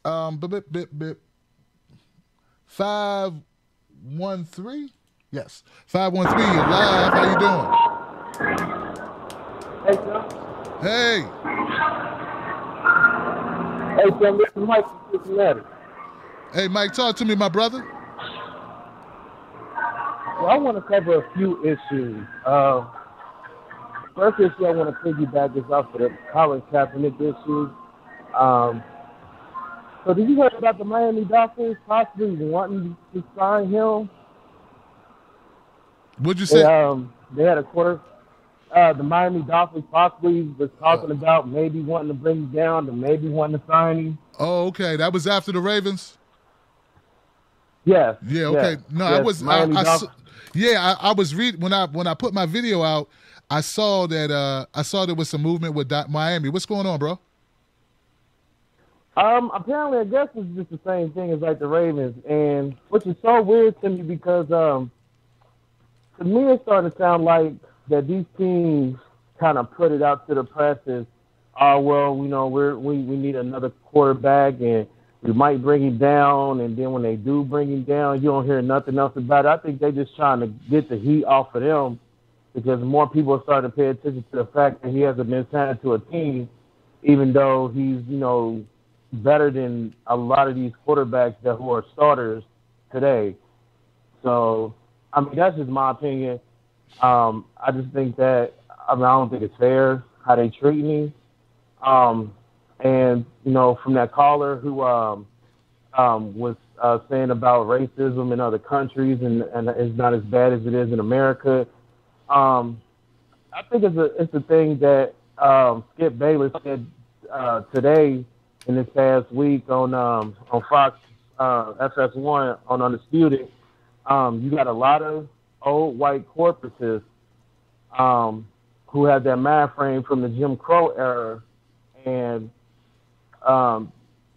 513? Yes. 513, you're live. How you doing? Hey, Sam. Hey. Hey, Sam, this is Mike from Cincinnati. Hey, Mike, talk to me, my brother. Well, I want to cover a few issues. First issue I want to piggyback is off of the Colin Kaepernick issue. So did you hear about the Miami Dolphins possibly wanting to sign him? What'd you say? They had a quarter. The Miami Dolphins possibly was talking about maybe wanting to bring him down to maybe wanting to sign him. Oh, okay. That was after the Ravens? Yes. Yeah, okay. Yes, No, yes, I was I was reading when I put my video out, I saw that there was some movement with Miami. What's going on, bro? Apparently I guess it's just the same thing as like the Ravens, and which is so weird to me because to me it's starting to sound like that these teams kind of put it out to the press as, oh well, we need another quarterback and we might bring him down, and then when they do bring him down, you don't hear nothing else about it. I think they're just trying to get the heat off of them because more people are starting to pay attention to the fact that he hasn't been signed to a team, even though he's, better than a lot of these quarterbacks who are starters today. So, I mean, that's just my opinion. I just think that, I don't think it's fair how they treat me. And, from that caller who was saying about racism in other countries and it's not as bad as it is in America, I think it's a thing that Skip Bayless said today in this past week on Fox FS1 on Undisputed. You got a lot of old white corporatists who had that mind frame from the Jim Crow era, and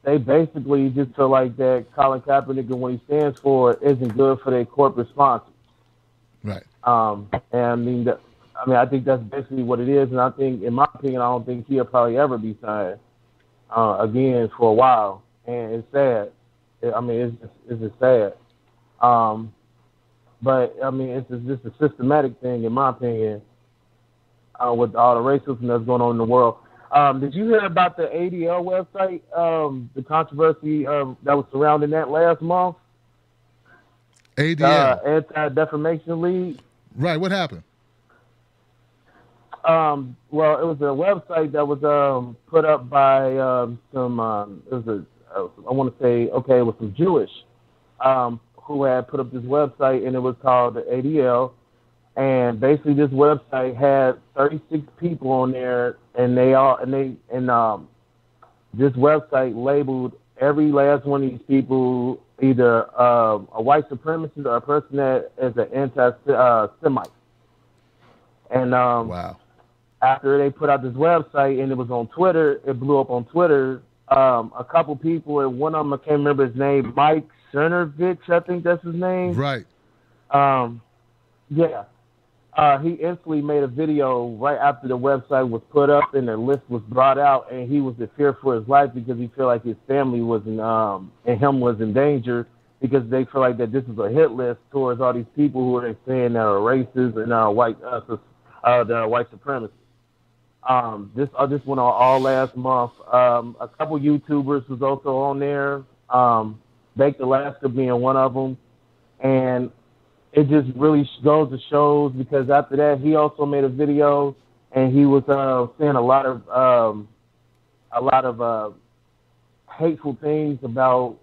they basically just feel like that Colin Kaepernick and what he stands for isn't good for their corporate sponsors. Right. And I think that's basically what it is. And I think, in my opinion, I don't think he'll probably ever be signed again for a while. And it's sad. It's just sad. But it's just a systematic thing, in my opinion, with all the racism that's going on in the world. Did you hear about the ADL website, the controversy that was surrounding that last month? ADL? Anti-Defamation League. Right, what happened? Well, it was a website that was put up by some. It was I want to say, okay, it was some Jewish who had put up this website, and it was called the ADL. And basically, this website had 36 people on there, and this website labeled every last one of these people either a white supremacist or a person that is an anti-Semite. And Wow. after they put out this website and it was on Twitter, it blew up on Twitter. A couple people, and one of them, I can't remember his name, Mike Cernovich, I think that's his name. Right. Yeah. He instantly made a video right after the website was put up and the list was brought out, and he was in fear for his life because he felt like his family was and him was in danger because they feel like that this is a hit list towards all these people who are saying that are racist and white supremacists. This went on all last month. A couple YouTubers was also on there. Baked Alaska being one of them, and it just really goes to shows because after that he also made a video and he was saying a lot of hateful things about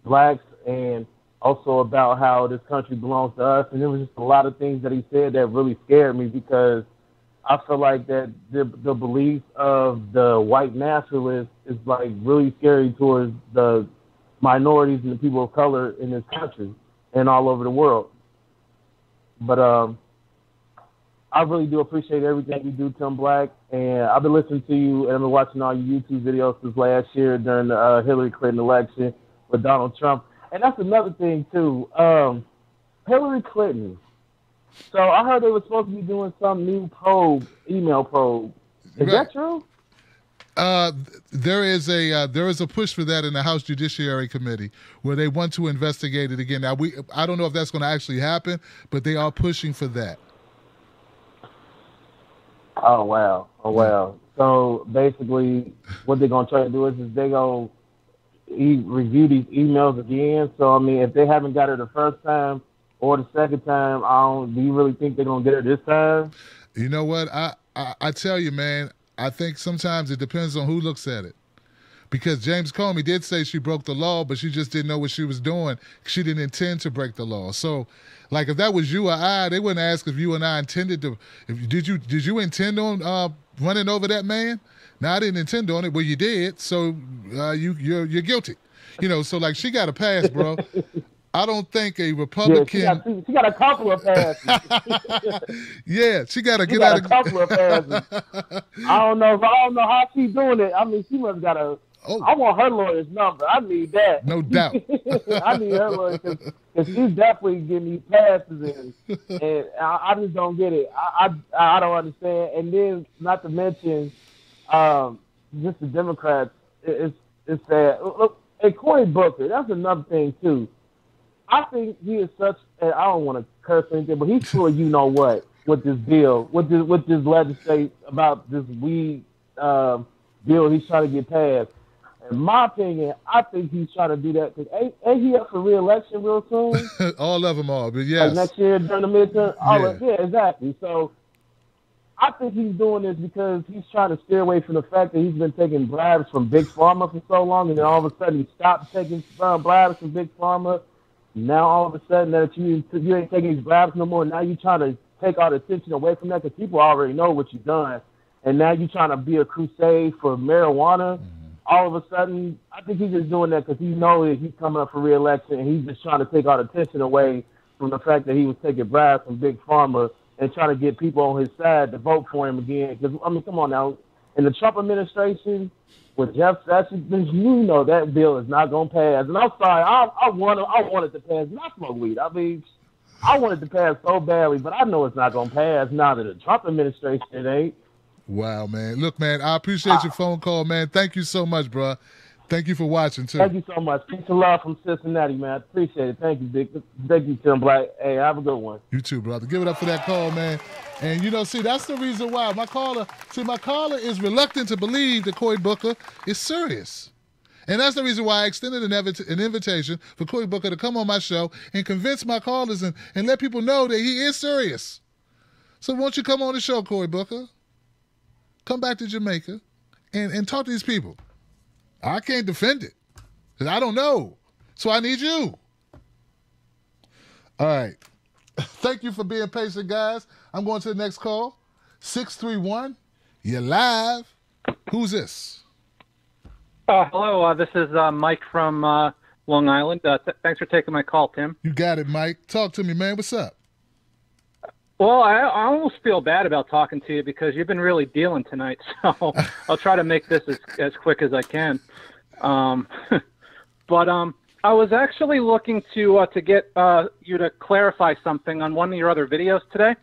blacks and also about how this country belongs to us, and there was just a lot of things that he said that really scared me because I feel like that the belief of the white nationalists is like really scary towards the minorities and the people of color in this country and all over the world. But I really do appreciate everything you do, Tim Black, and I've been listening to you and I've been watching all your YouTube videos since last year during the Hillary Clinton election with Donald Trump. And that's another thing too. Hillary Clinton. So I heard they were supposed to be doing some new email probe. Is that true? There is a push for that in the House Judiciary Committee where they want to investigate it again. Now I don't know if that's going to actually happen, but they are pushing for that. Oh wow. So basically, what they're going to try to do is they're going to review these emails again. So I mean, if they haven't got it the first time or the second time, do you really think they're going to get it this time? You know what? I tell you, man, I think sometimes it depends on who looks at it. Because James Comey did say she broke the law, but she just didn't know what she was doing. She didn't intend to break the law. So, like, if that was you or I, they wouldn't ask if you and I intended to. Did you intend on running over that man? No, I didn't intend on it. Well, you did, so you're guilty. You know, so like she got a pass, bro. I don't think a Republican. Yeah, she got a couple of passes. Yeah, she got to get got out of a couple of passes. I don't know how she's doing it. I mean, she must got a. Oh. I want her lawyer's number. I need that. No doubt. I need her lawyer because she's definitely getting these passes in, and I just don't get it. I don't understand. And then, not to mention, just the Democrats. It's sad. Look, and Cory Booker. That's another thing too. I think he is such. And I don't want to curse or anything, but he's full of you know what with this bill, with this legislate about this weed bill he's trying to get passed. In my opinion, I think he's trying to do that because ain't he up for re-election real soon? All of them are, but yes. Like next year during the midterm? Yeah, exactly. So I think he's doing this because he's trying to steer away from the fact that he's been taking bribes from Big Pharma for so long, and then all of a sudden he stopped taking bribes from Big Pharma. Now all of a sudden that you ain't taking these bribes no more. Now you're trying to take all the attention away from that because people already know what you've done. And now you're trying to be a crusade for marijuana. Mm-hmm. All of a sudden, I think he's just doing that because he knows he's coming up for re-election, and he's just trying to take all the attention away from the fact that he was taking bribes from Big Pharma and trying to get people on his side to vote for him again. Because, I mean, come on now. In the Trump administration, with Jeff Sessions, you know that bill is not going to pass. And I'm sorry, I want it to pass. And I smoke weed. I mean, I want it to pass so badly, but I know it's not going to pass now that the Trump administration it ain't. Wow, man. Look, man, I appreciate your phone call, man. Thank you so much, bro. Thank you for watching, too. Thank you so much. Peace and love from Cincinnati, man. I appreciate it. Thank you, Dick. Thank you, Tim Black. Hey, have a good one. You too, brother. Give it up for that call, man. And, you know, see, that's the reason why my caller is reluctant to believe that Cory Booker is serious. And that's the reason why I extended an invitation for Cory Booker to come on my show and convince my callers and let people know that he is serious. So why don't you come on the show, Cory Booker? Come back to Jamaica and talk to these people. I can't defend it because I don't know. So I need you. All right. Thank you for being patient, guys. I'm going to the next call. 631. You're live. Who's this? Hello. This is Mike from Long Island. Thanks for taking my call, Tim. You got it, Mike. Talk to me, man. What's up? Well, I almost feel bad about talking to you because you've been really dealing tonight. So I'll try to make this as quick as I can. But I was actually looking to get you to clarify something on one of your other videos today.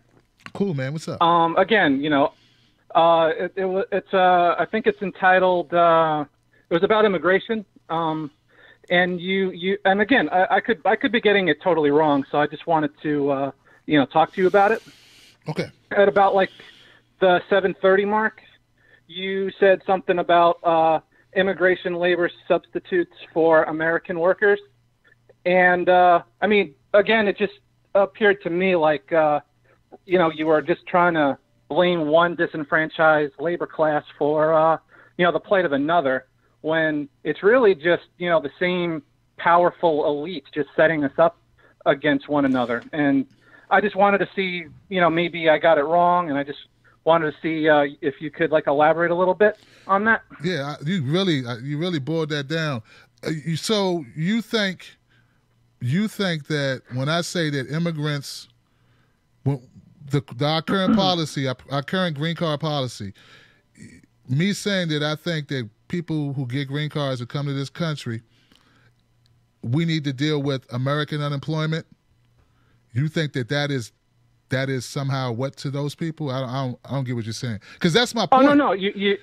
Cool, man. What's up? Again, it's I think it's entitled. It was about immigration. And and again, I could be getting it totally wrong. So I just wanted to talk to you about it. Okay. At about like the 7:30 mark, you said something about immigration labor substitutes for American workers. And, I mean, again, it just appeared to me like, you were just trying to blame one disenfranchised labor class for, the plight of another, when it's really just, the same powerful elites just setting us up against one another. And I just wanted to see, maybe I got it wrong, and I just wanted to see if you could elaborate a little bit on that. Yeah, you really boiled that down. So you think that when I say that immigrants, our current policy, our current green card policy, me saying that I think that people who get green cards who come to this country, we need to deal with American unemployment. You think that is somehow what to those people? I don't get what you're saying, because that's my point. Oh no,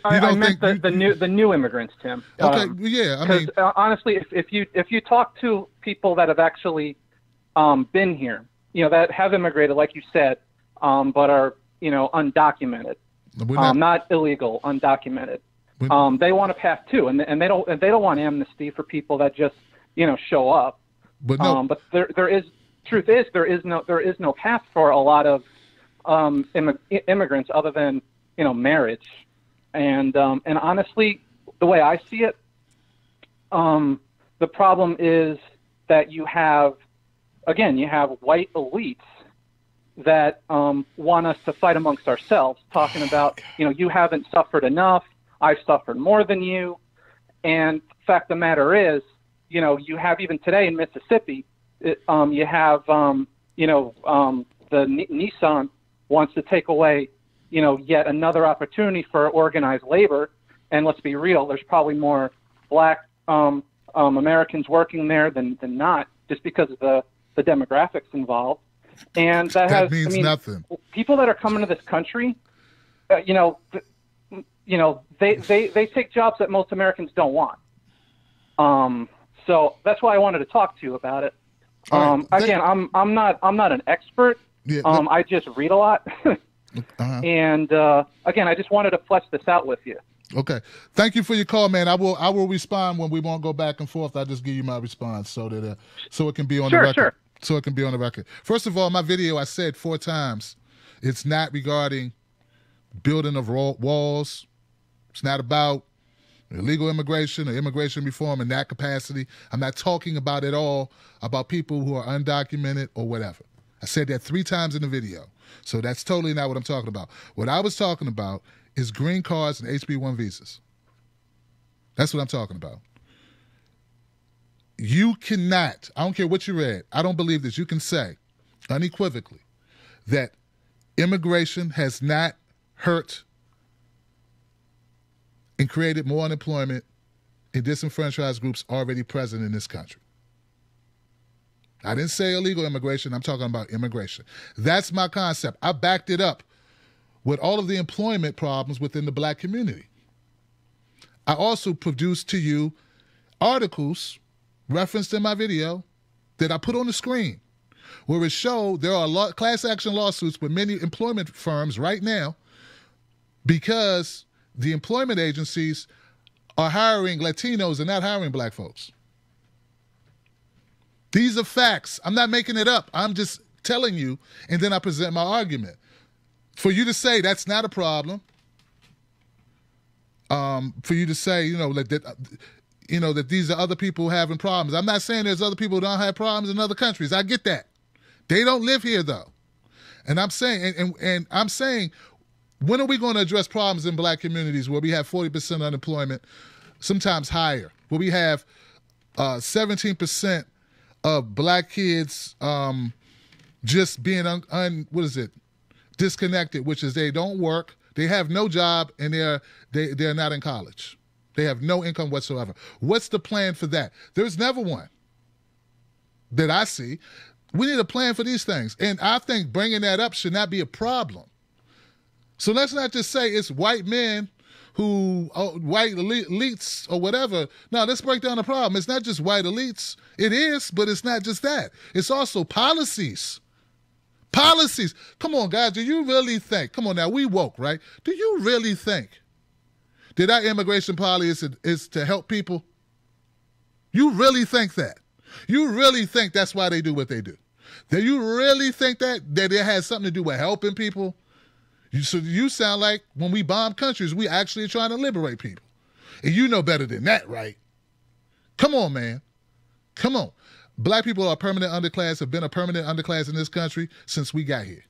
I meant the new immigrants, Tim. Okay, yeah, I mean, honestly, if you talk to people that have actually been here, that have immigrated, like you said, but are undocumented, not illegal, undocumented. They want a path too, and they don't want amnesty for people that just show up. But no, but there is. Truth is, there is no path for a lot of immigrants other than marriage, and honestly, the way I see it, the problem is that you have white elites that want us to fight amongst ourselves, talking about you haven't suffered enough, I've suffered more than you, and the fact of the matter is, you have even today in Mississippi. You have, the Nissan wants to take away, yet another opportunity for organized labor. And let's be real, there's probably more black Americans working there than not, just because of the demographics involved. And that means nothing. People that are coming to this country, they take jobs that most Americans don't want. So that's why I wanted to talk to you about it. Again, I'm not an expert. Yeah, I just read a lot. And again, I just wanted to flesh this out with you. Okay. Thank you for your call, man. I will respond when we won't go back and forth. I'll just give you my response so that so it can be on the record. Sure. So it can be on the record. First of all, my video, I said 4 times, it's not regarding building of walls. It's not about illegal immigration or immigration reform in that capacity. I'm not talking about at all about people who are undocumented or whatever. I said that 3 times in the video. So that's totally not what I'm talking about. What I was talking about is green cards and HB1 visas. That's what I'm talking about. You cannot, I don't care what you read, I don't believe that you can say unequivocally that immigration has not hurt and created more unemployment in disenfranchised groups already present in this country. I didn't say illegal immigration. I'm talking about immigration. That's my concept. I backed it up with all of the employment problems within the black community. I also produced to you articles referenced in my video that I put on the screen where it showed there are class action lawsuits with many employment firms right now because the employment agencies are hiring Latinos and not hiring black folks. These are facts. I'm not making it up. I'm just telling you, and then I present my argument. For you to say that's not a problem, for you to say, that these are other people having problems. I'm not saying there's other people who don't have problems in other countries. I get that. They don't live here though. And I'm saying, and I'm saying, when are we going to address problems in black communities where we have 40% unemployment, sometimes higher, where we have 17% of black kids just being disconnected, which is they don't work, they have no job, and they're not in college. They have no income whatsoever. What's the plan for that? There's never one that I see. We need a plan for these things. And I think bringing that up should not be a problem. So let's not just say it's white men white elites or whatever. No, let's break down the problem. It's not just white elites. It is, but it's not just that. It's also policies. Policies. Come on, guys. Do you really think, come on now, we woke, right? Do you really think that our immigration policy is to help people? You really think that? You really think that's why they do what they do? Do you really think that it has something to do with helping people? So you sound like when we bomb countries, we actually are trying to liberate people. And you know better than that, right? Come on, man. Come on. Black people are permanent underclass, have been a permanent underclass in this country since we got here.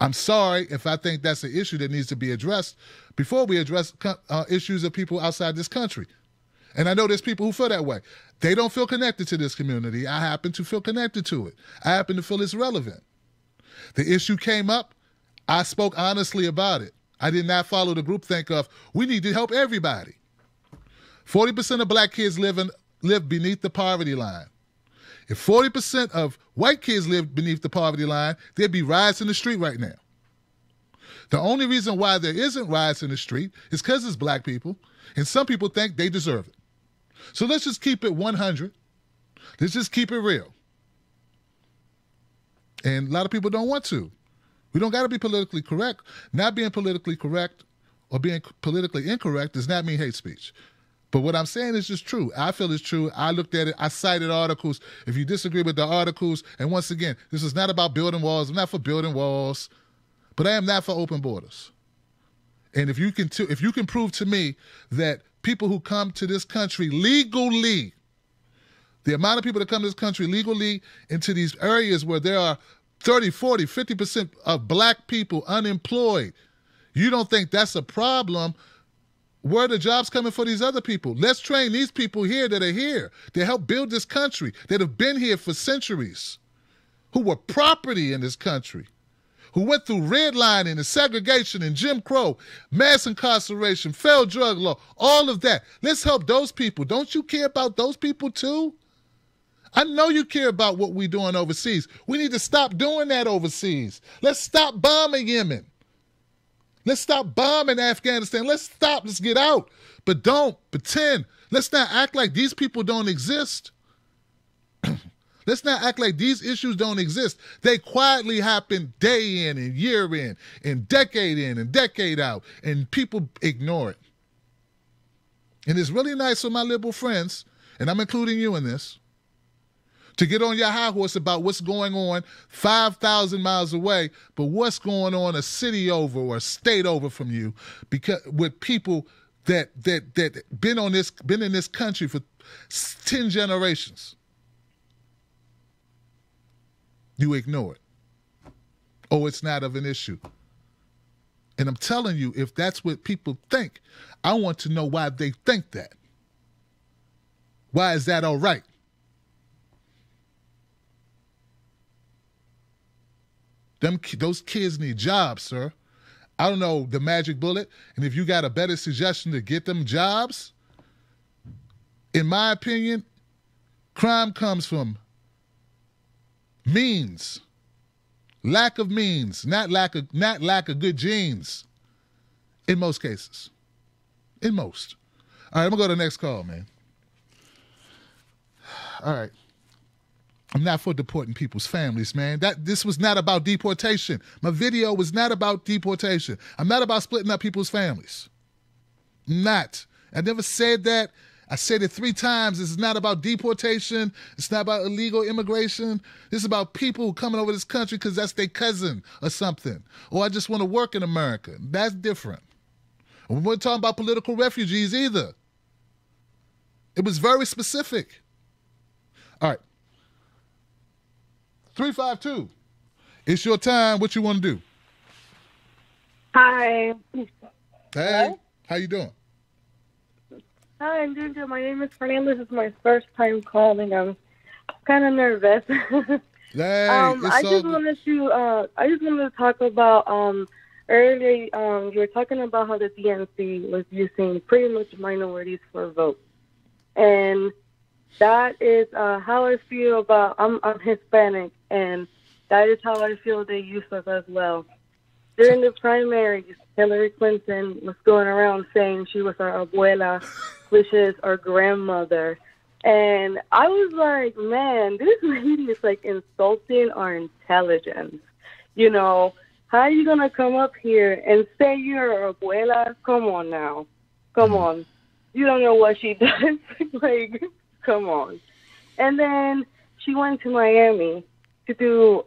I'm sorry if I think that's an issue that needs to be addressed before we address issues of people outside this country. And I know there's people who feel that way. They don't feel connected to this community. I happen to feel connected to it. I happen to feel it's relevant. The issue came up. I spoke honestly about it. I did not follow the groupthink of, we need to help everybody. 40% of black kids live beneath the poverty line. If 40% of white kids lived beneath the poverty line, there'd be riots in the street right now. The only reason why there isn't riots in the street is because it's black people, and some people think they deserve it. So let's just keep it 100. Let's just keep it real. And a lot of people don't want to. We don't got to be politically correct. Not being politically correct or being politically incorrect does not mean hate speech. But what I'm saying is just true. I feel it's true. I looked at it. I cited articles. If you disagree with the articles, and once again, this is not about building walls. I'm not for building walls, but I am not for open borders. And if you can prove to me that people who come to this country legally, the amount of people that come to this country legally into these areas where there are 30, 40, 50% of black people unemployed, you don't think that's a problem? Where are the jobs coming for these other people? Let's train these people here that are here to help build this country, that have been here for centuries, who were property in this country, who went through redlining and segregation and Jim Crow, mass incarceration, failed drug law, all of that. Let's help those people. Don't you care about those people too? I know you care about what we're doing overseas. We need to stop doing that overseas. Let's stop bombing Yemen. Let's stop bombing Afghanistan. Let's get out. But don't pretend. Let's not act like these people don't exist. Let's not act like these issues don't exist. They quietly happen day in and year in and decade out, and people ignore it. And it's really nice for my liberal friends, and I'm including you in this, to get on your high horse about what's going on 5,000 miles away, but what's going on a city over or a state over from you, because with people that been in this country for 10 generations. You ignore it. Oh, it's not of an issue. And I'm telling you, if that's what people think, I want to know why they think that. Why is that all right? Those kids need jobs, sir. I don't know the magic bullet, and if you got a better suggestion to get them jobs, in my opinion, crime comes from means, lack of means, not lack of good genes. In most cases, in most. All right, I'm gonna go to the next call, man. All right. I'm not for deporting people's families, man. This was not about deportation. My video was not about deportation. I'm not about splitting up people's families. Not. I never said that. I said it 3 times. This is not about deportation. It's not about illegal immigration. This is about people coming over this country because that's their cousin or something. Or I just want to work in America. That's different. And we weren't talking about political refugees either. It was very specific. All right. 352. It's your time. What you want to do? Hi. Hey. Hello? How you doing? Hi, I'm doing good. My name is Fernanda. This is my first time calling. I'm kind of nervous. Hey, I just wanted to talk about earlier. You were talking about how the DNC was using pretty much minorities for votes, and that is how I feel about. I'm Hispanic, and that is how I feel they use us as well. During the primaries, Hillary Clinton was going around saying she was our abuela, which is our grandmother. And I was like, man, this lady is like insulting our intelligence. You know, how are you going to come up here and say you're our abuela? Come on now. Come on. You don't know what she does. Like, come on. And then she went to Miami to do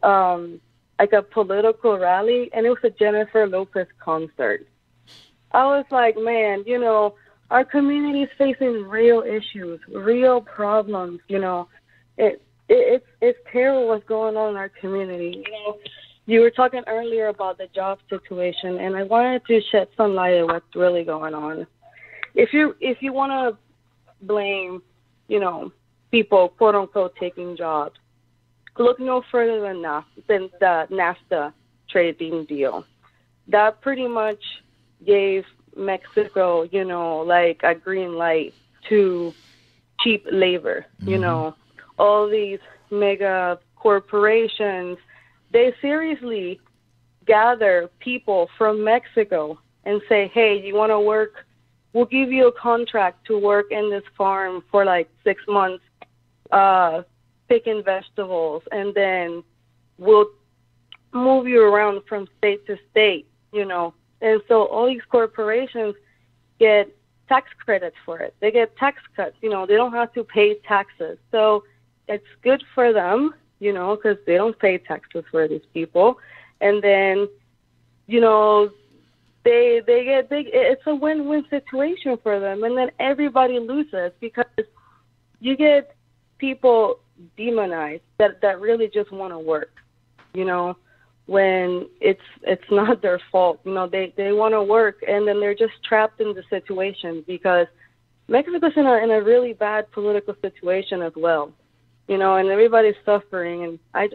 like a political rally, and it was a Jennifer Lopez concert. I was like, man, you know, our community is facing real issues, real problems. You know, it's terrible what's going on in our community. You know, you were talking earlier about the job situation, and I wanted to shed some light on what's really going on. If you want to blame, you know, people quote unquote taking jobs, look no further than the NAFTA trading deal. That pretty much gave Mexico, you know, like a green light to cheap labor. You know, all these mega corporations, they seriously gather people from Mexico and say, hey, you want to work? We'll give you a contract to work in this farm for like 6 months, picking vegetables, and then we'll move you around from state to state, you know. And so all these corporations get tax credits for it. They get tax cuts, you know. They don't have to pay taxes. So it's good for them, you know, because they don't pay taxes for these people. And then, you know, they get big. It's a win-win situation for them. And then everybody loses because you get people demonized that really just want to work, you know, when it's not their fault. You know, they want to work, and then they're just trapped in the situation because Mexico's in a really bad political situation as well, you know, and everybody's suffering. And I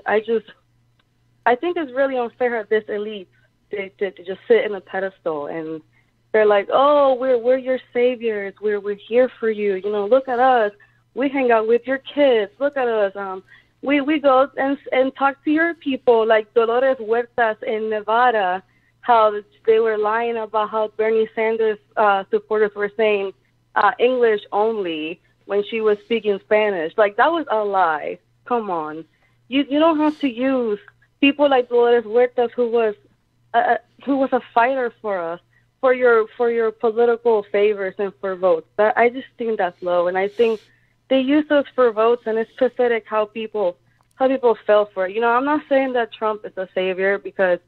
think it's really unfair of this elite to just sit in a pedestal, and they're like, oh, we're your saviors, we're here for you, you know, look at us. We hang out with your kids. Look at us. We go and talk to your people, like Dolores Huertas in Nevada, how they were lying about how Bernie Sanders supporters were saying English only when she was speaking Spanish. Like, that was a lie. Come on. You don't have to use people like Dolores Huertas, who was a fighter for us, for your political favors and for votes. I just think that's low, and I think they use those for votes, and it's pathetic how people fell for it. You know, I'm not saying that Trump is a savior because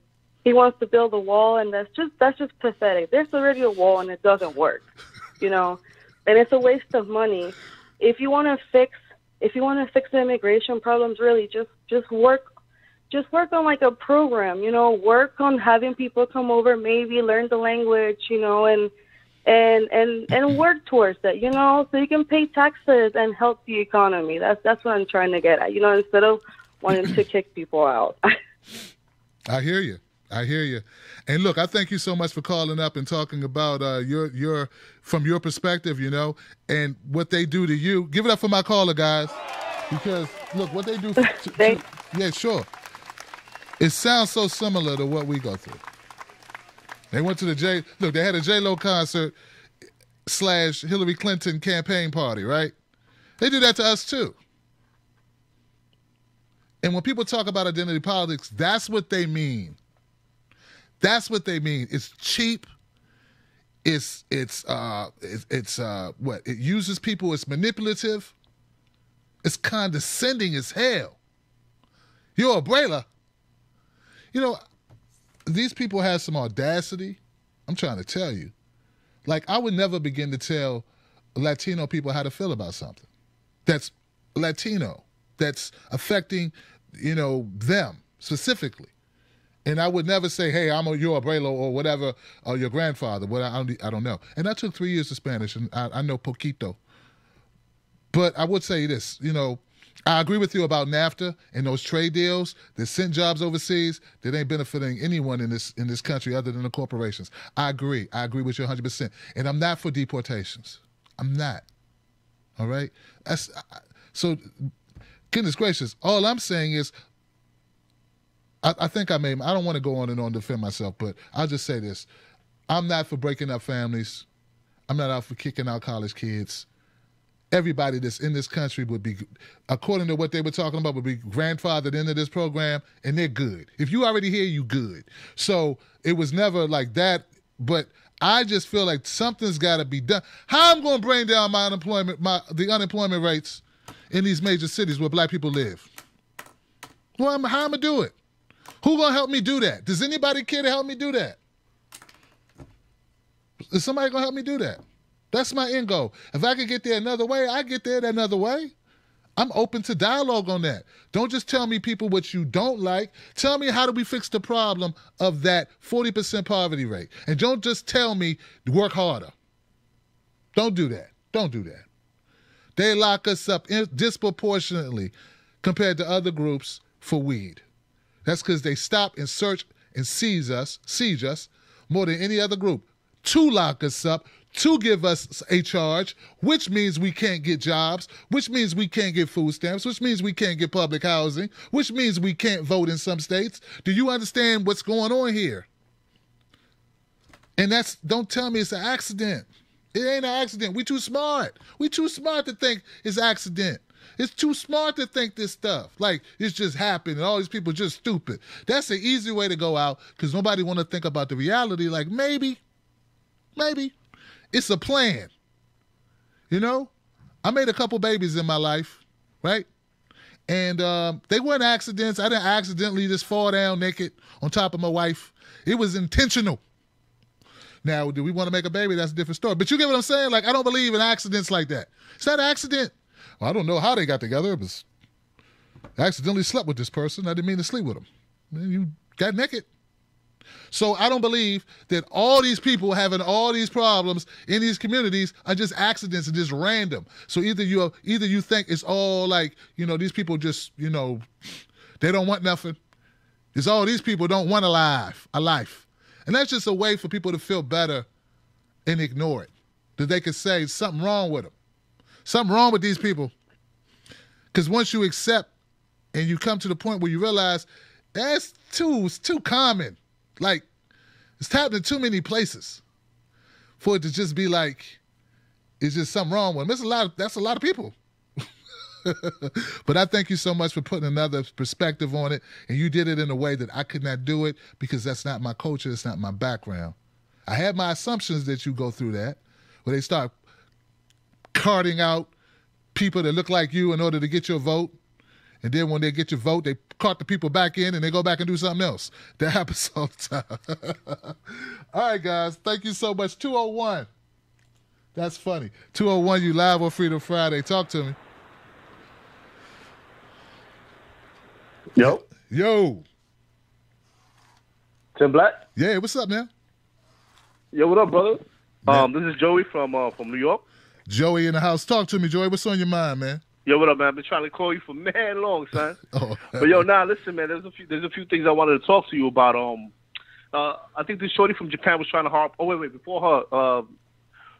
he wants to build a wall, and that's just pathetic. There's already a wall, and it doesn't work, you know, and it's a waste of money. If you want to fix the immigration problems, really just work on like a program, you know, work on having people come over, maybe learn the language, you know, and work towards that, you know, so you can pay taxes and help the economy. That's what I'm trying to get at, you know, instead of wanting to kick people out. I hear you. And look, I thank you so much for calling up and talking about your from your perspective, you know, and what they do to you. Give it up for my caller, guys, because look what they do. Yeah, sure. It sounds so similar to what we go through. They went to they had a J-Lo concert / Hillary Clinton campaign party, right? They do that to us too. And when people talk about identity politics, that's what they mean. That's what they mean. It's cheap. it's what it uses people. It's manipulative. It's condescending as hell. You're a brailer. You know, these people have some audacity. I'm trying to tell you. Like, I would never begin to tell Latino people how to feel about something that's Latino, that's affecting, them specifically. And I would never say, hey, you're abuelo or whatever, or your grandfather. I don't know. And I took 3 years of Spanish, and I know poquito. But I would say this, I agree with you about NAFTA and those trade deals that sent jobs overseas that ain't benefiting anyone in this country other than the corporations. I agree. I agree with you 100%. And I'm not for deportations. I'm not. All right? So, goodness gracious, all I'm saying is, I think I don't want to go on and on to defend myself, but I'll just say this. I'm not for breaking up families. I'm not out for kicking out college kids. Everybody that's in this country would be, according to what they were talking about, would be grandfathered into this program, and they're good. If you already here, you good. So it was never like that, but I just feel like something's got to be done. How I'm going to bring down the unemployment rates in these major cities where black people live? Well, how am I going to do it? Who going to help me do that? Does anybody care to help me do that? Is somebody going to help me do that? That's my end goal. If I could get there another way, I get there another way. I'm open to dialogue on that. Don't just tell me people what you don't like. Tell me how do we fix the problem of that 40% poverty rate. And don't just tell me work harder. Don't do that. Don't do that. They lock us up disproportionately compared to other groups for weed. That's because they stop and search and siege us more than any other group to lock us up, to give us a charge, which means we can't get jobs, which means we can't get food stamps, which means we can't get public housing, which means we can't vote in some states. Do you understand what's going on here? And don't tell me it's an accident. It ain't an accident. We too smart. We too smart to think it's an accident. It's too smart to think this stuff. Like, it's just happened and all these people are just stupid. That's the easy way to go out because nobody want to think about the reality. Like, maybe. It's a plan. I made a couple babies in my life, right? And they weren't accidents. I didn't accidentally just fall down naked on top of my wife. It was intentional. Now, do we want to make a baby? That's a different story. But you get what I'm saying? Like, I don't believe in accidents like that. It's not an accident. Well, I don't know how they got together. It was, I accidentally slept with this person. I didn't mean to sleep with him. You got naked. So I don't believe that all these people having all these problems in these communities are just accidents and just random. So either you think it's all like, these people just, they don't want nothing. It's all these people don't want a life. And that's just a way for people to feel better and ignore it. That they could say something wrong with them. Something wrong with these people. Because once you accept and you come to the point where you realize it's too common. Like, it's happening in too many places for it to just be like, it's just something wrong with them. That's a lot of people. But I thank you so much for putting another perspective on it. And you did it in a way that I could not do it because that's not my culture. It's not my background. I had my assumptions that you go through that, where they start carting out people that look like you in order to get your vote. And then when they get your vote, they cart the people back in and they go back and do something else. That happens all the time. All right, guys. Thank you so much. 201. That's funny. 201, you live on Freedom Friday. Talk to me. Yo. Tim Black? Yeah, what's up, man? Yo, what up, brother? This is Joey from New York. Joey in the house. Talk to me, Joey. What's on your mind, man? Yo, what up, man? I've been trying to call you for mad long, son. But yo, listen, man. There's a few things I wanted to talk to you about. I think this shorty from Japan was trying to harp. Oh wait, before her,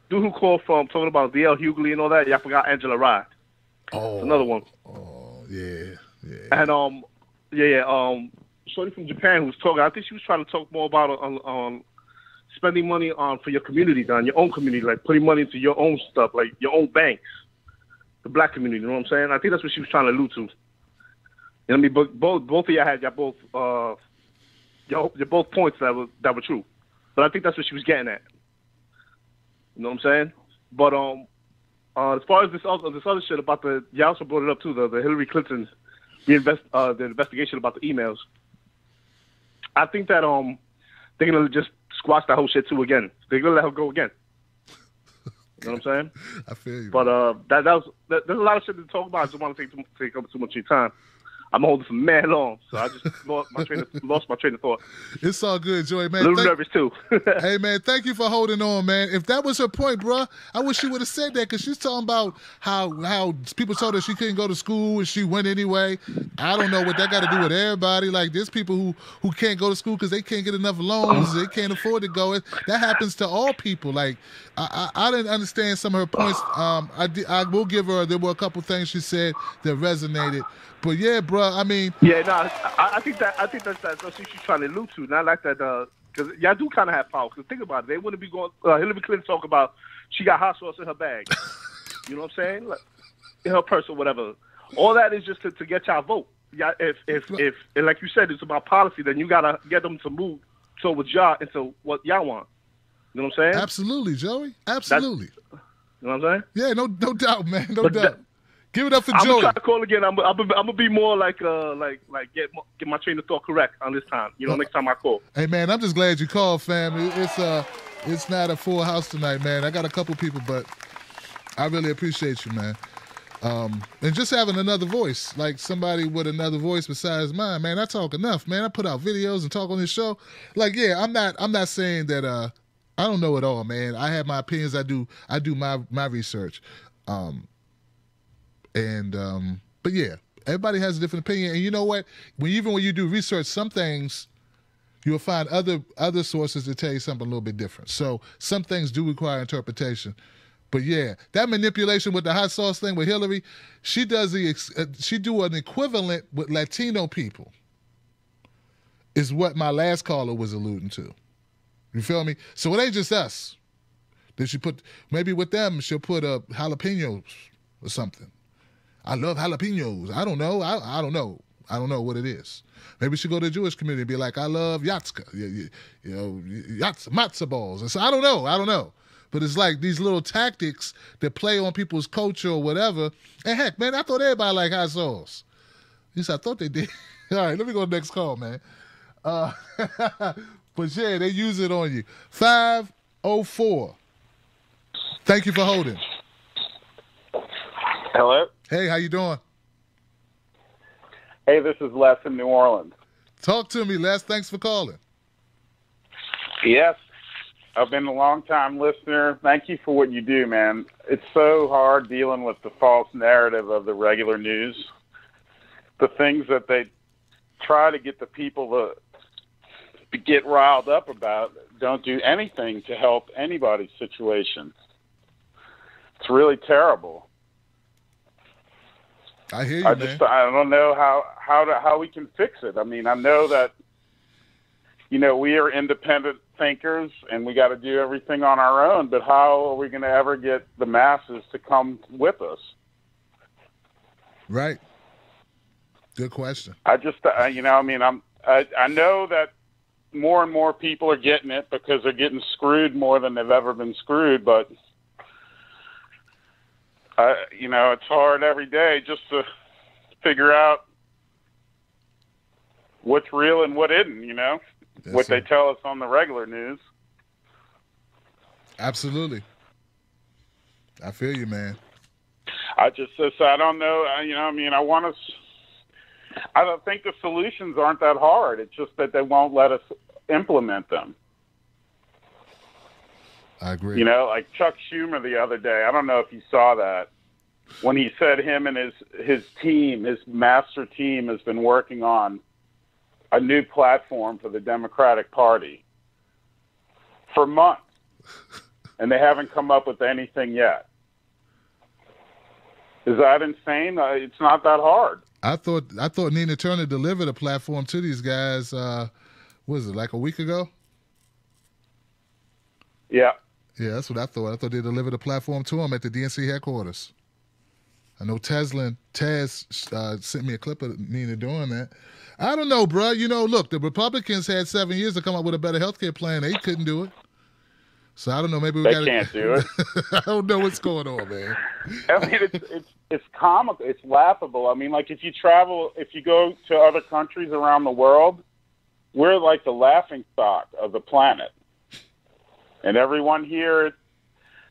dude who called from talking about D.L. Hughley and all that. Yeah, I forgot Angela Rye. Oh, it's another one. Oh, yeah. And shorty from Japan who was talking. I think she was trying to talk more about on spending money for your community, on your own community, like putting money into your own stuff, like your own banks. The black community, you know what I'm saying? I think that's what she was trying to allude to. You know what I mean? But both of y'all had your both points that were true. But I think that's what she was getting at. You know what I'm saying? But as far as this other shit about you also brought it up too, the Hillary Clinton the investigation about the emails. I think that they're gonna just squash that whole shit too again. They're gonna let her go again. You know what I'm saying? I feel you. But there's a lot of shit to talk about. I just want to take up too much of your time. I'm holding for mad long, so I just lost my train of thought. It's all good, Joey, man. A little nervous too. Hey, man, thank you for holding on, man. If that was her point, bruh, I wish she would have said that, because she's talking about how people told her she couldn't go to school and she went anyway. I don't know what that got to do with everybody. Like, there's people who can't go to school because they can't get enough loans. They can't afford to go. That happens to all people. Like, I didn't understand some of her points. I will give her, there were a couple things she said that resonated. But yeah, bro, I mean, yeah, no, I think that's what she's trying to allude to. Not like that, because y'all do kind of have power. Because think about it, they wouldn't be going. Hillary Clinton talk about she got hot sauce in her bag. You know what I'm saying? Like, in her purse or whatever. All that is just to get y'all vote. Yeah, if and like you said, it's about policy. Then you gotta get them to move towards y'all into what y'all want. You know what I'm saying? Absolutely, Joey. Absolutely. You know what I'm saying? Yeah, no doubt, man. No doubt. Give it up for Joey. I'm gonna try to call again. I'm gonna be more like get my train of thought correct on this time. You know, next time I call. Hey man, I'm just glad you called, fam. It's not a full house tonight, man. I got a couple people, but I really appreciate you, man. And just having another voice, like somebody with another voice besides mine, man. I talk enough, man. I put out videos and talk on this show. Like, yeah, I'm not saying that I don't know it all, man. I have my opinions. I do my research. But yeah, everybody has a different opinion. And you know what? Even when you do research, some things you'll find other sources that tell you something a little bit different. So some things do require interpretation. But yeah, that manipulation with the hot sauce thing with Hillary, she do an equivalent with Latino people, is what my last caller was alluding to. You feel me? So it ain't just us. Did she put, maybe with them, she'll put jalapenos or something. I love jalapenos. I don't know. I don't know. I don't know what it is. Maybe she go to the Jewish community and be like, I love yatska, matzah balls. And so I don't know. But it's like these little tactics that play on people's culture or whatever. And heck, man, I thought everybody liked hot sauce. At least I thought they did. All right, let me go to the next call, man. But yeah, they use it on you. 504. Thank you for holding. Hello? Hey, how you doing? Hey, this is Les in New Orleans. Talk to me, Les. Thanks for calling. Yes, I've been a long-time listener. Thank you for what you do, man. It's so hard dealing with the false narrative of the regular news. The things that they try to get the people to get riled up about don't do anything to help anybody's situation. It's really terrible. I hear you, man. I don't know how we can fix it. I mean, I know that, we are independent thinkers and we got to do everything on our own, but how are we going to ever get the masses to come with us? Right. Good question. I know that more and more people are getting it because they're getting screwed more than they've ever been screwed, but it's hard every day just to figure out what's real and what isn't, what they tell us on the regular news. Absolutely. I feel you, man. I don't know. I don't think the solutions aren't that hard. It's just that they won't let us implement them. I agree. Like Chuck Schumer the other day. I don't know if you saw that. When he said him and his team, his master team, has been working on a new platform for the Democratic Party for months, and they haven't come up with anything yet. Is that insane? It's not that hard. I thought Nina Turner delivered a platform to these guys. What was it, like a week ago? Yeah. Yeah, that's what I thought. I thought they delivered a platform to them at the DNC headquarters. I know Taz sent me a clip of Nina doing that. I don't know, bro. Look, the Republicans had 7 years to come up with a better health care plan. They couldn't do it. So I don't know. Maybe we They got can't do it. I don't know what's going on, man. I mean, it's comical. It's laughable. I mean, like if you go to other countries around the world, we're like the laughing stock of the planet. And everyone here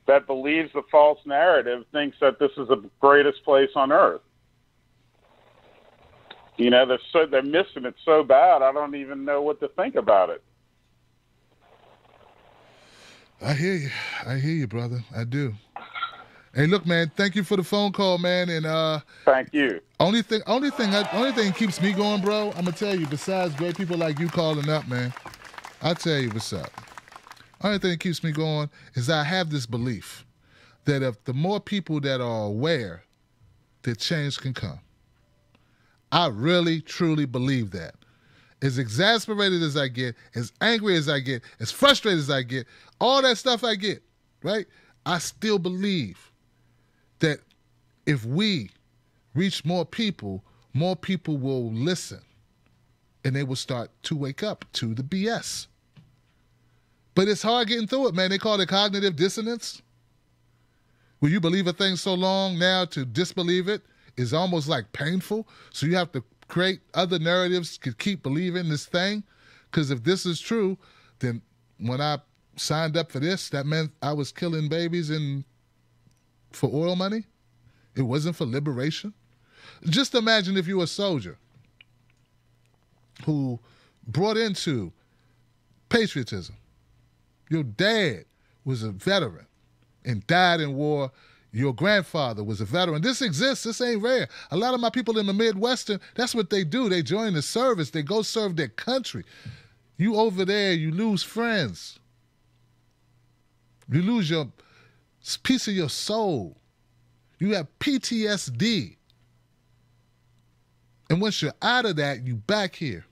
that believes the false narrative thinks that this is the greatest place on earth. You know, they're missing it so bad, I don't even know what to think about it. I hear you, brother. I do. Hey, look, man. Thank you for the phone call, man. And thank you. Only thing keeps me going, bro. I'm gonna tell you. Besides great people like you calling up, man, I'll tell you what's up. Only thing that keeps me going is I have this belief that if the more people that are aware, that change can come. I really, truly believe that. As exasperated as I get, as angry as I get, as frustrated as I get, all that stuff I get, right? I still believe that if we reach more people will listen and they will start to wake up to the BS. But it's hard getting through it, man. They call it cognitive dissonance. Where you believe a thing so long, now to disbelieve it is almost like painful. So you have to create other narratives to keep believing this thing. Because if this is true, then when I signed up for this, that meant I was killing babies for oil money. It wasn't for liberation. Just imagine if you were a soldier who brought into patriotism. Your dad was a veteran and died in war. Your grandfather was a veteran. This exists. This ain't rare. A lot of my people in the Midwestern, that's what they do. They join the service. They go serve their country. You over there, you lose friends. You lose your piece of your soul. You have PTSD. And once you're out of that, you back here.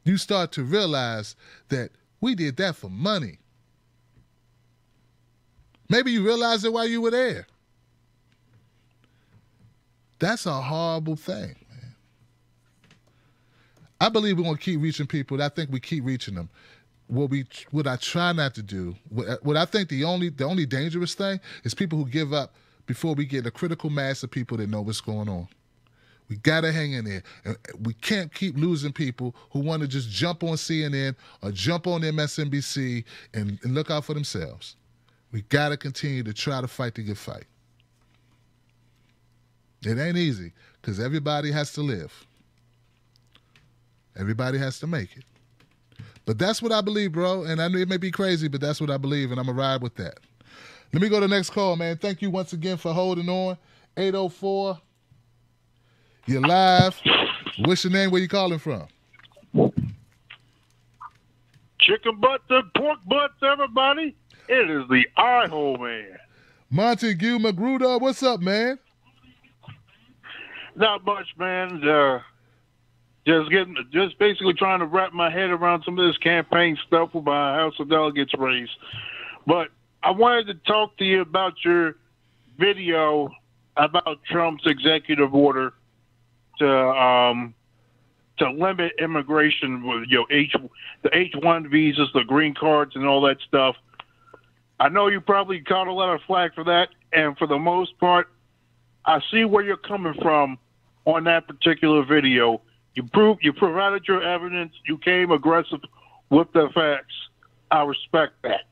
You start to realize that we did that for money. Maybe you realized it while you were there. That's a horrible thing, man. I believe we're going to keep reaching people. I think we keep reaching them. What I try not to do, what I think the only dangerous thing is people who give up before we get a critical mass of people that know what's going on. We got to hang in there. We can't keep losing people who want to just jump on CNN or jump on MSNBC and look out for themselves. We got to continue to try to fight the good fight. It ain't easy because everybody has to live. Everybody has to make it. But that's what I believe, bro. And I know it may be crazy, but that's what I believe, and I'm going to ride with that. Let me go to the next call, man. Thank you once again for holding on. 804. You're live. What's your name? Where you calling from? Chicken butts and pork butts, everybody. It is the eye-hole man. Montague Magruder, what's up, man? Not much, man. Just basically trying to wrap my head around some of this campaign stuff with my House of Delegates race. But I wanted to talk to you about your video about Trump's executive order to limit immigration with the H-1 visas, the green cards, and all that stuff. I know you probably caught a lot of flack for that, and for the most part, I see where you're coming from on that particular video. You provided your evidence. You came aggressive with the facts. I respect that.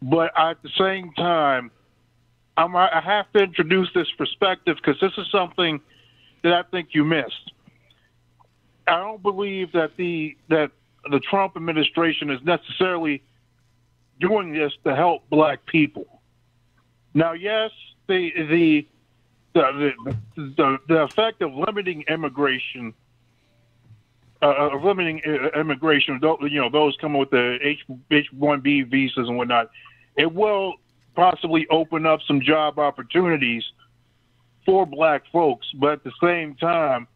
But at the same time, I have to introduce this perspective because this is something that I think you missed. I don't believe that the Trump administration is necessarily doing this to help black people. Now, yes, the effect of limiting immigration, those coming with the H-1B visas and whatnot, it will possibly open up some job opportunities for black folks. But at the same time,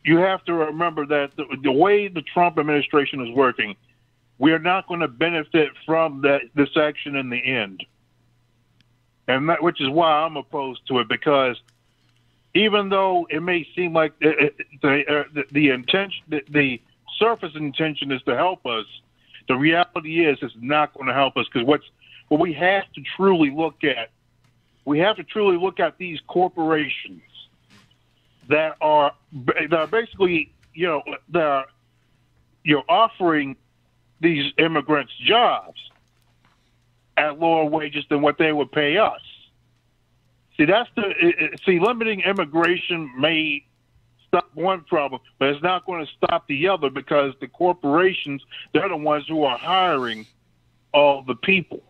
you have to remember that the way the Trump administration is working, we are not going to benefit from this action in the end. And which is why I'm opposed to it, because even though it may seem like the intention, the surface intention is to help us, the reality is it's not going to help us, because what we have to truly look at, these corporations that are basically, they're offering these immigrants jobs at lower wages than what they would pay us. See, limiting immigration may stop one problem, but it's not going to stop the other, because the corporations, they're the ones who are hiring all the people.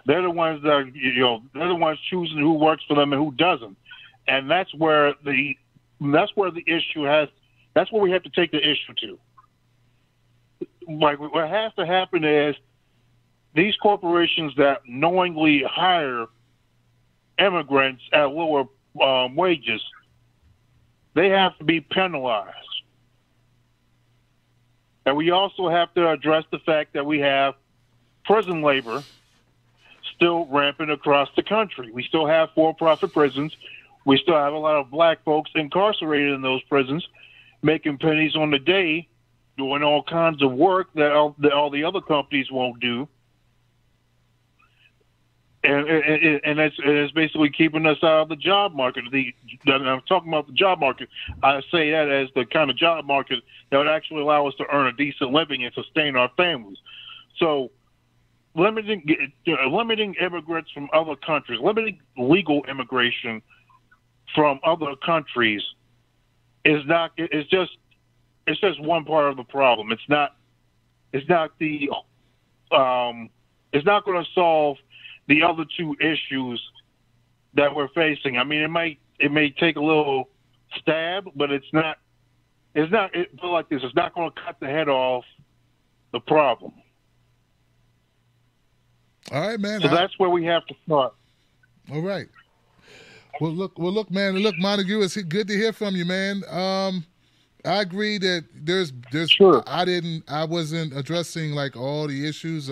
They're the ones that they're the ones choosing who works for them and who doesn't, and that's where the issue has. That's where we have to take the issue to. Like, what has to happen is these corporations that knowingly hire immigrants at lower wages, they have to be penalized. And we also have to address the fact that we have prison labor still rampant across the country. We still have for-profit prisons. We still have a lot of black folks incarcerated in those prisons, making pennies on the day, doing all kinds of work that all the other companies won't do. And it's basically keeping us out of the job market. I'm talking about the job market. I say that as the kind of job market that would actually allow us to earn a decent living and sustain our families. So limiting immigrants from other countries, limiting legal immigration from other countries is not. It's just one part of the problem. It's not going to solve the other two issues that we're facing. I mean, it may take a little stab, but it's not. Put it like this: it's not going to cut the head off the problem. All right, man. So that's where we have to start. All right. Well, look, man. Look, Montague, it's good to hear from you, man. I agree that there's sure. I wasn't addressing like all the issues.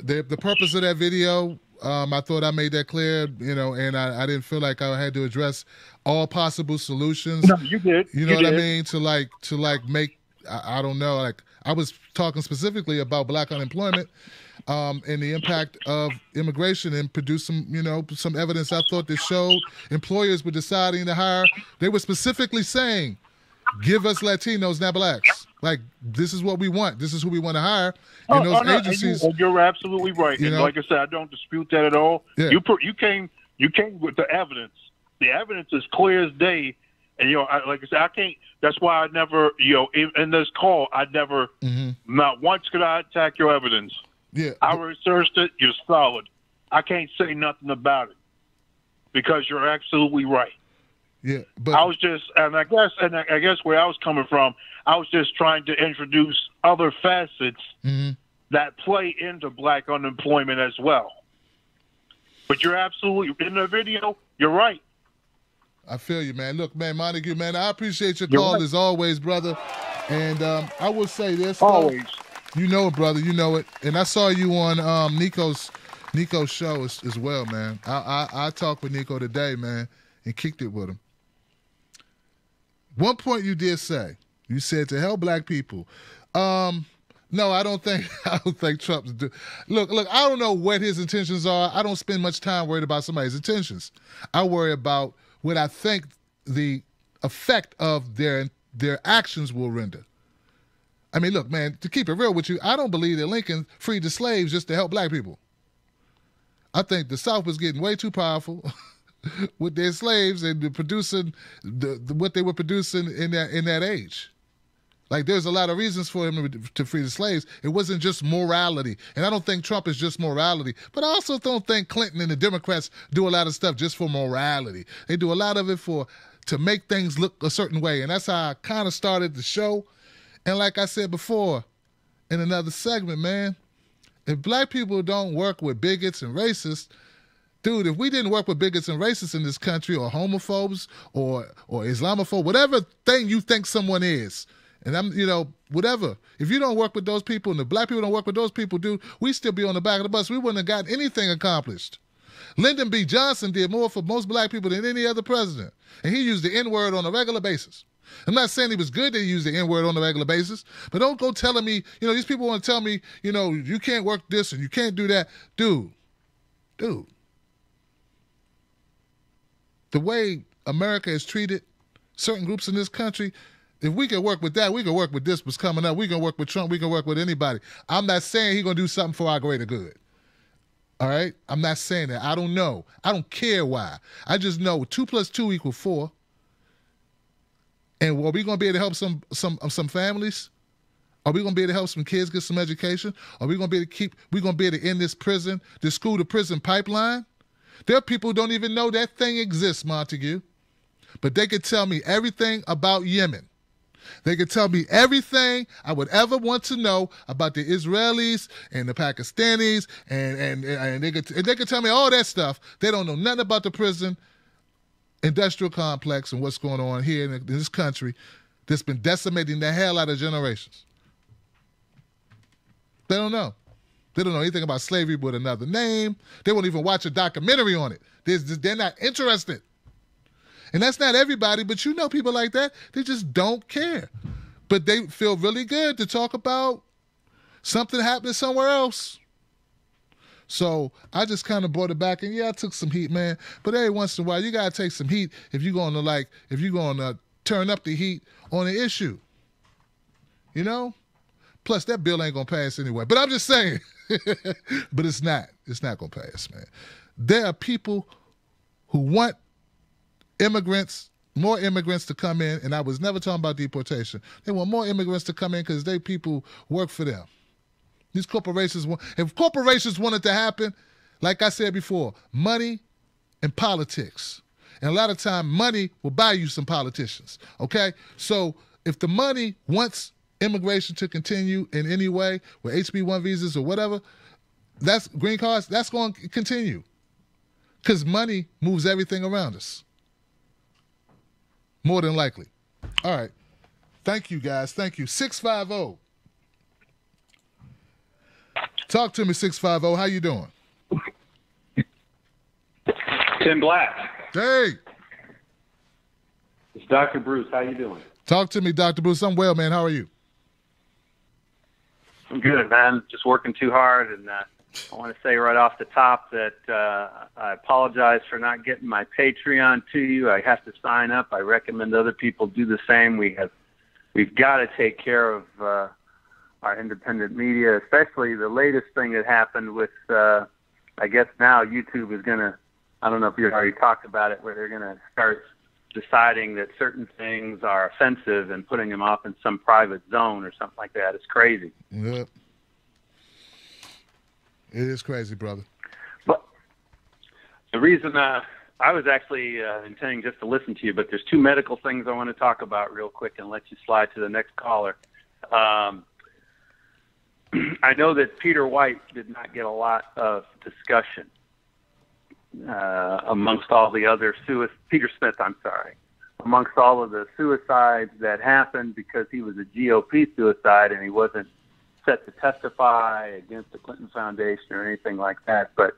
The purpose of that video, I thought I made that clear, and I didn't feel like I had to address all possible solutions. No, you did. You know what I mean? To make, I don't know, like I was talking specifically about black unemployment, and the impact of immigration, and produce some evidence I thought that showed employers were deciding to hire. They were specifically saying, give us Latinos, not blacks. Like, this is what we want. This is who we want to hire. And those agencies. You're absolutely right. And like I said, I don't dispute that at all. Yeah. You came with the evidence. The evidence is clear as day. And like I said, I can't. That's why I never, in this call, I never, not once could I attack your evidence. Yeah. I researched it. You're solid. I can't say nothing about it because you're absolutely right. Yeah, but I was just, and I guess where I was coming from, I was just trying to introduce other facets that play into black unemployment as well. But you're absolutely, in the video, you're right. I feel you, man. Look, man, Montague, man, I appreciate your call as always, brother. And I will say this. Always. You know it, brother. You know it. And I saw you on Nico's show as well, man. I talked with Nico today, man, and kicked it with him. One point you did say, you said to help black people. No, I don't think Trump's do. Look, I don't know what his intentions are. I don't spend much time worried about somebody's intentions. I worry about what I think the effect of their actions will render. I mean, look, man, to keep it real with you, I don't believe that Lincoln freed the slaves just to help black people. I think the South was getting way too powerful with their slaves and producing what they were producing in that age. Like, there's a lot of reasons for him to free the slaves. It wasn't just morality. And I don't think Trump is just morality. But I also don't think Clinton and the Democrats do a lot of stuff just for morality. They do a lot of it to make things look a certain way. And that's how I kind of started the show. And like I said before in another segment, man, if black people don't work with bigots and racists, dude, if we didn't work with bigots and racists in this country, or homophobes or Islamophobes, whatever thing you think someone is, and whatever. If you don't work with those people and the black people don't work with those people, dude, we still be on the back of the bus. We wouldn't have gotten anything accomplished. Lyndon B. Johnson did more for most black people than any other president. And he used the N-word on a regular basis. I'm not saying he was good to use the N-word on a regular basis, but don't go telling me, these people want to tell me, you can't work this and you can't do that. Dude, the way America has treated certain groups in this country, if we can work with that, we can work with this what's coming up. We can work with Trump. We can work with anybody. I'm not saying he's going to do something for our greater good. All right? I'm not saying that. I don't know. I don't care why. I just know 2 + 2 = 4. And are we going to be able to help some families? Are we going to be able to help some kids get some education? Are we going to be able to end this school to prison pipeline? There are people who don't even know that thing exists, Montague. But they could tell me everything about Yemen. They could tell me everything I would ever want to know about the Israelis and the Pakistanis, and they could tell me all that stuff. They don't know nothing about the prison industrial complex and what's going on here in this country that's been decimating the hell out of generations. They don't know. They don't know anything about slavery with another name. They won't even watch a documentary on it. They're not interested. And that's not everybody, but people like that. They just don't care. But they feel really good to talk about something happening somewhere else. So I just kind of brought it back, and I took some heat, man. But every once in a while, you gotta take some heat if you're gonna turn up the heat on an issue. Plus, that bill ain't gonna pass anyway. But I'm just saying. But it's not. It's not gonna pass, man. There are people who want more immigrants to come in, and I was never talking about deportation. They want more immigrants to come in because they people work for them. These corporations if corporations want it to happen, like I said before, money and politics. And a lot of time, money will buy you some politicians, okay? So if the money wants immigration to continue in any way, with HB1 visas or whatever, that's green cards, that's going to continue. Because money moves everything around us. More than likely. All right. Thank you, guys. Thank you. 650. Talk to me, 650. How you doing? Tim Black. Hey. It's Dr. Bruce. How you doing? Talk to me, Dr. Bruce. I'm well, man. How are you? I'm good, man. Just working too hard, and I want to say right off the top that I apologize for not getting my Patreon to you. I have to sign up. I recommend other people do the same. We've got to take care of our independent media, especially the latest thing that happened with, I guess now YouTube is going to, I don't know if you already talked about it, where they're going to start deciding that certain things are offensive and putting them off in some private zone or something like that. It's crazy. Yep. It is crazy, brother. But the reason I was actually intending just to listen to you, but there's 2 medical things I want to talk about real quick and let you slide to the next caller. I know that Peter White did not get a lot of discussion amongst all the other Peter Smith, I'm sorry, amongst all of the suicides that happened because he was a GOP suicide and he wasn't set to testify against the Clinton Foundation or anything like that. But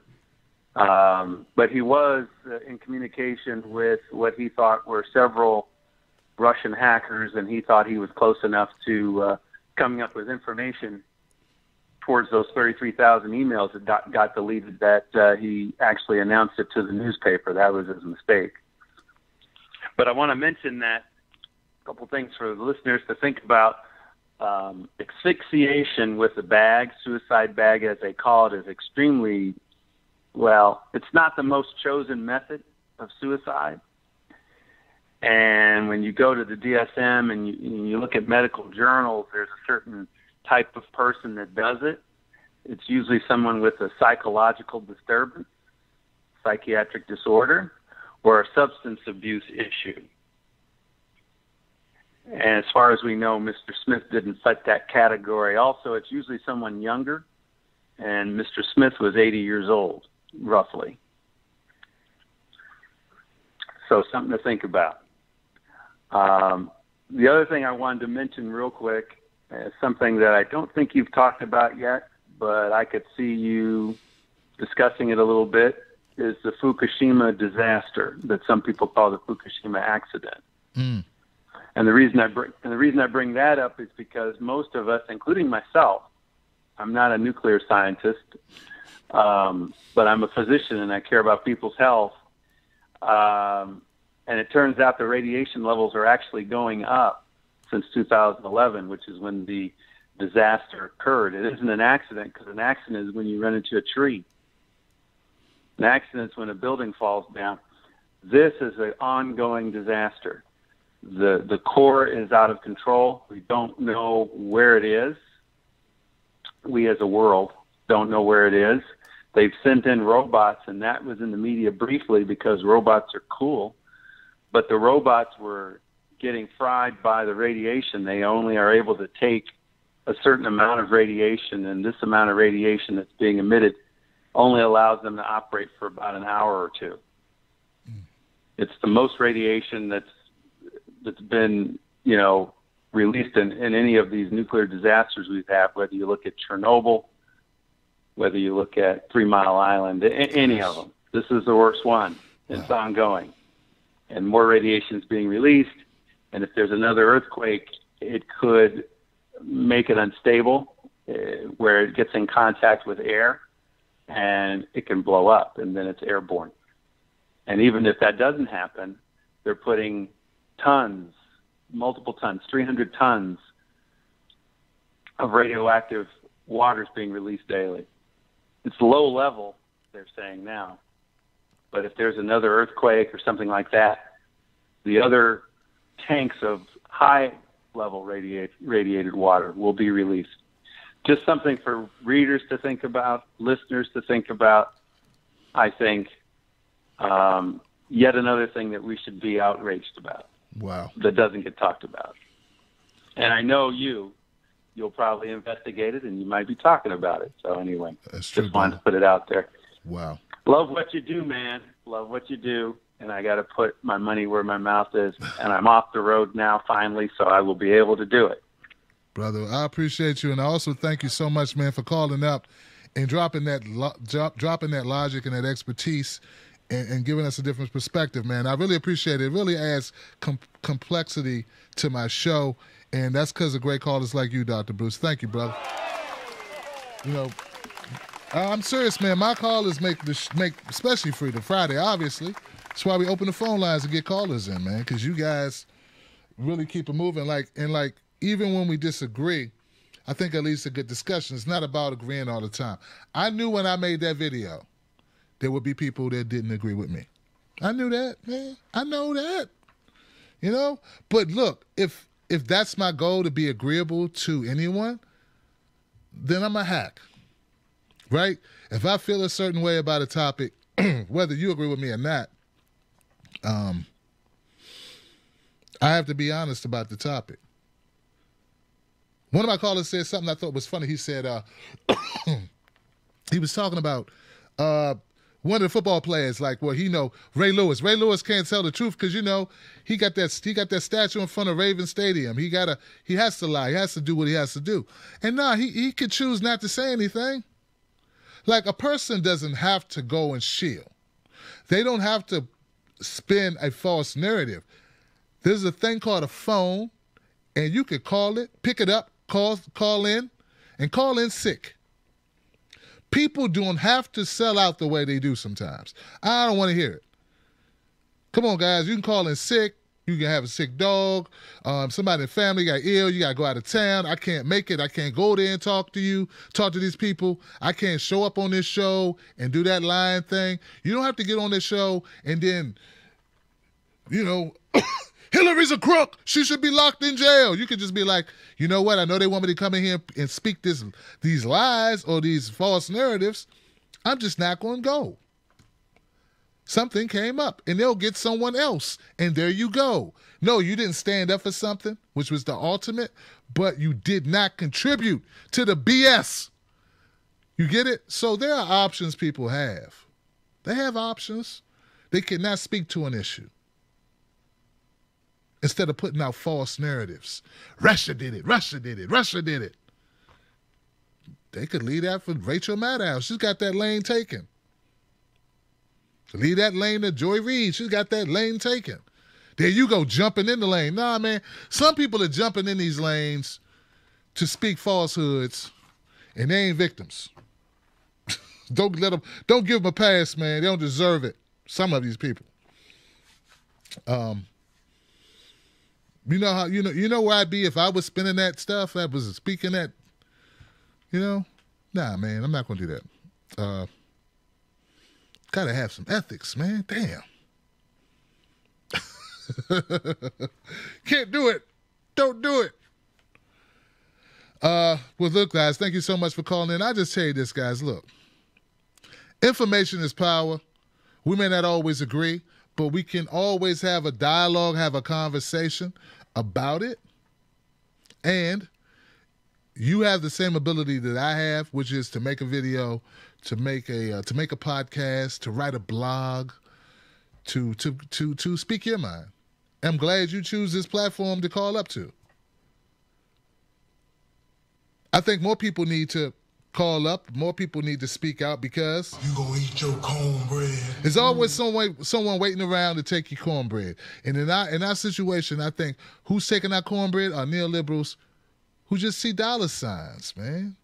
he was in communication with what he thought were several Russian hackers, and he thought he was close enough to coming up with information towards those 33,000 emails that got deleted that he actually announced it to the newspaper. That was his mistake. But I want to mention that a couple things for the listeners to think about. Asphyxiation with a bag, suicide bag as they call it, is extremely, it's not the most chosen method of suicide. And when you go to the DSM and you look at medical journals, there's a certain type of person that does it. It's usually someone with a psychological disturbance, psychiatric disorder, or a substance abuse issue. And as far as we know, Mr. Smith didn't fit that category. Also, it's usually someone younger, and Mr. Smith was 80 years old, roughly. So something to think about. The other thing I wanted to mention real quick is something that I don't think you've talked about yet, but I could see you discussing it a little bit, is the Fukushima disaster that some people call the Fukushima accident. And the reason I bring that up is because most of us, including myself, I'm not a nuclear scientist, but I'm a physician and I care about people's health. And it turns out the radiation levels are actually going up since 2011, which is when the disaster occurred. It isn't an accident, because an accident is when you run into a tree. An accident is when a building falls down. This is an ongoing disaster. The core is out of control. We don't know where it is. We as a world don't know where it is. They've sent in robots, and that was in the media briefly because robots are cool. But the robots were getting fried by the radiation. They only are able to take a certain amount of radiation, and this amount of radiation that's being emitted only allows them to operate for about an hour or two. It's the most radiation that's been, released in any of these nuclear disasters we've had, whether you look at Chernobyl, whether you look at 3 Mile Island, any of them. This is the worst one. It's ongoing. And more radiation is being released. And if there's another earthquake, it could make it unstable, where it gets in contact with air, and it can blow up, and then it's airborne. And even if that doesn't happen, they're putting tons, multiple tons, 300 tons of radioactive waters being released daily. It's low level, they're saying now. But if there's another earthquake or something like that, the other tanks of high level radiated water will be released. Just something for readers to think about, listeners to think about. I think yet another thing that we should be outraged about. Wow. That doesn't get talked about. And I know you'll probably investigate it, and you might be talking about it. So anyway, just wanted to put it out there. Wow. Love what you do, man. Love what you do. And I got to put my money where my mouth is. And I'm off the road now, finally, so I will be able to do it. Brother, I appreciate you. And I also thank you so much, man, for calling up and dropping that logic and that expertise and giving us a different perspective, man. I really appreciate it. It really adds complexity to my show. And that's because of great callers like you, Dr. Bruce. Thank you, brother. I'm serious, man. My callers make especially Freedom Friday, obviously. That's why we open the phone lines to get callers in, man, because you guys really keep it moving. Even when we disagree, I think it leads to good discussion. It's not about agreeing all the time. I knew when I made that video, there would be people that didn't agree with me. I knew that, man. I know that. But look, if that's my goal, to be agreeable to anyone, then I'm a hack, right? If I feel a certain way about a topic, whether you agree with me or not, I have to be honest about the topic. One of my callers said something I thought was funny. He said he was talking about one of the football players, Ray Lewis. Ray Lewis can't tell the truth because he got that statue in front of Raven Stadium. He has to lie. He has to do what he has to do. And he could choose not to say anything. Like, a person doesn't have to go and shield. They don't have to spin a false narrative. There's a thing called a phone, and you could call it, pick it up, call in, and call in sick. People don't have to sell out the way they do sometimes. I don't want to hear it. Come on, guys. You can call in sick. You can have a sick dog. Somebody in the family got ill. You got to go out of town. I can't make it. I can't go there and talk to these people. I can't show up on this show and do that lying thing. You don't have to get on this show and then, Hillary's a crook. She should be locked in jail. You could just be like, you know what? I know they want me to come in here and speak these lies or these false narratives. I'm just not going to go. Something came up, and they'll get someone else, and there you go. No, you didn't stand up for something, which was the ultimate, but you did not contribute to the BS. You get it? So there are options people have. They have options. They cannot speak to an issue. Instead of putting out false narratives. Russia did it. Russia did it. Russia did it. They could leave that for Rachel Maddow. She's got that lane taken. Leave that lane to Joy Reid. She's got that lane taken. There you go, jumping in the lane. Nah, man. Some people are jumping in these lanes to speak falsehoods, and they ain't victims. Don't give them a pass, man. They don't deserve it. Some of these people. You know where I'd be if I was spinning that stuff, I was speaking that, Nah, man, I'm not gonna do that. Gotta have some ethics, man. Damn. Can't do it. Don't do it. Well, look, guys, thank you so much for calling in. I just tell you this, guys. Look, information is power. We may not always agree, but we can always have a dialogue, have a conversation about it. And you have the same ability that I have, which is to make a video, to make a podcast, to write a blog, to speak your mind. I'm glad you choose this platform to call up to. I think more people need to call up. More people need to speak out because you gonna eat your cornbread. There's always someone waiting around to take your cornbread. And in our situation, I think who's taking our cornbread are neoliberals who just see dollar signs, man.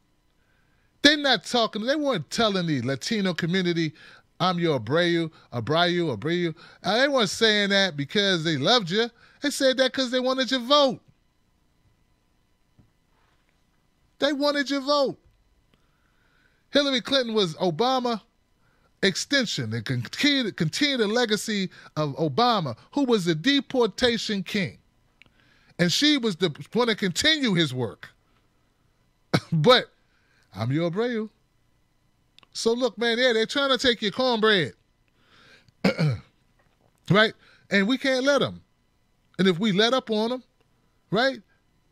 They're not talking. They weren't telling the Latino community, I'm your Abreu. They weren't saying that because they loved you. They said that because they wanted your vote. They wanted your vote. Hillary Clinton was Obama extension and continue the legacy of Obama, who was the deportation king. And she was going to continue his work. But I'm your Abreu. So look, man, they're trying to take your cornbread. Right? And we can't let them. And if we let up on them, right,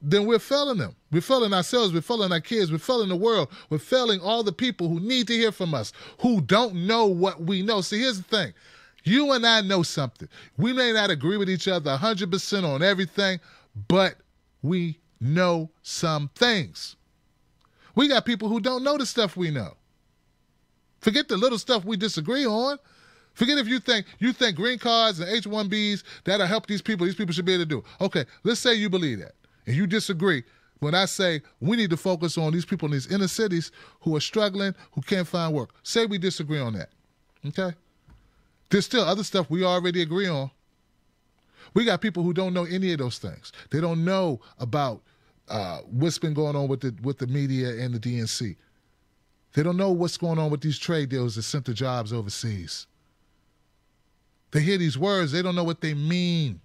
then we're failing them. We're failing ourselves. We're failing our kids. We're failing the world. We're failing all the people who need to hear from us, who don't know what we know. See, here's the thing. You and I know something. We may not agree with each other 100% on everything, but we know some things. We got people who don't know the stuff we know. Forget the little stuff we disagree on. Forget if you think green cards and H-1Bs, that'll help these people should be able to do. Okay, let's say you believe that, and you disagree when I say we need to focus on these people in these inner cities who are struggling, who can't find work. Say we disagree on that, okay? There's still other stuff we already agree on. We got people who don't know any of those things. They don't know about what's been going on with the media and the DNC. They don't know what's going on with these trade deals that sent the jobs overseas. They hear these words. They don't know what they mean.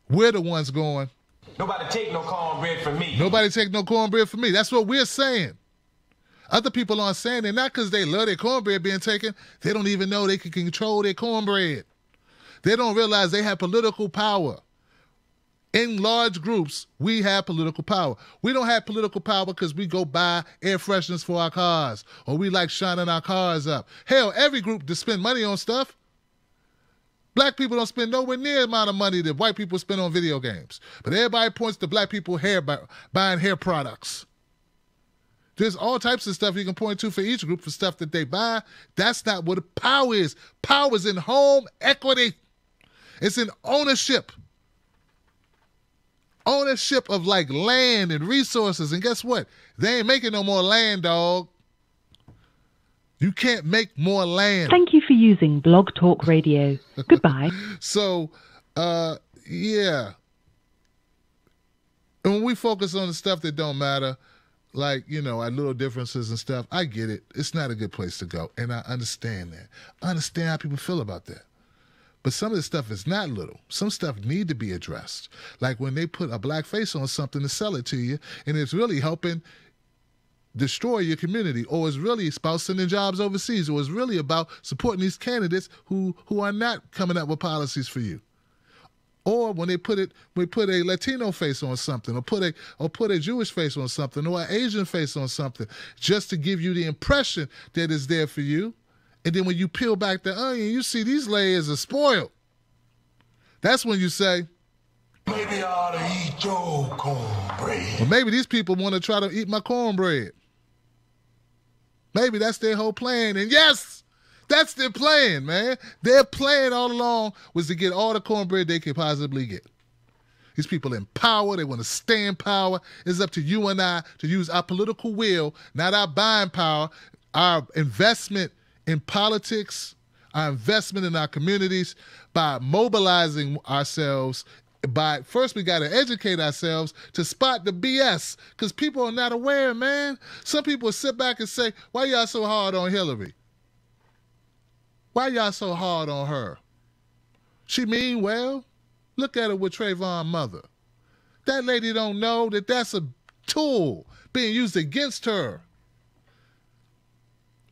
We're the ones going, Nobody take no cornbread from me. Nobody take no cornbread from me. That's what we're saying. Other people aren't saying it, not because they love their cornbread being taken. They don't even know they can control their cornbread. They don't realize they have political power. In large groups, we have political power. We don't have political power because we go buy air fresheners for our cars or we like shining our cars up. Hell, every group to spend money on stuff. Black people don't spend nowhere near the amount of money that white people spend on video games. But everybody points to black people buying hair products. There's all types of stuff you can point to for each group for stuff that they buy. That's not what power is. Power is in home equity. It's in ownership. Ownership of like land and resources. And guess what? They ain't making no more land, dog. You can't make more land. Thank you for using Blog Talk Radio. Goodbye. So, yeah. And when we focus on the stuff that don't matter, like, our little differences and stuff, I get it. It's not a good place to go. And I understand that. I understand how people feel about that. But some of this stuff is not little. Some stuff need to be addressed. Like when they put a black face on something to sell it to you, and it's really helping destroy your community, or it's really about sending jobs overseas, or it's really about supporting these candidates who are not coming up with policies for you. Or when we put a Latino face on something, or put a Jewish face on something, or an Asian face on something, just to give you the impression that it's there for you. And then when you peel back the onion, you see these layers are spoiled. That's when you say, maybe I ought to eat your cornbread. Well, maybe these people want to try to eat my cornbread. Maybe that's their whole plan. And yes, That's their plan, man. Their plan all along was to get all the cornbread they could possibly get. These people in power, they want to stay in power. It's up to you and I to use our political will, not our buying power, our investment in politics, our investment in our communities by mobilizing ourselves. First, we got to educate ourselves to spot the BS because people are not aware, man. Some people sit back and say, why y'all so hard on Hillary? Why y'all so hard on her? She mean well? Look at her with Trayvon's mother. That lady don't know that that's a tool being used against her.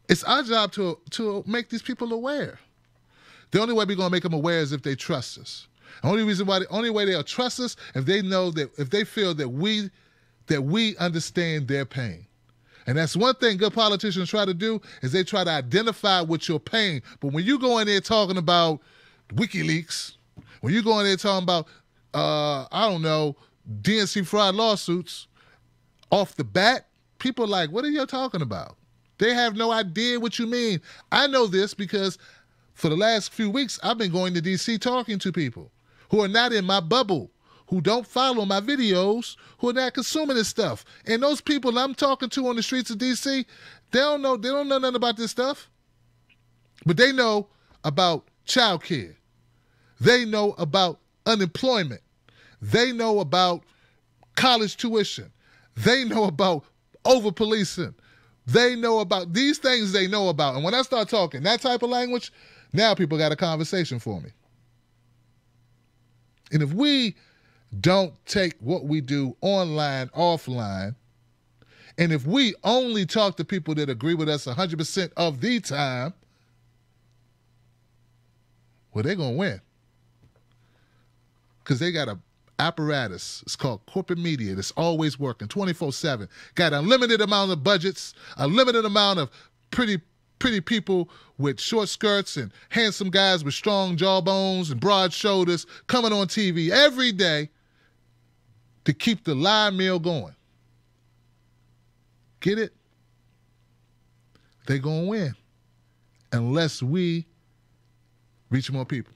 It's our job to make these people aware. The only way we're going to make them aware is if they trust us. The only way they'll trust us if they know that, if they feel that we understand their pain. And that's one thing good politicians try to do is they try to identify with your pain. But when you go in there talking about WikiLeaks, when you go in there talking about, DNC fraud lawsuits, off the bat, people are like, what are you talking about? They have no idea what you mean. I know this because for the last few weeks, I've been going to D.C. talking to people who are not in my bubble, who don't follow my videos, who are not consuming this stuff. And those people I'm talking to on the streets of D.C., they don't know nothing about this stuff. But they know about child care. They know about unemployment. They know about college tuition. They know about over-policing. They know about these things they know about. And when I start talking that type of language, now people got a conversation for me. And if we don't take what we do online, offline, and if we only talk to people that agree with us 100% of the time, well, they're going to win. Because they got a apparatus. It's called corporate media that's always working 24/7. Got an unlimited amount of budgets, a limited amount of pretty people with short skirts and handsome guys with strong jawbones and broad shoulders coming on TV every day to keep the lie mill going. Get it? They're going to win unless we reach more people.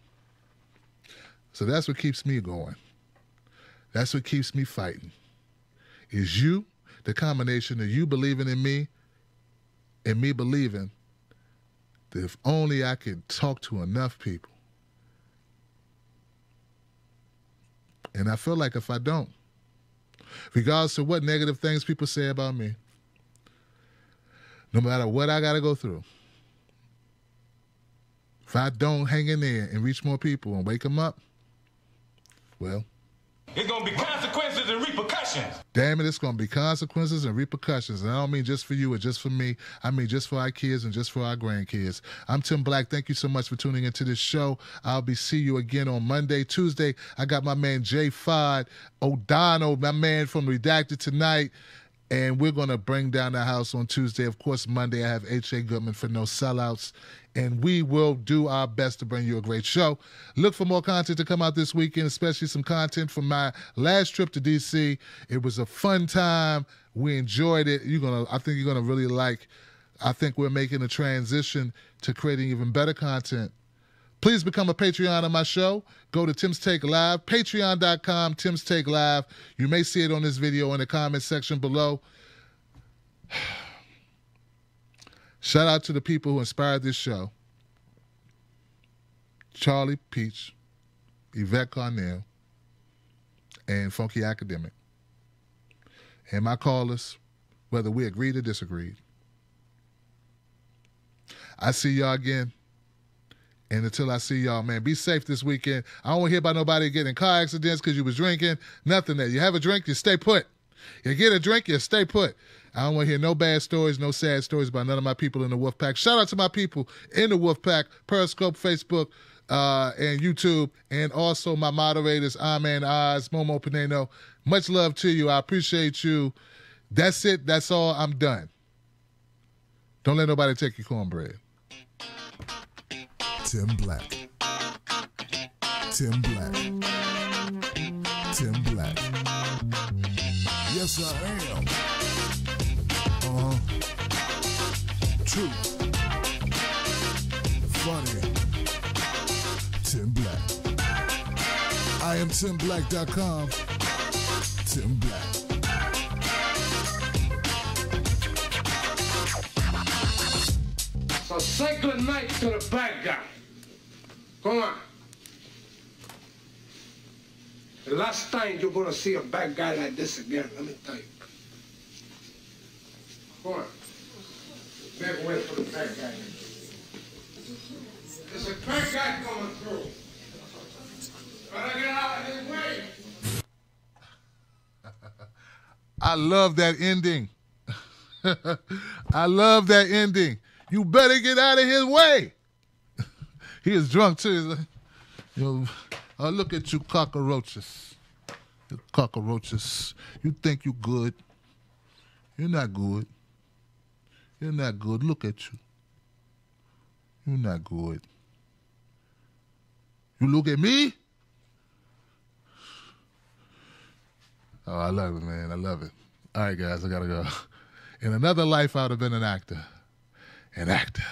So that's what keeps me going. That's what keeps me fighting. Is you, the combination of you believing in me and me believing that if only I could talk to enough people. And I feel like if I don't, regardless of what negative things people say about me, no matter what I got to go through, if I don't hang in there and reach more people and wake them up, well, it's going to be consequences and repercussions. Damn it, it's going to be consequences and repercussions. And I don't mean just for you or just for me. I mean just for our kids and just for our grandkids. I'm Tim Black. Thank you so much for tuning into this show. I'll see you again on Monday. Tuesday, I got my man J. Fod O'Donnell, my man from Redacted Tonight. And we're going to bring down the house on Tuesday. Of course, Monday, I have H.A. Goodman for No Sellouts. And we will do our best to bring you a great show. Look for more content to come out this weekend, especially some content from my last trip to D.C. It was a fun time. We enjoyed it. I think you're going to really like. I think we're making a transition to creating even better content. Please become a Patreon of my show. Go to Tim's Take Live, patreon.com, Tim's Take Live. You may see it on this video in the comment section below. Shout out to the people who inspired this show. Charlie Peach, Yvette Carnell, and Funky Academic. And my callers, whether we agreed or disagreed. I see y'all again. And until I see y'all, man, be safe this weekend. I don't want to hear about nobody getting in car accidents because you was drinking. Nothing there. You have a drink, you stay put. You get a drink, you stay put. I don't want to hear no bad stories, no sad stories about none of my people in the Wolf Pack. Shout out to my people in the Wolf Pack, Periscope, Facebook, and YouTube, and also my moderators, Amen Oz, Momo Pineno. Much love to you. I appreciate you. That's it. That's all. I'm done. Don't let nobody take your cornbread. Tim Black. Tim Black. Tim Black. Yes, I am. Truth. funny. Tim Black. I am TimBlack.com. Tim Black. So say good night to the bad guy. Come on. The last time you're gonna see a bad guy like this again, let me tell you. Come on. Make way for the bad guy. There's a bad guy coming through. Better get out of his way. I love that ending. I love that ending. You better get out of his way. He is drunk too. He's like, look at you cockroaches. You cockroaches. You think you good. You're not good. You're not good. Look at you. You're not good. You look at me? Oh, I love it, man. I love it. All right, guys, I got to go. In another life, I would have been an actor. An actor.